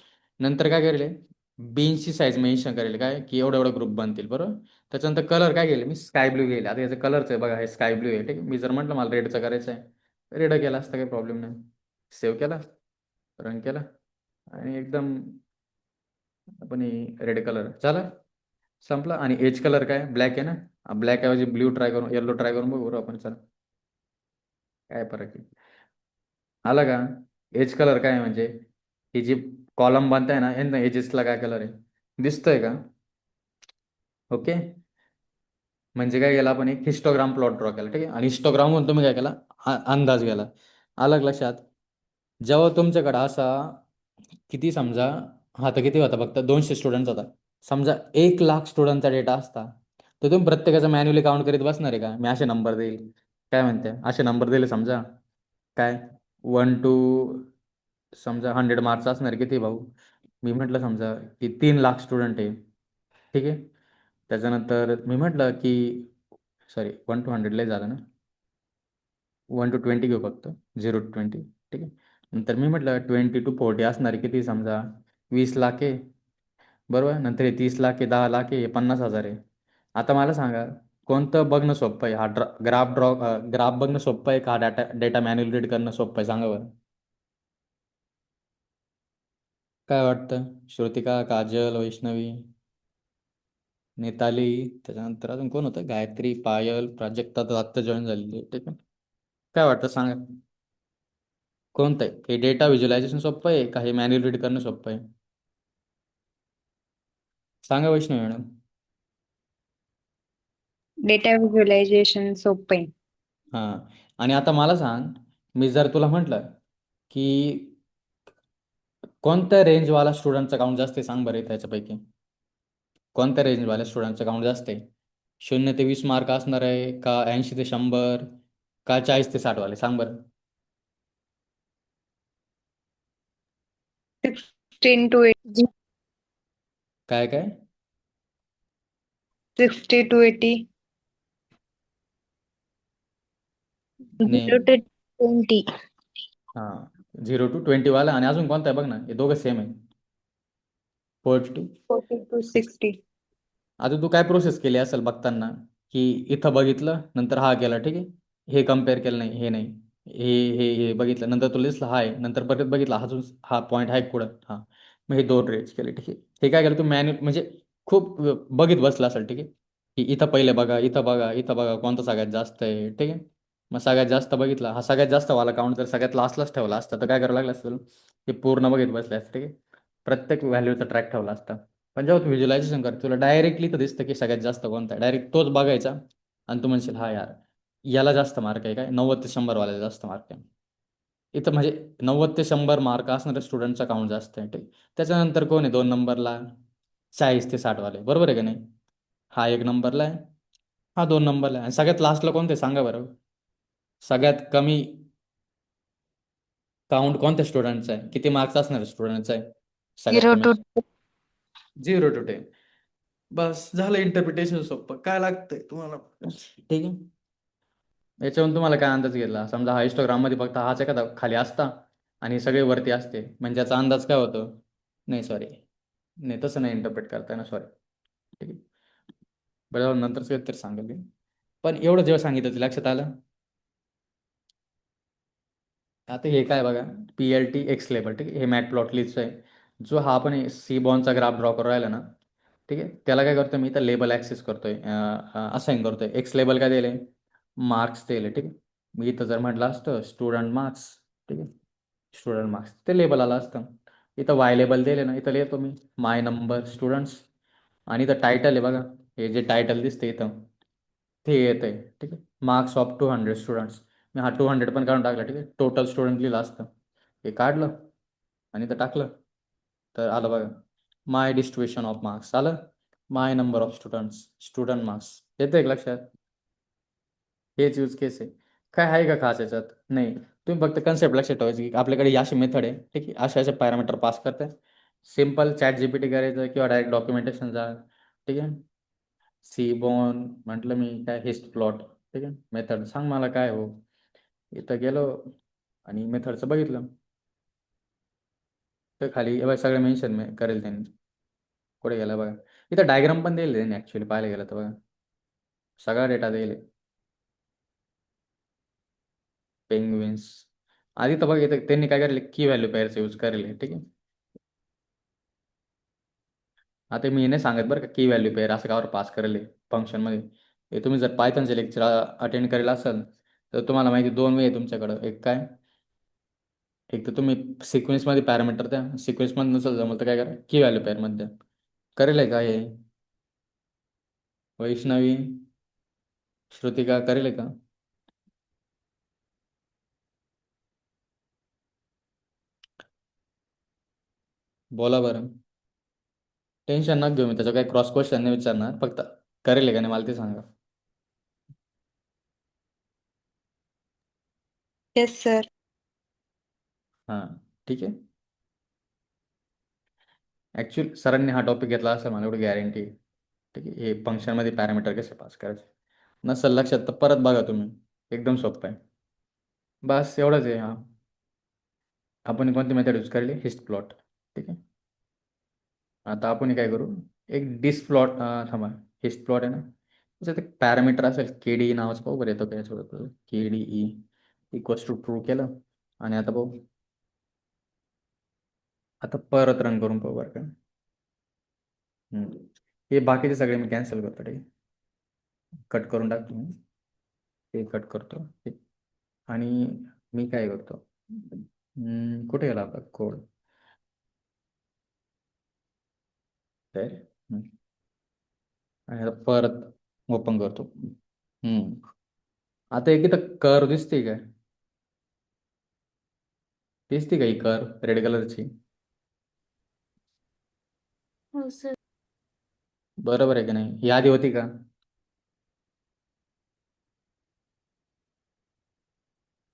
S1: नंतर काय करेल, बीनची साईज मेन्शन करेल, काय की एवढा एवढा ग्रुप बनतील. बरोबर. त्याच्यानंतर कलर काय गेले, मी स्काय ब्ल्यू गेले. आता याचं कलरचं आहे बघा, हे स्काय ब्ल्यू आहे. ठीक आहे. मी जर म्हटलं मला रेडचं करायचं आहे, रेड केला असता, काही प्रॉब्लेम नाही. सेव्ह केला, रन केला, आणि एकदम आपण रेड कलर झाला, संपला. आणि एज कलर काय, ब्लॅक आहे ना, ब्लॅक ऐवजी ब्ल्यू ट्राय करून, येलो ट्राय करून बघू बरं आपण. चला, काय फरक आहे, आला का. एज कलर काय आहे, म्हणजे ही जी कॉलम बनताय ना, यांना एजेसला काय कलर आहे, दिसतोय का. ओके. म्हणजे काय केलं आपण, एक हिस्टोग्राम प्लॉट ड्रॉ केला. ठीक आहे. आणि हिस्टोग्रामहून तुम्ही काय केला, अंदाज गेला. अलग लक्षात. जेव्हा तुमच्याकडे असा, किती समजा, हा तर किती होता, फक्त 200 स्टुडंट होता. समजा 1 लाख स्टुडंटचा डेटा असता, तर तुम्ही प्रत्येकाचा मॅन्युअली काउंट करीत बसणार आहे का. मी असे नंबर देईल, काय म्हणते, असे नंबर दिले समजा, काय 1 to समजा 100 मार्क्स असणार, किती भाऊ, मी म्हटलं समजा की 3 लाख स्टुडंट आहे. ठीक आहे. त्याच्यानंतर मी म्हटलं की, सॉरी, 1 to 100 लय झालं ना, 1 to 20 घेऊ फक्त, 0 to 20. ठीक आहे. नंतर मी म्हटलं 20 to 40 असणार किती, समजा 20 लाख आहे. बरोबर. नंतर हे 30 लाख आहे, 10 लाख आहे, हे 50,000 आहे. आता मला सांगा, कोणतं बघणं सोपं आहे, हा ग्राफ बघणं सोपं आहे का, डाटा डेटा मॅन्युअल रीड करणं सोपं आहे, सांगा बरं. काय वाटतं, श्रुतिका, काजल, वैष्णवी, नेताली, त्याच्यानंतर अजून कोण होतं, गायत्री, पायल, प्राजक्ता तर आत्ता जॉईन झालेली आहे. ठीक आहे. काय वाटतं सांगा, कोणतं आहे, हे डेटा व्हिज्युअलायझेशन सोपं आहे का, हे मॅन्युअल रीड करणं सोपं आहे, सांगा वैष्णवी मॅडम.
S2: डेटा व्हिज्युअलायझेशन सोपं आहे.
S1: हां. आणि आता मला सांग, मी जर तुला म्हटलं की कोणत्या रेंजवाला स्टुडंटचा काउंट जास्त आहे, सांग बरं त्याच्यापैकी. कोणत्या रेंजवाल्या स्टुडंटचा काउंट जास्त आहे, 0 ते 20 मार्क असणार आहे का, 80 ते 100 का, 40 ते 60 वाले, सांग बरं.
S2: 16 to 80.
S1: काय काय
S2: 60 to 80.
S1: आणि
S4: 0 to 20.
S1: हां, 0 to 20 वाला. आणि अजून कोणता आहे बघ ना, हे दोघं सेम आहे, 40 to
S2: 40 to
S1: 60.
S2: 60.
S1: आता तू काय प्रोसेस केली असेल बघताना, की इथं बघितलं, नंतर हा केला. ठीक आहे. हे कम्पेअर केलं नाही, हे नाही, हे बघितलं, नंतर तुला दिसलं हा आहे, नंतर परत बघितलं अजून हा पॉईंट आहे कुठं, हां, मग हे 2 रेंज केले. ठीक आहे. हे काय केलं तू, म्हणजे खूप बघित बसला असेल. ठीक आहे. की इथं पहिले बघा, इथं बघा, इथं बघा, कोणतं सगळ्यात जास्त आहे. ठीक आहे. मग सगळ्यात जास्त बघितला, हा सगळ्यात जास्त वाला काउंट जर सगळ्यात लास्टलाच ठेवला असता, तर काय करावं लागलं असेल, हे पूर्ण बघित बसले असते. ठीक आहे. प्रत्येक व्हॅल्यूचा ट्रॅक ठेवला असता. पण जेव्हा तू व्हिज्युअलायझेशन कर, तुला डायरेक्टली तर दिसतं की सगळ्यात जास्त कोणता आहे, डायरेक्ट तोच बघायचा. आणि तू म्हणशील हा यार, याला जास्त मार्क आहे, काय 90 ते 100 वाल्याला जास्त मार्क आहे. इथं म्हणजे 90 ते 100 मार्क असणाऱ्या स्टुडंटचा काउंट जास्त आहे. ठीक. त्याच्यानंतर कोण आहे 2 नंबरला, 40 ते 60 वाले, बरोबर आहे का नाही. हा 1 नंबरला आहे, हा 2 नंबरला आहे. आणि सगळ्यात लास्टला कोणते सांगा बरं, सगळ्यात कमी काउंट कोणत्या स्टुडंटचा आहे, किती मार्क्स असणाऱ्या स्टुडंटचा आहे, सगळ्यात
S2: 0
S1: कमी.
S2: to
S1: 0 to 10. बस झालं, इंटरप्रिटेशन सोपं. काय लागतंय तुम्हाला. ठीक आहे. याच्यावरून तुम्हाला काय अंदाज घेतला, समजा हा हिस्टोग्राममध्ये फक्त हाच एखादा खाली असता आणि सगळे वरती असते, म्हणजे याचा अंदाज काय होतो. नाही सॉरी, नाही तसं नाही इंटरप्रेट करताय ना, सॉरी. ठीक आहे. बरं, नंतर काहीतरी सांगेल मी. पण एवढं जेव्हा सांगितलं ते लक्षात आलं. आता हे काय बघा, PLT एक्स लेबल. ठीक आहे. हे मॅट प्लॉट लिस्टचं आहे. जो हा आपण सी बॉनचा ग्राफ ड्रॉ करू राहिला ना, ठीक आहे, त्याला काय करतो मी, तर लेबल ॲक्सेस करतोय, असाइन करतोय. एक्स लेबल काय दिले, मार्क्स दिले. ठीक आहे. मी इथं जर म्हटलं असतं स्टुडंट मार्क्स, ठीक आहे, स्टुडंट मार्क्स, ते लेबल आलं असतं. इथं वाय लेबल दिले ना, इथं लिहितो मी माय नंबर स्टुडंट्स, आणि इथं टायटल आहे बघा, हे जे टायटल दिसते इथं ते येत आहे. ठीक आहे, मार्क्स ऑफ 200 स्टुडंट्स. मी हा 200 पण काढून टाकला. ठीक आहे, टोटल स्टुडंट लिहिलं असतं, हे काढलं आणि इथं टाकलं तर आलं बघा, माय डिस्ट्रीब्युशन ऑफ मार्क्स आलं, my number of students, student marks. येतं एक लक्षात? हेच यूज केस आहे. काय आहे का खास याच्यात? नाही. तुम्ही फक्त कन्सेप्ट लक्षात ठेवायची की आपल्याकडे ही अशी मेथड आहे. ठीक आहे, असे असे पॅरामीटर पास करते. सिम्पल चॅट जीपीटी करायचं किंवा डायरेक्ट डॉक्युमेंटेशन जा. ठीक आहे, सी बॉन म्हटलं मी, काय हिस्ट प्लॉट. ठीक आहे, मेथड सांग मला काय हो. इथं गेलो आणि मेथडचं बघितलं तर खाली हे बघा सगळे मेन्शन करेल त्यांनी. कुठे गेला बघा, इथं डायग्राम पण दिले त्यांनी ॲक्च्युली पाहायला गेलं तर बघा, सगळा डेटा दिले. पेंग्विन्स आधी तर बघा इथं त्यांनी काय करेल, की व्हॅल्यू पेअरचा यूज करेल. ठीक आहे, आता मी नाही सांगत बरं का की व्हॅल्यू पेअर असं कावर पास करेल फंक्शनमध्ये. हे तुम्ही जर पायथनचे लेक्चर अटेंड करेल असाल तर तुम्हाला माहिती, दोन वे आहे तुमच्याकडं. एक काय, एक तर तुम्ही सिक्वेन्समध्ये पॅरामीटर द्या, सिक्वेन्समध्ये नसेल जमलं तर काय करा, की व्हॅल्यू पेअरमध्ये द्या. करेल आहे का हे? वैष्णवी, श्रुतिका करेल आहे का? बोला बरं. टेन्शन नका घेऊ, मी त्याचं काही क्रॉस क्वेश्चन नाही विचारणार, फक्त करेल आहे का नाही मला ते सांगा.
S4: Yes, sir.
S1: हां, ठीक आहे. ॲक्च्युअली सरांनी हा टॉपिक घेतला असं मला एवढी गॅरंटी. ठीक आहे, हे फंक्शनमध्ये पॅरामीटर कसे पास करायचे. नसेल लक्षात तर परत बघा तुम्ही, एकदम सोपं आहे. बस एवढंच आहे. हां, आपण कोणती मेथड यूज केली, हिस्ट प्लॉट. ठीक आहे, आता आपण काय करू, एक डिस प्लॉट थांबा, हिस्ट प्लॉट आहे ना, त्याच्यात एक पॅरामीटर असेल के डी ई नावाचं, पाहू बरं येतो काय याच्यावर. K D E equals to true केलं आणि आता पाहू, आता परत रन करून पाहू बरं का. हे बाकीचे सगळे मी कॅन्सल करतो. ठीक आहे, कट करून टाकतो मी, हे कट करतो. ठीक, आणि मी काय करतो, कुठे गेला आपला कोड तर, आणि आता परत ओपन करतो. आता एक इथं कर दिसते काय, दिसते का ही कर रेड कलरची?
S3: हो सर.
S1: बरोबर आहे का नाही? ही आधी होती का?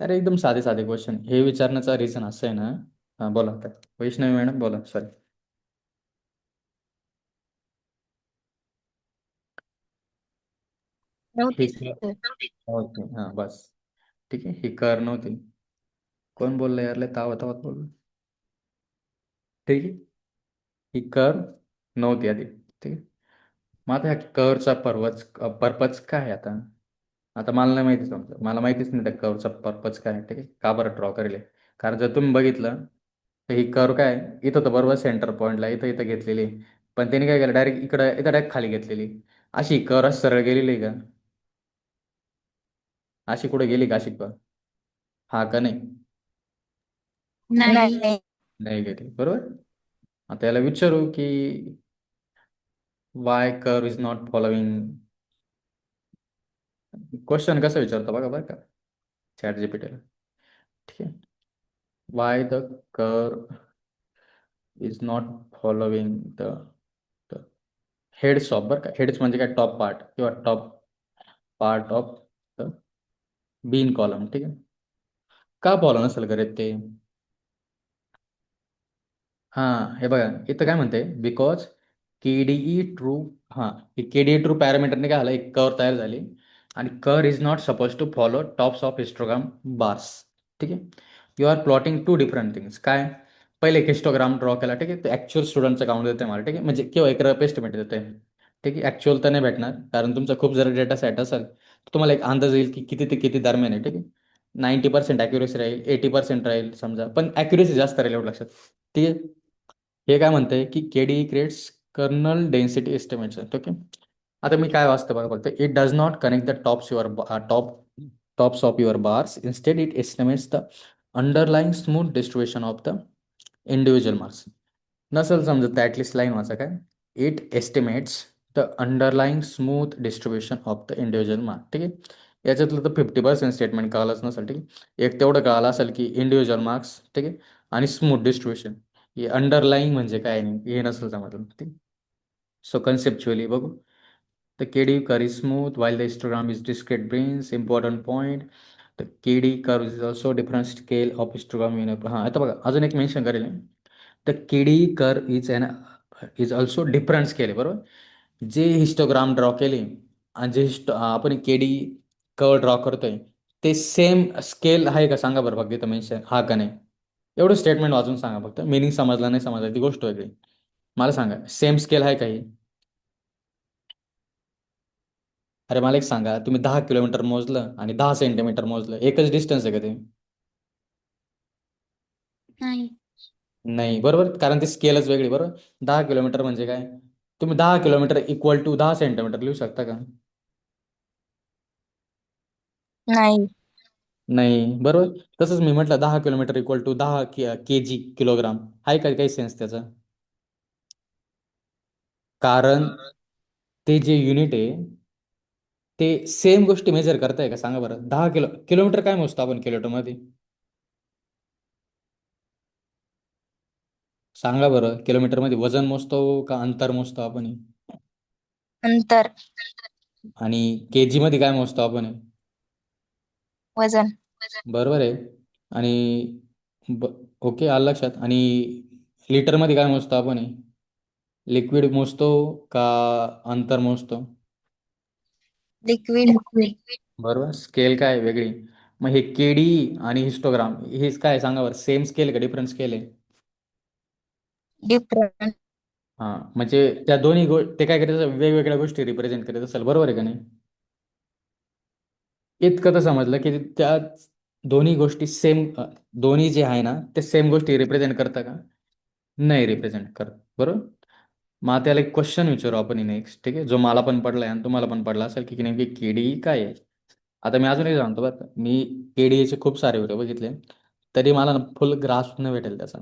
S1: अरे एकदम साधे साधे क्वेश्चन हे विचारण्याचा रिझन असं आहे ना. हां बोला आता, वैष्णवी मॅडम बोला, सॉरी. ही
S4: Notice,
S1: कर
S4: sir.
S1: नव्हती, हां बस. ठीक आहे, ही कर नव्हती. कोण बोललं यार, लय तावत तावत बोललो. ठीक आहे, ही कर नव्हती आधी. ठीक आहे, मग आता ह्या करचा पर्पज काय आहे आता? आता मला नाही माहिती, समजा मला माहितीच नाही त्या कर्वचा पर्पज काय आहे. ठीक आहे, का बरं ड्रॉ करेल? कारण जर तुम्ही बघितलं तर ही कर्व काय आहे, इथं तर बरोबर सेंटर पॉईंटला इथं इथं घेतलेली आहे. पण त्यांनी काय केलं, डायरेक्ट इकडं इथं डायरेक्ट खाली घेतलेली. अशी कर्व अशी सरळ गेलेली आहे का? अशी कुठे गेली का अशी कर्व? हा का नाही?
S2: नाही.
S4: नाही.
S1: नाही गेली, बरोबर. आता याला विचारू की why curve is not following. Question कसं विचारतो बघा बरं का, चॅट जीपीटीला. ठीक आहे, why the curve is not following the heads of, बरं का, हेड्स म्हणजे काय, टॉप पार्ट किंवा top part of the bin column. ठीक आहे, का फॉलो नसेल करत ते? हां हे बघा इथं काय म्हणते, बिकॉज केडीई ट्रू. हां, ही केडीई ट्रू पॅरामीटरने काय झालं, एक कर तयार झाली आणि curve is not suppose to follow tops of histogram bars. ठीक आहे, you are plotting two different things. काय, पहिले एक हिस्टोग्राम ड्रॉ केला. ठीक आहे, तो ॲक्च्युअल स्टुडंटचं काउंट देते मला. ठीक आहे, म्हणजे किंवा एक रफ एस्टिमेट देते. ठीक आहे, ॲक्च्युअल तर नाही भेटणार, कारण तुमचा खूप जर डेटा सेट असेल तर तुम्हाला एक अंदाज येईल की किती ते किती दरम्यान आहे. ठीक आहे, 90% ॲक्युरेसी राहील, 80% राहील समजा, पण ॲक्युरेसी जास्त राहील एवढं लक्षात. ठीक आहे, हे काय म्हणतंय की KD creates kernel density estimates. Okay, आता मी काय वाचतं बघा, फक्त it does not connect the tops of your bars, instead it estimates the underlying smooth distribution of the individual marks. नसेल समजत तर ॲटलिस्ट लाईन वाचा काय. It estimates the underlying smooth distribution of the individual mark. ठीक आहे. याच्यातलं तर 50% स्टेटमेंट कळालंच नसेल. ठीक आहे. एक तेवढं कळालं असेल की इंडिव्हिज्युअल मार्क्स, ठीक आहे, आणि स्मूथ डिस्ट्रीब्युशन. हे अंडरलाईंग म्हणजे काय नाही हे नसेल समजलं. ठीक. सो कन्सेप्च्युअली बघू. The KD curve is smooth while the histogram is discrete brains. Important point. The KD curve is also different scale of histogram. हां, आता बघा अजून एक मेन्शन करेल. The KD curve is also different scale आहे, बरोबर. जे हिस्टोग्राम ड्रॉ केले आणि जे आपण केडी कर्व ड्रॉ करतोय ते सेम स्केल आहे का सांगा बरं फक्त इथं मेन्शन हा का नाही. एवढं स्टेटमेंट वाचून सांगा फक्त. मिनिंग समजला नाही समजला ती गोष्ट वेगळी. मला सांगा सेम स्केल आहे का ही. अरे मला एक सांगा, तुम्ही 10 किलोमीटर मोजलं आणि 10 सेंटीमीटर मोजलं, एकच डिस्टन्स आहे का ते.
S4: नाही.
S1: नाही, बरोबर, कारण ती स्केलच वेगळी, बरोबर. 10 किलोमीटर म्हणजे काय, तुम्ही 10 किलोमीटर इक्वल टू 10 सेंटीमीटर लिहू शकता का.
S4: नाही.
S1: नाही, बरोबर. तसंच मी म्हटलं 10 kilometre equal to 10 kg kilogram. आहे का काही सेन्स त्याचा. कारण ते जे युनिट आहे ते सेम गोष्टी मेजर करताय का सांगा बरं. 10 किलोमीटर काय मोजतो आपण किलोमीटरमध्ये. सांगा बरं, किलोमीटरमध्ये वजन मोजतो का अंतर मोजतो आपण.
S4: अंतर.
S1: आणि केजी मध्ये काय मोजतो आपण.
S4: वजन.
S1: बरोबर आहे. आणि ब ओके, आलं लक्षात. आणि लिटरमध्ये काय मोजतो आपण. लिक्विड मोजतो का अंतर मोजतो.
S4: लिक्विड.
S1: बरोबर, स्केल काय वेगळी. मग हे केडी आणि हिस्टोग्राम हेच काय सांगा बरं, सेम स्केल का डिफरंट स्केल आहे.
S4: डिफरंट.
S1: हां, म्हणजे त्या दोन्ही ते काय करत असेल, वेगवेगळ्या गोष्टी रिप्रेझेंट करत असेल, बरोबर आहे का नाही. इतकं तर समजलं की त्या दोन्ही गोष्टी सेम, दोन्ही जे आहे ना ते सेम गोष्टी रिप्रेझेंट करतं का. नाही रिप्रेझेंट करत, बरोबर. मग त्याला एक क्वेश्चन विचारू आपण नेक्स्ट, ठीक आहे, जो मला पण पडलाय आणि तुम्हाला पण पडला असेल की नेमकी केडी काय आहे. आता मी अजूनही सांगतो बरं का, मी केडीचे खूप सारे व्हिडिओ बघितले तरी मला फुल ग्रास्प न भेटेल त्याचा.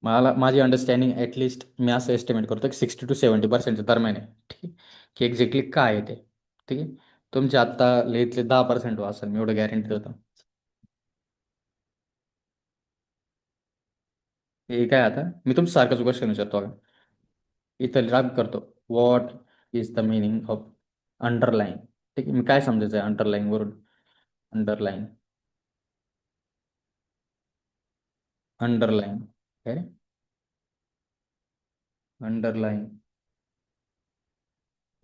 S1: मला माझी अंडरस्टँडिंग ॲटलिस्ट मी असं एस्टिमेट करतो की 60 to 70% दरम्यान आहे. ठीक आहे, की एक्झॅक्टली काय आहे ते. ठीक आहे. तुमचे आत्ता लेतले 10% असेल, मी एवढं गॅरंटी देतो. हे काय, आता मी तुमचं सारखंच क्वेश्चन विचारतो बघा. इथं राग करतो. What is the meaning of underline. ठीक आहे, मी काय समजायचं आहे अंडरलाईन वरून. अंडरलाईन, अंडरलाईन काय, underline.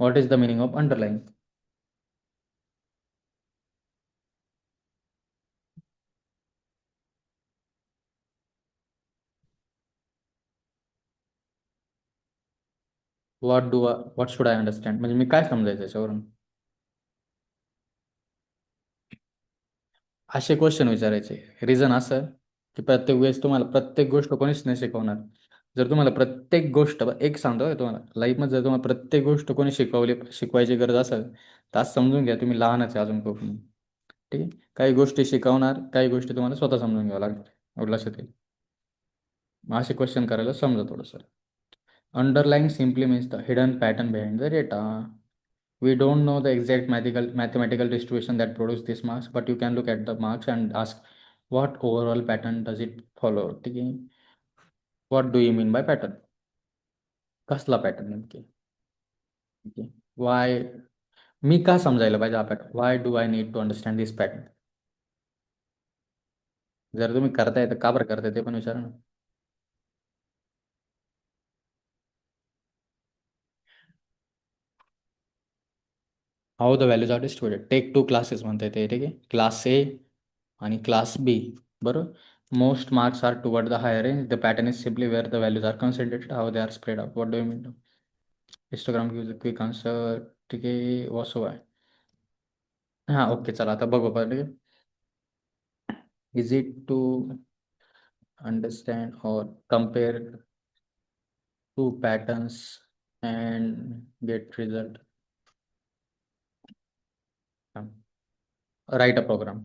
S1: What is the meaning of underline. What should I understand म्हणजे मी काय समजायचं याच्यावरून. असे क्वेश्चन विचारायचे. रिझन असं की प्रत्येक वेळेस तुम्हाला प्रत्येक गोष्ट कोणीच नाही शिकवणार. जर तुम्हाला प्रत्येक गोष्ट एक सांगतो का तुम्हाला लाईफमध्ये, जर तुम्हाला प्रत्येक गोष्ट कोणी शिकवायची गरज असेल तर आज समजून घ्या तुम्ही लहानच आहे अजून खूप. ठीक आहे. काही गोष्टी शिकवणार, काही गोष्टी तुम्हाला स्वतः समजून घ्यावं लागणार. एवढं लक्षात येईल. मग असे क्वेश्चन करायला समजा थोडंसं. Underline simply means the hidden pattern behind the data. We don't know the exact mathematical distribution that produce this marks, but you can look at the marks and ask what overall pattern does it follow. ठीक आहे. What do you mean by pattern. कसला पॅटर्न नेमकी. ठीक आहे. वाय, मी का समजायला पाहिजे हा pattern. Why do I need to understand this pattern. जर तुम्ही करताय तर का बरं करताय ते पण विचारा ना. How the values are distributed. Take 2 classes म्हणता येते. ठीक आहे, क्लास ए आणि क्लास बी. बरोबर. Most marks are toward the higher range. The pattern is simply where the values are concentrated, how they are spread out. What do you mean. Histogram gives a quick answer. ठीक आहे, वॉसो आहे. हां, ओके, चला आता बघू आपण. ठीक आहे. Is it to understand or compare two patterns and get result. Write a program.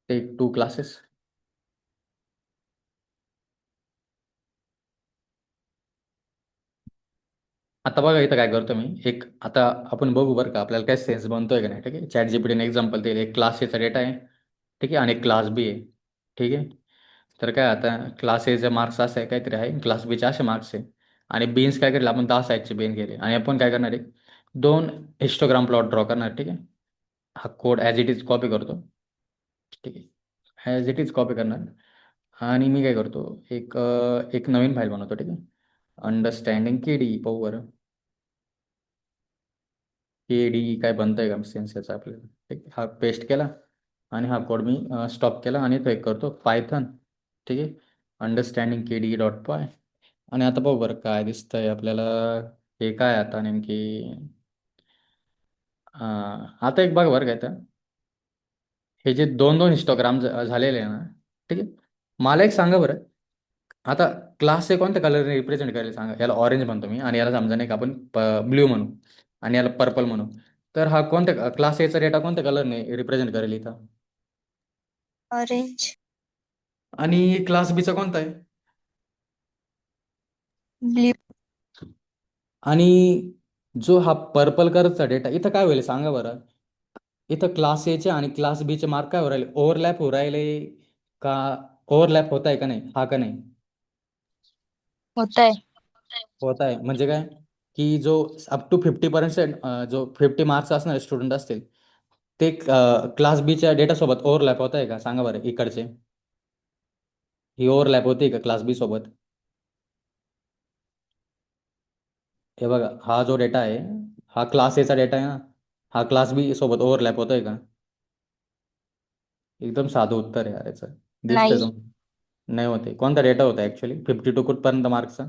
S1: Take 2 classes. आता बघा इथं काय करतो मी एक आता आपण बघू बरं का आपल्याला काय सेन्स बनतोय का नाही. ठीक आहे, चॅट जीपीटीने एक्झाम्पल दिले. एक क्लास एचा डेटा आहे, ठीक आहे, आणि एक क्लास बी आहे. ठीक आहे, तर काय आता क्लास एचे मार्क्स असे आहे काहीतरी आहे, क्लास बीचे असे मार्क्स आहे. आणि बीन्स काय करेल आपण 10 साईजचे बेन गेले आणि आपण काय करणार आहे, दोन हिस्टोग्राम प्लॉट ड्रॉ करणार. ठीक आहे, हा code as it is copy करतो. ठीक आहे, ॲज इट इज कॉपी करणार. आणि मी काय करतो, एक नवीन फाईल बनवतो. ठीक आहे, अंडरस्टँडिंग के डी पाहू बरं, के डी काय बनतंय का सेन्स याचा आपल्याला. ठीक आहे, हा पेस्ट केला आणि हा कोड मी स्टॉप केला आणि तो एक करतो पायथन. ठीक आहे, अंडरस्टँडिंग के डी डॉट पाय. आणि आता पाहू बरं काय दिसतंय आपल्याला. हे काय आता नेमकी आता एक बघ बरं काय तर हे जे दोन दोन हिस्टोग्राम झालेले आहे ना. ठीक आहे, मला एक सांगा बरं, आता क्लास हे कोणत्या कलरने रिप्रेझेंट करायला सांगा. याला ऑरेंज म्हणतो मी आणि याला समजा नाही का आपण ब्ल्यू म्हणू आणि याला पर्पल म्हणू. तर हा कोणत्या क्लास एचा डेटा कोणत्या कलरने रिप्रेझेंट करेल इथं,
S4: ऑरेंज.
S1: आणि क्लास बीचा कोणता आहे.
S4: ब्ल्यू.
S1: आणि जो हा पर्पल कलरचा डेटा इथं काय होईल सांगा बरं. इथं क्लास एचे आणि क्लास बीचे मार्क काय हो राहिले, ओव्हरलॅप हो राहिले का, ओव्हरलॅप होत आहे का नाही, हा का नाही
S4: होत आहे.
S1: होत आहे. म्हणजे काय की जो अप टू 50% जो 50 मार्क्स असणारे स्टुडंट असतील ते क्लास बीच्या डेटासोबत ओव्हरलॅप होत आहे का सांगा बरं इकडचे. ही ओव्हरलॅप होते का क्लास बी सोबत. हे बघा हा जो डेटा आहे हा क्लास एचा डेटा आहे ना, हा क्लास बी सोबत ओव्हरलॅप होतोय का. एकदम साधं उत्तर आहे यार याचं. दिसतंय
S4: नाही.
S1: तुम नाही होते. कोणता डेटा होता ॲक्च्युली 52 कुठपर्यंत मार्क्सचा,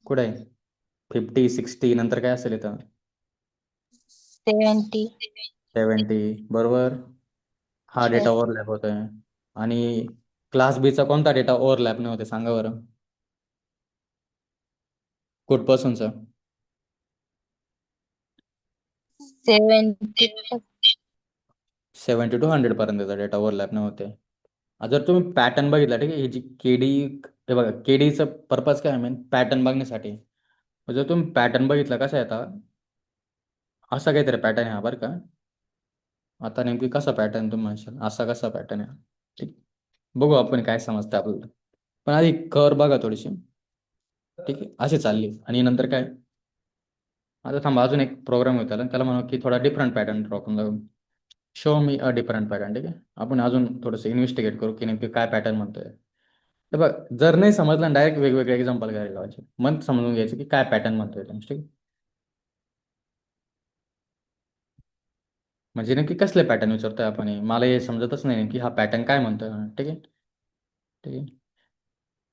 S1: कुठे आहे 50 60 नंतर काय असेल इथं
S4: 70.
S1: 70 बरोबर. हा डेटा ओव्हरलॅप होतोय. आणि क्लास बीचा कोणता डेटा ओव्हरलॅप नाही होते सांगा बरं कुठपासूनचा.
S4: 70.
S1: 70 to 100 पर्यंतचा डेटा ओव्हरलॅप नाही होते. जर तुम्ही पॅटर्न बघितला, ठीक आहे, ही जी केडी हे बघा केडीचं पर्पज काय आहे पॅटर्न बघण्यासाठी. जर तुम्ही पॅटर्न बघितला कसा आहे आता असा काहीतरी पॅटर्न आहे हा बरं का. आता नेमकी कसा पॅटर्न तुम्ही म्हणशाल, असा कसा पॅटर्न आहे. ठीक, बघू आपण काय समजतं आपल्याला. पण आधी कर बघा थोडीशी. ठीक आहे, अशी चालली आणि नंतर काय आता थांबा अजून एक प्रोग्राम होता त्याला म्हणू की थोडा डिफरंट पॅटर्न ड्रॉ करून दाखवू. Show me a different pattern. ठीक आहे, आपण अजून थोडंसं इन्व्हेस्टिगेट करू की नेमकी काय पॅटर्न म्हणतोय. तर बघ जर नाही समजलं डायरेक्ट वेगवेगळे एक्झाम्पल करायला लावायचे, मग समजून घ्यायचं की काय पॅटर्न म्हणतोय तुम्ही. ठीक आहे, म्हणजे नक्की कसले पॅटर्न विचारतोय आपण हे? मला हे समजतच नाही की हा पॅटर्न काय म्हणतोय. ठीक आहे, ठीक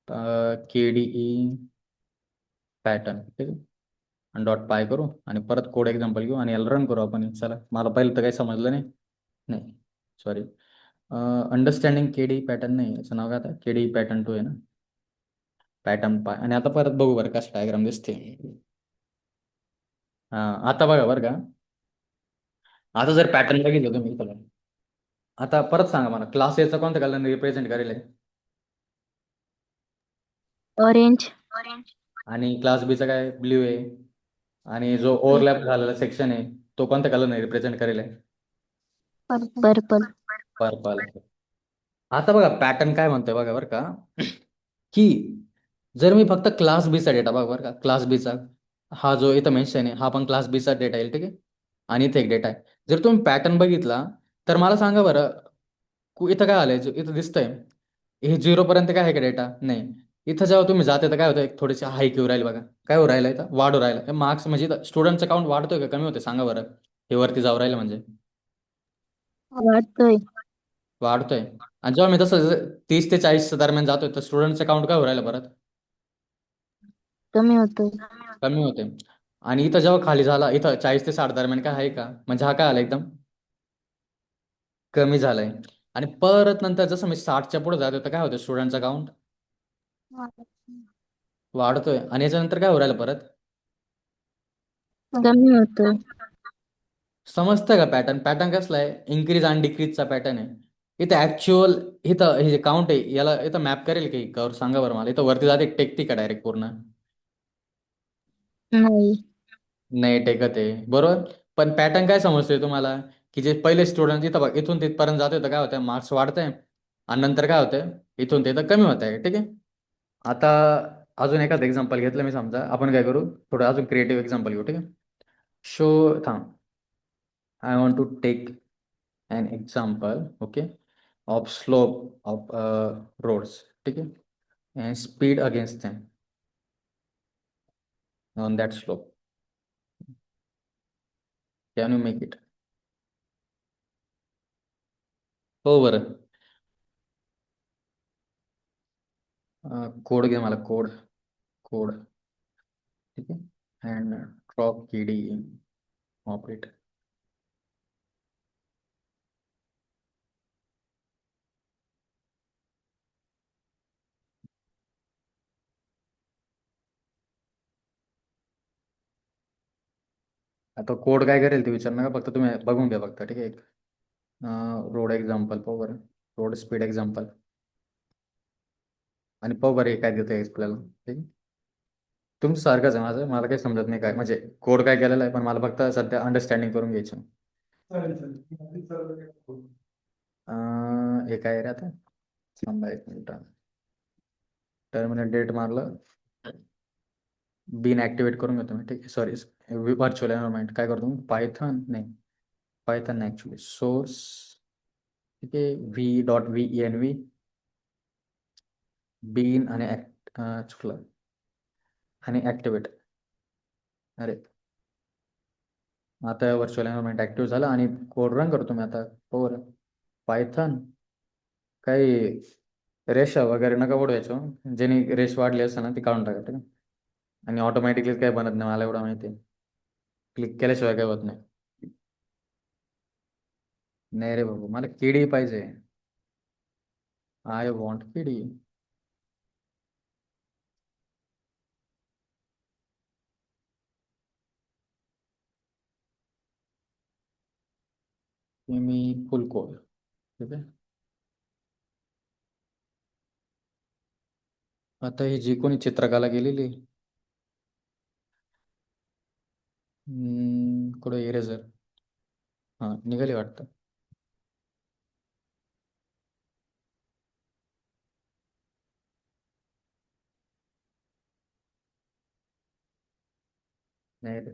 S1: आहे, के डी ई पॅटर्न. ठीक आहे, आणि डॉट पाय करू आणि परत कोड एक्झाम्पल घेऊ आणि याला रन करू आपण. चला मला पहिलं तर काही समजलं नाही. नाही सॉरी, अंडरस्टँडिंग के डी पॅटर्न नाही याचं नाव काय आता के डी पॅटर्न 2 आहे ना. पॅटर्न पाय आणि आता परत बघू बरं कसं डायग्राम दिसते. हां आता बघा बरं का, आता जर पॅटर्न बघितलं तुम्ही चला आता परत सांगा मला क्लास एचा कोणत्या कलरने रिप्रेझेंट करेल आहे?
S4: ऑरेंज.
S1: आणि क्लास बीचा काय ब्ल्यू आहे. आणि जो ओव्हरलॅप झालेला सेक्शन आहे तो कोणत्या कलरने रिप्रेझेंट करेल आहे?
S4: पर्पल.
S1: पर्पल. आता बघा पॅटर्न काय म्हणतोय बघा बरं का की जर मी फक्त क्लास बीचा डेटा बघा बरं का, क्लास बीचा हा जो इथं मेन्शन आहे हा पण क्लास बीचा डेटा येईल. ठीक आहे, आणि इथे एक डेटा आहे. जर तुम्ही पॅटर्न बघितला तर मला सांगा बरं इथं काय आलंय इथं दिसतंय हे 0 पर्यंत काय आहे का डेटा नाही. इथं जेव्हा तुम्ही जाते तर काय होतं एक थोडीशी हाईक येऊ राहील बघा. काय होऊ राहिलं इथं वाढू राहिलं मार्क्स म्हणजे स्टुडंटचं काउंट वाढतोय का कमी होते सांगा बरं. हे वरती जाऊ राहिलं म्हणजे
S4: वाटतोय.
S1: वाढतोय. आणि जेव्हा मी तसं 30 ते 40 दरम्यान जातोय तर स्टुडंटचं काउंट काय होऊ राहिलं परत
S4: कमी होतोय.
S1: कमी होते. आणि इथं जेव्हा खाली झाला इथं 40 ते 60 दरम्यान काय आहे का म्हणजे हा काय आला एकदम कमी झालाय. आणि परत नंतर जसं मी 60च्या पुढे जातोय तर काय होतं स्टुडंटचा काउंट वाढतोय. आणि याच्यानंतर काय होऊ राहिलं परत
S4: कमी होतोय.
S1: समजतं का पॅटर्न. पॅटर्न कसला आहे इन्क्रीज आणि डिक्रीजचा पॅटर्न आहे. इथं ऍक्च्युअल, इथं हे जे काउंट आहे याला इथं मॅप करेल की कर सांगा बरं मला. इथं वरती जाते टेकते का डायरेक्ट पूर्ण?
S4: नाही.
S1: नाही टेकत आहे, बरोबर. पण पॅटर्न काय समजतोय तुम्हाला, की जे पहिले स्टुडंट इथं बघ इथून तिथपर्यंत जातोय तर काय होतं, मार्क्स वाढतंय आणि नंतर काय होतंय इथून तिथं कमी होत आहे. ठीक आहे. आता अजून एखादं एक्झाम्पल घेतलं मी, समजा आपण काय करू, थोडं अजून क्रिएटिव्ह एक्झाम्पल घेऊ. ठीक आहे. शो थांब, I want to take an example, okay, of slope of roads. ठीक है. And speed against them on that slope. Can you make it? हो बरं. कोड घे मला, कोड कोड. ठीक आहे. And drop KD operate. आता कोड काय करेल ते विचार नका, फक्त तुम्ही बघून घ्या फक्त. ठीक आहे. रोड एक्झाम्पल पाहू बरं, रोड स्पीड एक्झाम्पल, आणि पाहू बरं हे काय देतं आपल्याला. ठीक आहे. तुमचं सारखंच आहे माझं, मला काही समजत नाही काय म्हणजे कोड काय केलेला आहे, पण मला फक्त सध्या अंडरस्टँडिंग करून घ्यायचं. हे काय रे आता, थांबा एक मिनिट. टर्मिनल डेट मारलं, बिन ऍक्टिवेट करून घेतो मी. ठीक आहे. सॉरी, व्हर्च्युअल एन्व्हायरमेंट काय करतो मी, पायथन नाही, पायथन नाही ऍक्च्युली, सोर्स. ठीक आहे. v.venv बिन आणि चुकलं, आणि ऍक्टिवेट. अरे आता व्हर्च्युअल एन्व्हायरमेंट ऍक्टिव्ह झालं आणि कोड रन करतो मी आता. हो, पायथन काही रेषा वगैरे नका उडवायचो, ज्याने रेष वाढली असतं ना ती काढून टाका. ठीक आहे. आणि ऑटोमॅटिकली काय बनत नाही मला एवढं माहिती आहे, क्लिक केल्याशिवाय काय होत नाही. नाही रे बाबू, मला केडी पाहिजे. I want KD. Me full code. ठीक आहे. आता ही जी कोणी चित्रकला केलेली, कुठं इरेझर, हां निघाली वाटतं. नाही रे.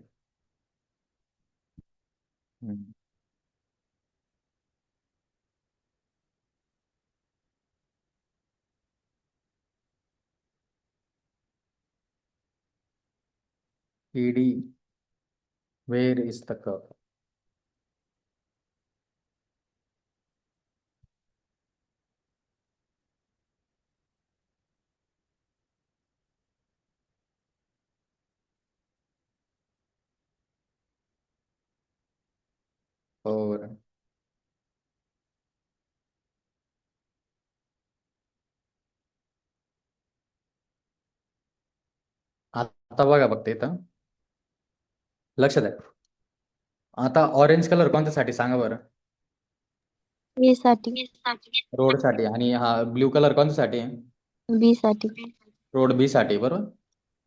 S1: KD, where is the curve. और आता बघा फक्त इथं लक्षात आहे. आता ऑरेंज कलर कोणत्यासाठी सांगा बरं?
S4: ए साठी.
S1: रोडसाठी. आणि हा ब्ल्यू कलर कोणत्यासाठी आहे?
S4: बी साठी.
S1: रोड बी साठी, बरोबर.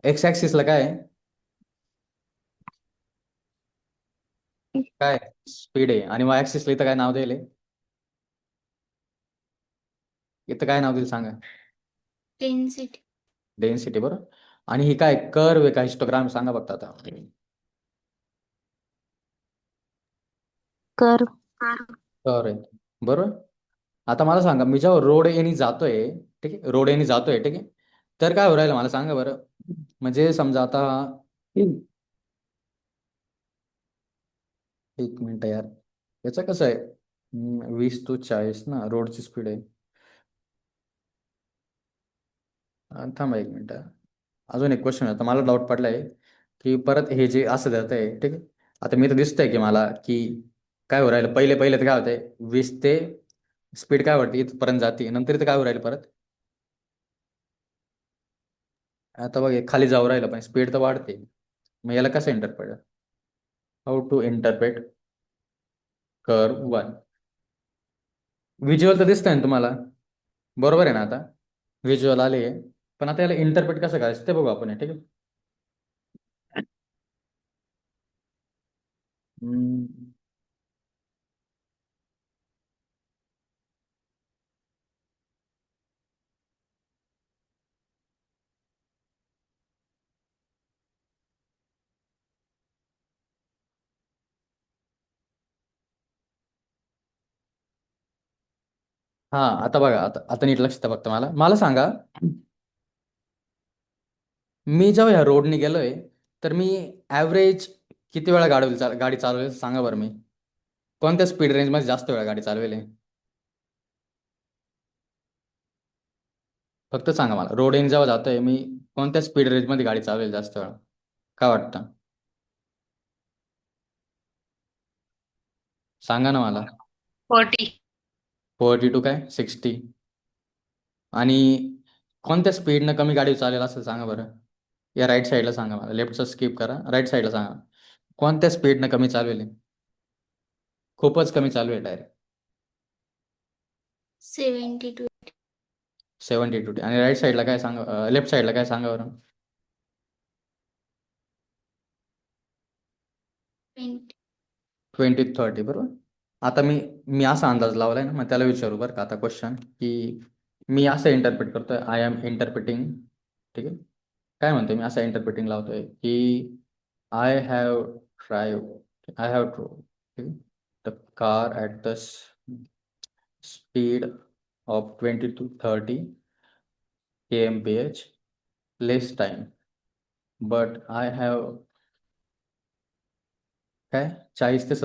S1: एक्स ऍक्सिसला काय आहे? काय स्पीड आहे. आणि वाय ऍक्सिसला इथं काय नाव द्यायला? इथं काय नाव दिलं सांगा?
S3: डेन्सिटी.
S1: डेन्सिटी, बरोबर. आणि ही काय कर्व आहे का हिस्टोग्राम सांगा फक्त आता.
S4: कर.
S1: कर्व आहे, बरोबर. आता मला सांगा, मी जेव्हा रोड एनी जातोय, ठीक आहे, रोड एनी जातोय, ठीक आहे, तर काय हो राहिलं मला सांगा बरं. म्हणजे समजा आता एक मिनिट यार, याचं कसं आहे, 20 to 40 ना रोडची स्पीड आहे. थांबा एक मिनिट. अजून एक क्वेश्चन आता मला डाऊट पडलाय, की परत हे जे असं जात आहे, ठीक आहे. आता मी तर दिसतंय की मला की काय हो राहिलं, पहिले पहिले तर काय होतंय, 20 ते स्पीड काय वाटते इथपर्यंत जाते, नंतर इथं काय हो राहिलं परत. आता बघ हे खाली जाऊ राहिलं पण स्पीड तर वाढते. मग याला कसं interpret, how to interpret curve 1. Visual तर दिसतंय ना तुम्हाला, बरोबर आहे ना आता? व्हिज्युअल आले, पण आता याला इंटरप्रेट कसं करायचं ते बघू आपण हे, ठीक आहे. हम्म. हा आता बघा, आता आता नीट लक्ष द्या फक्त मला मला सांगा, मी जेव्हा ह्या रोडने गेलोय तर मी ॲव्हरेज किती वेळा गाडी चालवेल सांगा बरं. मी कोणत्या स्पीड रेंजमध्ये जास्त वेळा गाडी चालवेल आहे? फक्त सांगा मला, रोडने जेव्हा जातोय मी कोणत्या स्पीड रेंजमध्ये गाडी चालवेल जास्त वेळा? काय वाटतं? सांगा ना मला.
S2: 40.
S1: 42 काय 60? आणि कोणत्या स्पीडनं कमी गाडी चालेल असं सांगा बरं. या राईट साईडला सांगा मला, लेफ्टचं स्किप करा, राईट साईडला सांगा. कोणत्या स्पीडनं कमी चालवेल? खूपच कमी चालवेल डायरेक्ट.
S4: 72.
S1: 72. आणि राईट साईडला काय सांगा, लेफ्ट साईडला काय सांगा बरं.
S4: 20.
S1: 20-30 बरोबर. आता मी मी असा अंदाज लावलाय ना, मग त्याला विचारू बरं का आता क्वेश्चन, की मी असं इंटरप्रिट करतोय, आय एम इंटरप्रिटिंग, ठीक आहे. काय म्हणतोय मी असं इंटरप्रिटिंग लावतोय की I have I have true, ठीक आहे, the car at the speed of 20 to 30 kmph, less time, but I have काय 40 ते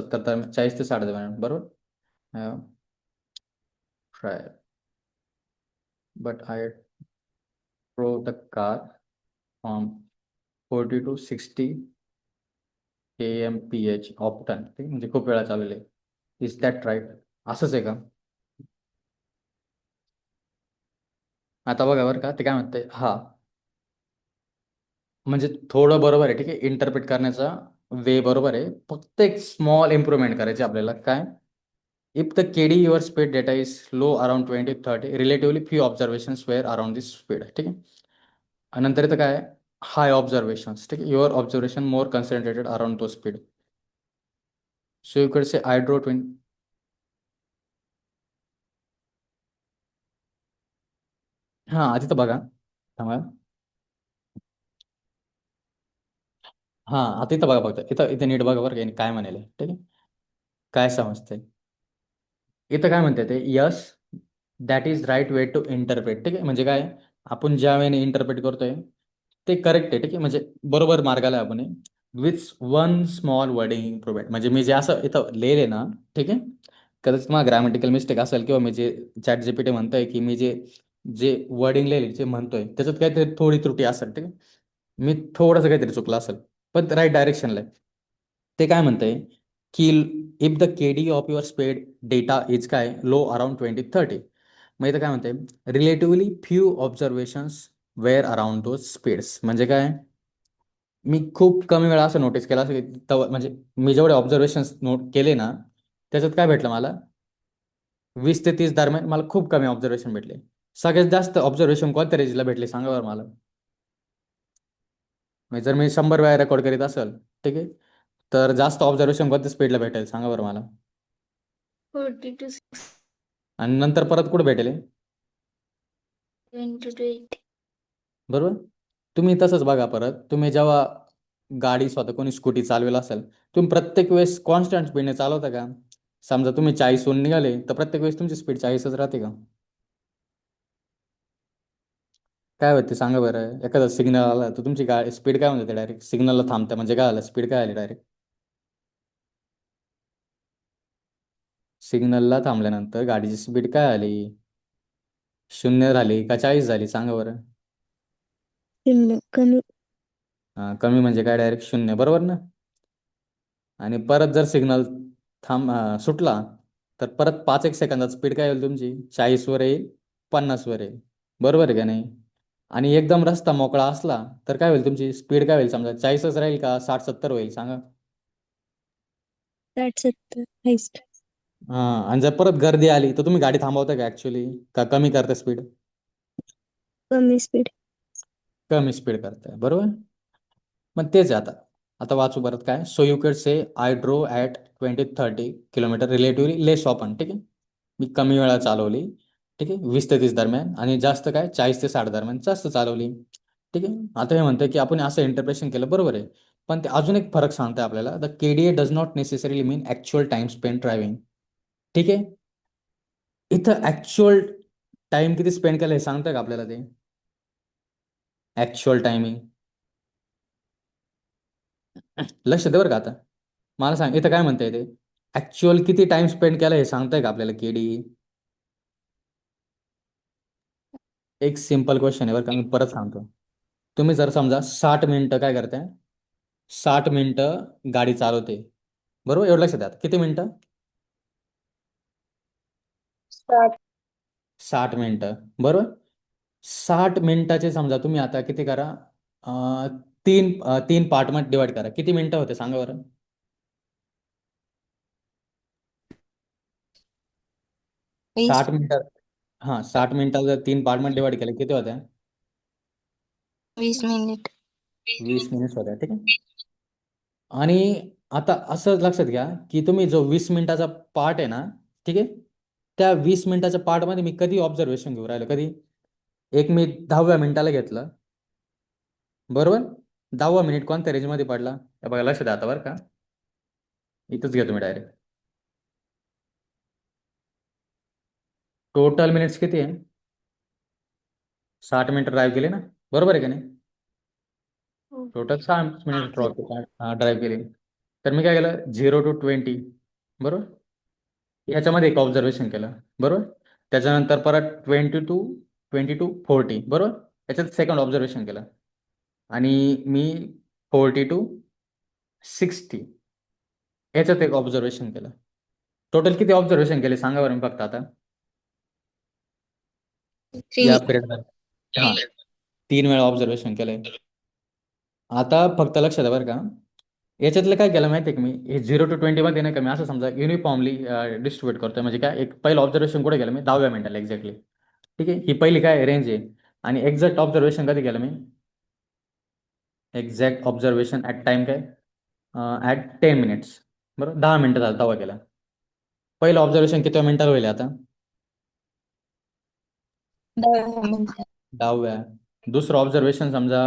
S1: 60 बरोबर. Have try but I drove the car from 40 to 60 kmph often, ठीक म्हणजे खूप वेळा चालवले. Is that right? असंच आहे का? आता बघा बरं का, ते काय म्हणते, हा म्हणजे थोडं बरोबर आहे, ठीक आहे, इंटरप्रेट करण्याचा वे बरोबर आहे, फक्त एक स्मॉल इम्प्रूव्हमेंट करायची आपल्याला. काय? If the KD your speed data is low around 20-30 relatively few observations were around this speed, ठीक आहे. आणि नंतर इथं काय, हाय ऑब्झर्वेशन्स, ठीक आहे, your observation more concentrated around to speed. So you could say I ड्रो 20. हां, आधी तर बघा. थांबा. हां, आता इथं बघा फक्त. इथं इथे नीट बघा बरं का, काय म्हणाले, ठीक आहे. काय समजतंय? इथं काय म्हणते ते, yes that is right way to interpret, ठीक आहे. म्हणजे काय, आपण ज्या वेळेने इंटरप्रेट करतोय ते करेक्ट आहे, ठीक आहे, म्हणजे बरोबर मार्गाला आहे आपण. With one small wording improvement, म्हणजे मी जे असं इथं लिहिले ना, ठीक आहे, कदाचित मला ग्रॅमॅटिकल मिस्टेक असेल, किंवा मी जे चॅट जीपीटी म्हणतोय की मी जे जे वर्डिंग लिहिले जे म्हणतोय त्याच्यात काहीतरी थोडी त्रुटी असेल, ठीक आहे, मी थोडंसं काहीतरी चुकलं असेल, पण राईट डायरेक्शनला आहे. ते काय म्हणतंय की if the KD of your speed data is काय लो अराउंड 20-30, मग इथं काय म्हणते, relatively few observations were around those speeds, म्हणजे काय, मी खूप कमी वेळा असं नोटीस केलं असं की म्हणजे मी जेवढे ऑब्झर्वेशन्स नोट केले ना, त्याच्यात काय भेटलं मला, 20 ते 30 दरम्यान मला खूप कमी ऑब्झर्वेशन भेटले. सगळ्यात जास्त ऑब्झर्वेशन कोणत्या रेंजला भेटले सांगा बरं मला. म्हणजे जर मी 100 वेळा रेकॉर्ड करीत असेल, ठीक आहे, तर जास्त ऑब्झर्वेशन कोणत्या स्पीडला भेटेल सांगा बरं मला.
S4: 40 to
S1: आणि नंतर परत कुठे भेटेल हे?
S4: 20 to 80.
S1: बरोबर. तुम्ही तसंच बघा, परत तुम्ही जेव्हा गाडी स्वतः कोणी स्कूटी चालवेल असेल, तुम्ही प्रत्येक वेळेस कॉन्स्टंट स्पीडने चालवता का? समजा तुम्ही 40 निघाले तर प्रत्येक वेळेस तुमची स्पीड 40च राहते का? काय होते सांगा बरं. एखादा सिग्नल आला तर तुमची गाडी स्पीड काय म्हणते डायरेक्ट, सिग्नलला थांबते म्हणजे काय आलं, स्पीड काय आली डायरेक्ट. सिग्नलला थांबल्यानंतर गाडीची स्पीड काय आली, 0 झाली का 40 झाली सांगा बरं.
S4: कमी.
S1: कमी म्हणजे काय, डायरेक्ट 0 बरोबर ना. आणि परत जर सिग्नल सुटला तर परत 5 एक सेकंदात स्पीड काय होईल तुमची, 40वर येईल, 50वर येईल, बरोबर आहे का नाही. आणि एकदम रस्ता मोकळा असला तर काय होईल, तुमची स्पीड काय होईल, समजा 40च राहील का 60-70 होईल सांगा.
S4: 60-70 हायस्ट.
S1: हां, आणि जर परत गर्दी आली तर तुम्ही गाडी थांबवता का ऍक्च्युली, का कमी करता स्पीड?
S3: कमी स्पीड.
S1: कमी स्पीड करताय, बरोबर. मग तेच आहे आता. आता वाचू परत काय. So you can say I drove at 20-30 kilometre relatively less often. ठीक आहे. मी कमी वेळा चालवली. ठीक आहे. 20 ते 30 दरम्यान, आणि जास्त काय 40 ते 60 दरम्यान जास्त चालवली. ठीक आहे. आता हे म्हणतं की आपण असं इंटरप्रेशन केलं, बरोबर आहे. पण ते अजून एक फरक सांगतंय आपल्याला, the KDA does not necessarily mean actual time spend driving. ठीक आहे. इथं ॲक्च्युअल टाइम किती स्पेंड केलं हे सांगतं का आपल्याला ते? Actual timing. लक्ष दे बरं का आता. मला सांग, इथं काय म्हणतंय ते? ऍक्च्युअल किती टाइम स्पेंड केला हे सांगताय का आपल्याला केडी? एक सिंपल क्वेश्चन आहे बरं का, मी परत सांगतो. तुम्ही जर समजा 60 मिनिटं काय करताय, 60 मिनिटं गाडी चालवते, बरोबर. एवढं लक्षात द्या. किती मिनिटं? 60 मिनिटं, बरोबर. 60 मिनिटाचे समजा तुम्ही आता किती करा, तीन तीन पार्टमध्ये डिवाइड करा. किती मिनिटं होते सांगा बरं? 60 मिनिटं. हां, 60 मिनिटं जर 3 पार्टमध्ये डिवाइड केलं किती होत्या?
S4: 20 मिनिट.
S1: 20 मिनिट्स होत्या. ठीक आहे. आणि आता असं लक्षात घ्या की तुम्ही जो 20 मिनिटाचा पार्ट आहे ना, ठीक आहे, त्या 20 मिनिटाच्या पार्टमध्ये मी कधी ऑब्झर्वेशन घेऊ राहिलो, कधी एक मी 10व्या मिनिटाला घेतलं, बरोबर. 10वा मिनिट कोणत्या रेंजमध्ये पडला हे बघा, लक्षात द्या आता बरं का. इथंच घेतो मी डायरेक्ट. टोटल मिनिट्स किती आहे? 60 मिनिटं ड्राईव्ह केली ना, बरोबर आहे का नाही?
S4: हो.
S1: टोटल 6 मिनिट ड्राईव्ह केली. तर मी काय केलं, 0 to 20, बरोबर. याच्यामध्ये एक ऑब्झर्वेशन केलं, बरोबर. त्याच्यानंतर परत 20 to 40, बरोबर. याच्यात सेकंड ऑब्झर्वेशन केलं, आणि मी 40 to 60 याच्यात एक ऑब्झर्वेशन केलं. टोटल किती ऑब्झर्वेशन केले सांगा बरं मी फक्त आता
S4: 3.
S1: या पिरियडमध्ये? हां, 3 वेळा ऑब्झर्वेशन केलंय. आता फक्त लक्षात द्या बरं का, याच्यातलं काय केलं माहिती आहे की मी, हे 0 to 20 नाही का, मी असं समजा युनिफॉर्मली डिस्ट्रीब्यूट करतोय. म्हणजे काय, एक पहिलं ऑब्झर्वेशन कुठे केलं मी? 10व्या मिनिटाला एक्झॅक्टली. ठीक आहे. ही पहिली काय रेंज आहे. आणि एक्झॅक्ट ऑब्झर्वेशन कधी केलं मी? एक्झॅक्ट ऑब्झर्वेशन ॲट टाइम काय, ॲट 10 मिनिट्स, बरोबर. 10 मिनिटं झालं तेव्हा केलं. पहिलं ऑब्झर्वेशन किती मिनिटाला होईल आता?
S2: 10 मिनिटं.
S1: 10व्या. दुसरं ऑब्झर्वेशन समजा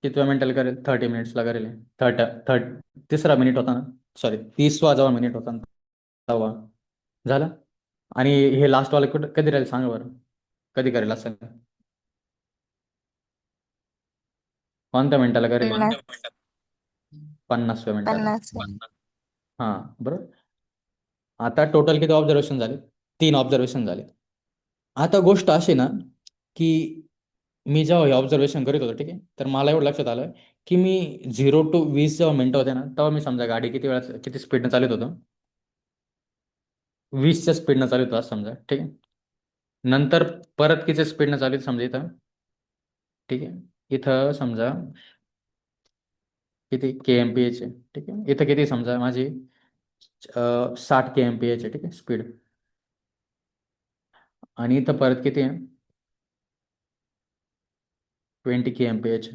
S1: कितव्या मिनिटाला करेल? 30 मिनिट्सला करेल. थर्ट थर्ट तिसरा मिनिट होता ना, सॉरी 30वा जेव्हा मिनिट होता ना तेव्हा झालं. आणि हे लास्टवाला कुठं कधी राहील सांगा बरं, कधी करेल असं? कोणत्या मिनिटाला करेल? 50व्या मिनिटाला.
S2: 50.
S1: हां, बरोबर. आता टोटल किती ऑब्झर्वेशन झाले? 3 ऑब्झर्वेशन झाले. आता गोष्ट अशी ना की मी जेव्हा हे ऑब्झर्वेशन करीत होतो, ठीक आहे, तर मला एवढं लक्षात आलं की मी 0 to 20 जेव्हा मिनिटं होते ना, तेव्हा मी समजा गाडी किती वेळा किती स्पीडनं चालत होतो? 20च्या स्पीडनं चालत होतो असं समजा. ठीक आहे. नंतर परत किती स्पीडनं चालत समजा इथं, ठीक आहे, इथं समजा किती KMPH आहे. ठीक आहे. इथं किती समजा माझी 60 KMPH आहे. ठीक आहे स्पीड. आणि इथं परत किती आहे? 20 KMPH.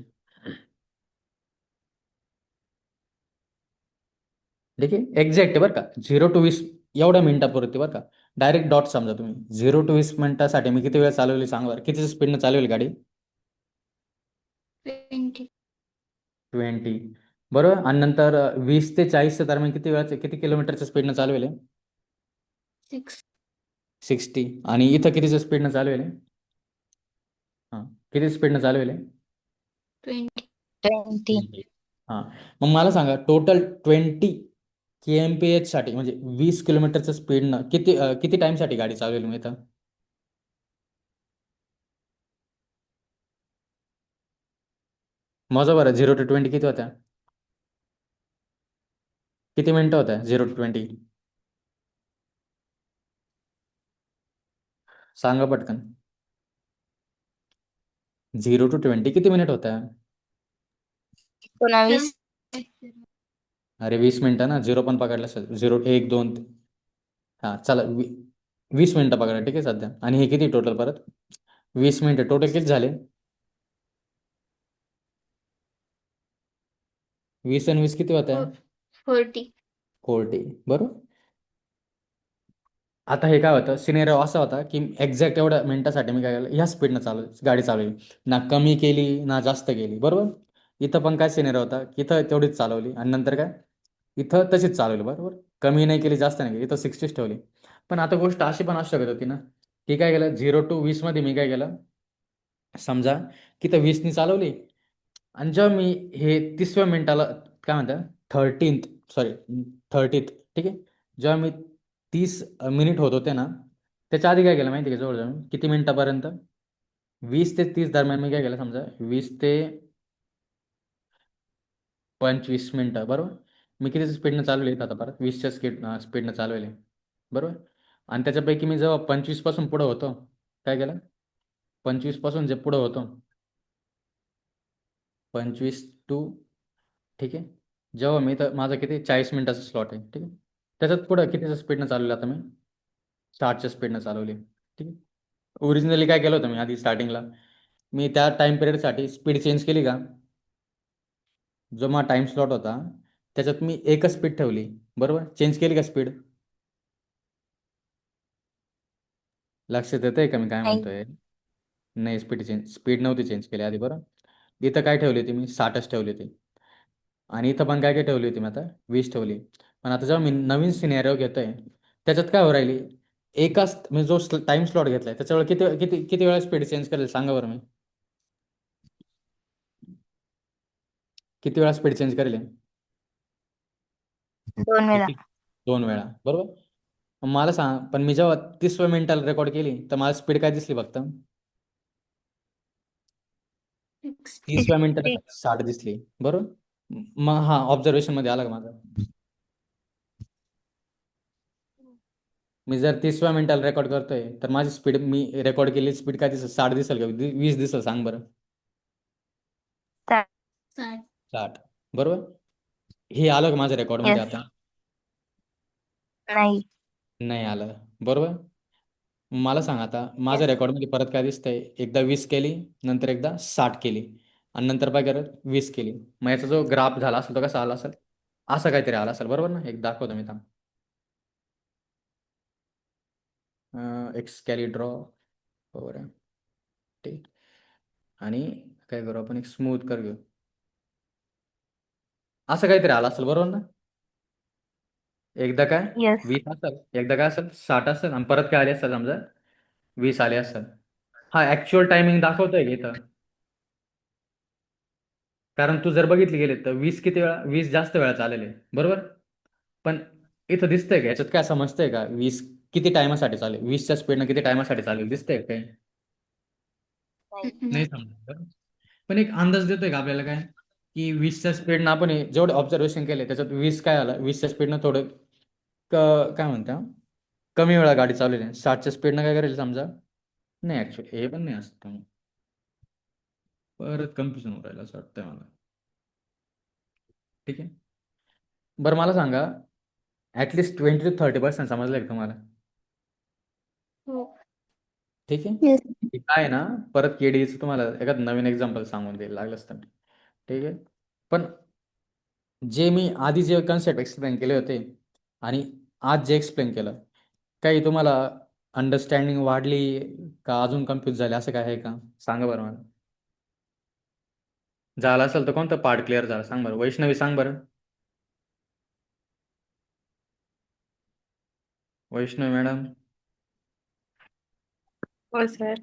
S1: ठीक आहे. एक्झॅक्ट आहे बरं का. 0 to 20 एवढ्या मिनिटापुरती बरं का. डायरेक्ट डॉट समजा तुम्ही. 0 to 20 मिनिटासाठी मी किती वेळ चालवली सांगा बरं, किती स्पीडनं चालवली गाडी?
S4: 20.
S1: 20, बरोबर. आणि नंतर 20 ते 40च्या दरम्यान किती वेळाचे किती किलोमीटरच्या स्पीडनं चालवेल?
S4: 6.
S1: 60. आणि इथं कितीच्या स्पीडनं चालवेल? हां, किती स्पीडनं चालवेल?
S4: 20.
S2: 20.
S1: हां. मग मला सांगा टोटल 20 KMPH साठी म्हणजे 20 किलोमीटरच्या स्पीडनं किती टाइमसाठी गाडी चालवेल मी इथं? माझं बरं 0 to 20 किती होत्या? किती मिनिटं होत्या 0 to 20? सांगा पटकन. 0 to 20 किती मिनिट होत्या?
S2: 19.
S1: अरे 20 मिनिटं ना, 0 पण पकडलं असेल. 0 1 2 हां चला 20 मिनिटं पकडा ठीक आहे सध्या. आणि हे किती टोटल परत 20 मिनिटं टोटल किती झाले 20 आणि 20 किती होत आहे
S4: 40.
S1: 40 बरोबर. आता हे काय होतं सिनेरिओ असा होता की एक्झॅक्ट एवढ्या मिनिटासाठी मी काय केलं ह्या स्पीडनं गाडी चालवली ना कमी केली ना जास्त केली बरोबर. इथं पण काय सिनेरिओ होता की इथं तेवढीच चालवली आणि नंतर काय इथं तशीच चालवली बरोबर. कमी नाही केली जास्त नाही केली इथं 60च ठेवली. पण आता गोष्ट अशी पण असू शकत होती ना की काय केलं 0 to 20 मध्ये मी काय केलं समजा की तर 20नी चालवली आणि जेव्हा मी हे 30व्या मिनिटाला काय म्हणतात 30th ठीक आहे जेव्हा मी 30 मिनिट होत होते ना त्याच्या आधी काय केलं माहिती आहे का जवळजवळ किती मिनिटापर्यंत 20 ते 30 दरम्यान मी काय केलं समजा 20 ते 25 मिनिटं बरोबर. मी किती स्पीडनं चालवली आता परत 20च्या स्पीडनं चालवले बरोबर. आणि त्याच्यापैकी मी जेव्हा 25 पासून पुढं होतो काय केलं 25 पासून जे पुढं होतो 25 टू ठीक आहे जेव्हा मी तर माझं किती 40 मिनिटाचा स्लॉट आहे ठीक आहे त्याच्यात पुढं कितीच्या स्पीडनं चालवलं आता मी 60च्या स्पीडनं चालवली ठीक आहे. ओरिजिनली काय केलं होतं मी आधी स्टार्टिंगला मी त्या टाइम पिरियडसाठी स्पीड चेंज केली का जो माझा टाइम स्लॉट होता त्याच्यात मी एकच स्पीड ठेवली बरोबर. चेंज केली का स्पीड लक्षात येतंय का मी काय
S4: नाही.
S1: म्हणतोय नाही स्पीड नव्हती चेंज केली आधी बरं. इथं काय ठेवली होती मी 60च ठेवली होती आणि इथं पण काय काय ठेवली होती मी आता 20 ठेवली. पण आता जेव्हा मी नवीन सिनेरिओ घेतोय त्याच्यात काय हो राहिली एकाच मी जो टाइम स्लॉट घेतलाय त्याच्यावर किती किती किती वेळा स्पीड चेंज करेल सांगा बरं मी किती वेळा स्पीड चेंज करेल
S4: 2 वेळा.
S1: किती 2 वेळा बरोबर. मग मला सांग पण मी जेव्हा 30व्या मिनिटाला रेकॉर्ड केली तर मला स्पीड काय दिसली फक्त 30व्या मिनिटाला
S4: 63.
S1: 60 दिसली बरोबर. मग हा ऑब्झर्वेशन मध्ये आला का माझा मी जर 30व्या मिनिटाला रेकॉर्ड करतोय तर माझी स्पीड मी रेकॉर्ड केलेली स्पीड काय दिसेल 60 दिसेल का 20 दिसेल सांग बरं
S4: 60.
S1: 60 बरोबर. हे आलं का माझ्या रेकॉर्डमध्ये
S4: येस.
S1: आता
S4: नाही.
S1: नाही आलं बरोबर. मला सांग आता माझ्या
S4: येस.
S1: रेकॉर्डमध्ये परत काय दिसतंय एकदा 20 केली नंतर एकदा 60 केली आणि नंतर काय करत 20 केली. मग याचा जो ग्राफ झाला असेल तो कसा आला असेल असं काहीतरी आला असेल बरोबर ना. एक दाखवतो मी थांब एक्स कॅरी ड्रॉ बरोबर ठीक आणि काय करू आपण एक स्मूथ कर घेऊ असं काहीतरी आलं असेल बरोबर ना. एकदा काय
S4: येस.
S1: 20 असेल एकदा काय असेल 60 असेल आणि परत काय आले असेल समजा 20 आले असेल. हा ऍक्च्युअल टायमिंग दाखवतोय का इथं कारण तू जर बघितली गेले तर 20 किती वेळा 20 जास्त वेळा चालले बरोबर. पण इथं दिसतंय का याच्यात काय समजतंय का 20 किती टायमासाठी चालेल 20च्या स्पीडनं किती टायमासाठी चालेल दिसतंय का काही
S4: नाही.
S1: नाही समजत बरं. पण एक अंदाज देतोय का आपल्याला काय की 20च्या स्पीडनं आपण जेवढे ऑब्झर्वेशन केले त्याच्यात 20 काय आलं 20च्या स्पीडनं थोडं काय म्हणता कमी वेळा गाडी चालवली आहे 60च्या स्पीडनं काय करेल समजा नाही ऍक्च्युअली हे पण नाही असतं परत कन्फ्युजन होऊन राहिलं असं वाटतंय मला ठीक आहे. बरं मला सांगा ॲटलिस्ट 20 to 30% समजलं का तुम्हाला
S4: हो.
S1: ठीक आहे.
S4: येस.
S1: हे काय आहे ना परत केडीचं तुम्हाला एखादं नवीन एक्झाम्पल सांगून द्यायला लागलं असतं ठीक आहे. पण जे मी आधी जे कन्सेप्ट एक्सप्लेन केले होते आणि आज जे एक्सप्लेन केलं काही तुम्हाला अंडरस्टँडिंग वाढली का अजून कन्फ्यूज झाले असं काय आहे का सांगा बरं मला. झालं असेल तर कोणतं पार्ट क्लिअर झाला सांग बरं वैष्णवी सांग बरं वैष्णवी मॅडम
S2: हो सर.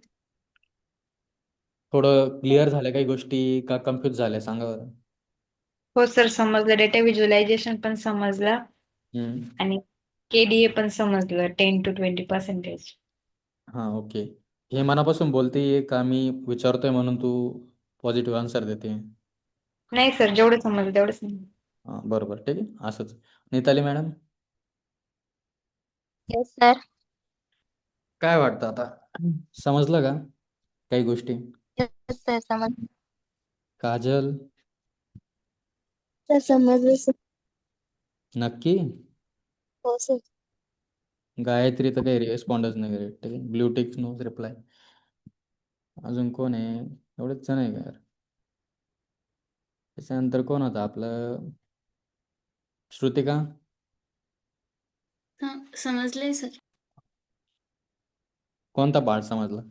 S1: थोडं क्लिअर झालं काही गोष्टी का कन्फ्यूज झाल्या सांगा बरं.
S2: हो सर समजलं डेटा व्हिज्युअलायझेशन पण समजलं
S1: हम्म.
S2: आणि केडीए पण समजलं 10 to 20%.
S1: हां ओके. हे मनापासून बोलते का मी विचारतोय म्हणून तू पॉझिटिव्ह आन्सर देते
S2: नाही सर जेवढं समजलं तेवढं समजलं.
S1: हां बरोबर ठीक आहे असंच. नीताली मॅडम
S4: येस सर.
S1: काय वाटतं आता समजलं का काही गोष्टी
S4: येस सर समज.
S1: काजल
S4: सर समजलं सर.
S1: नक्की
S4: हो सर.
S1: गायत्री तर काही रिस्पॉन्डच नाही करे. ठीक आहे, ब्ल्यू टिक नो रिप्लाय. अजून कोण आहे? एवढेच जण आहे का यार? त्याच्यानंतर कोण होतं आपलं? श्रुतिका.
S4: समजलंय सर.
S1: कोणता पार्ट समजला?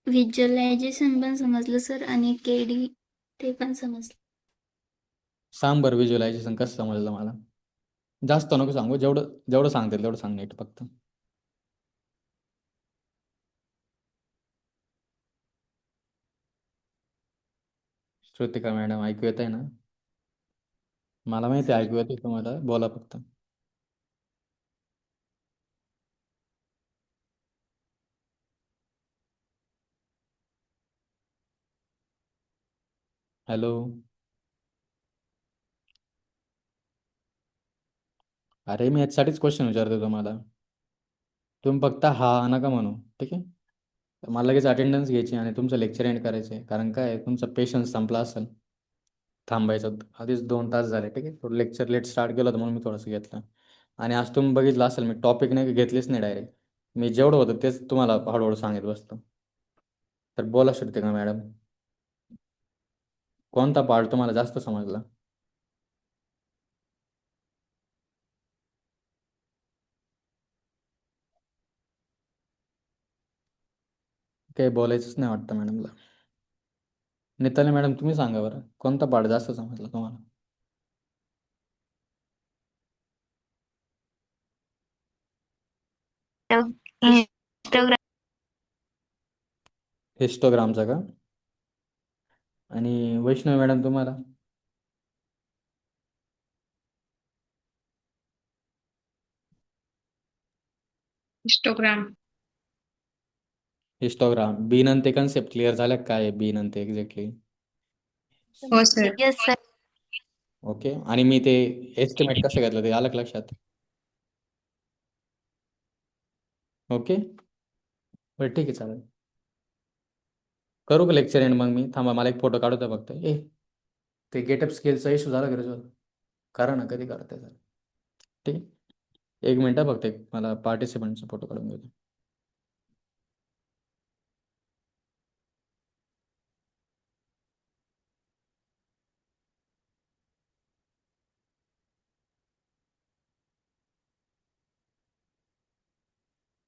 S4: व्हिज्युअलायझेशन पण समजलं सर आणि केडी ते पण समजलं.
S1: सांग बरं व्हिज्युअलायझेशन कसं समजलं मला. जास्त नको सांगू, जेवढं जेवढं सांगते तेवढं सांग नीट फक्त. श्रुतिका मॅडम ऐकू येत आहे ना? मला माहिती आहे
S4: सर
S1: ऐकू येते तुम्हाला, बोला फक्त. हॅलो. अरे मी याच्यासाठीच क्वेश्चन विचारतो तुम्हाला. तुम्ही फक्त हा नका म्हणू, ठीक आहे? मला लगेच अटेंडन्स घ्यायची आणि तुमचं लेक्चर एंड करायचं आहे. कारण काय आहे, तुमचा पेशन्स संपला असेल थांबायचं. आधीच 2 तास झाले, ठीक आहे? थोडं लेक्चर लेट स्टार्ट केलं होतं म्हणून मी थोडंसं घेतलं. आणि आज तुम्ही बघितलं असेल मी टॉपिक नाही घेतलीच नाही डायरेक्ट. मी जेवढं होतं तेच तुम्हाला हळूहळू सांगत बसतो. तर बोला श्रुतिका मॅडम, कोणता पार्ट तुम्हाला जास्त समजला? काही बोलायचंच नाही वाटतं मॅडमला. निताली मॅडम तुम्ही सांगा बरं, कोणता पार्ट जास्त समजला तुम्हाला?
S4: इंस्टाग्राम.
S1: हिस्टोग्रामचा का? आणि वैष्णवी मॅडम तुम्हाला?
S2: हिस्टोग्राम.
S1: हिस्टोग्राम. बी नंतर कन्सेप्ट क्लिअर झाल्या काय आहे बी नंतर एक्झॅक्टली?
S2: हो सर.
S4: Yes sir.
S1: ओके. आणि मी ते एस्टिमेट कसं घेतलं ते आलं का लक्षात? ओके. बरं ठीक आहे, चालेल. करू का लेक्चर एंड मग मी? थांबा, मला एक फोटो काढू द्या फक्त. ते गेटअप स्किलचा इश्यू झाला का रिझॉल्व? करा ना, कधी करताय सर? ठीक आहे, 1 मिनिट फक्त. मला पार्टिसिपंटचा फोटो काढून घेतो.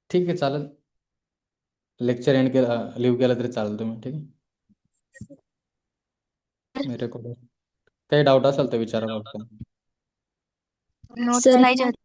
S1: ठीक आहे, चालेल. लेक्चर एंड केलं, लिव्ह केलं तरी चालेल तुम्ही, ठीक आहे? मी रेकॉर्ड. काही डाऊट असेल तर विचारा फक्त.
S4: नोट्स पाहिजे.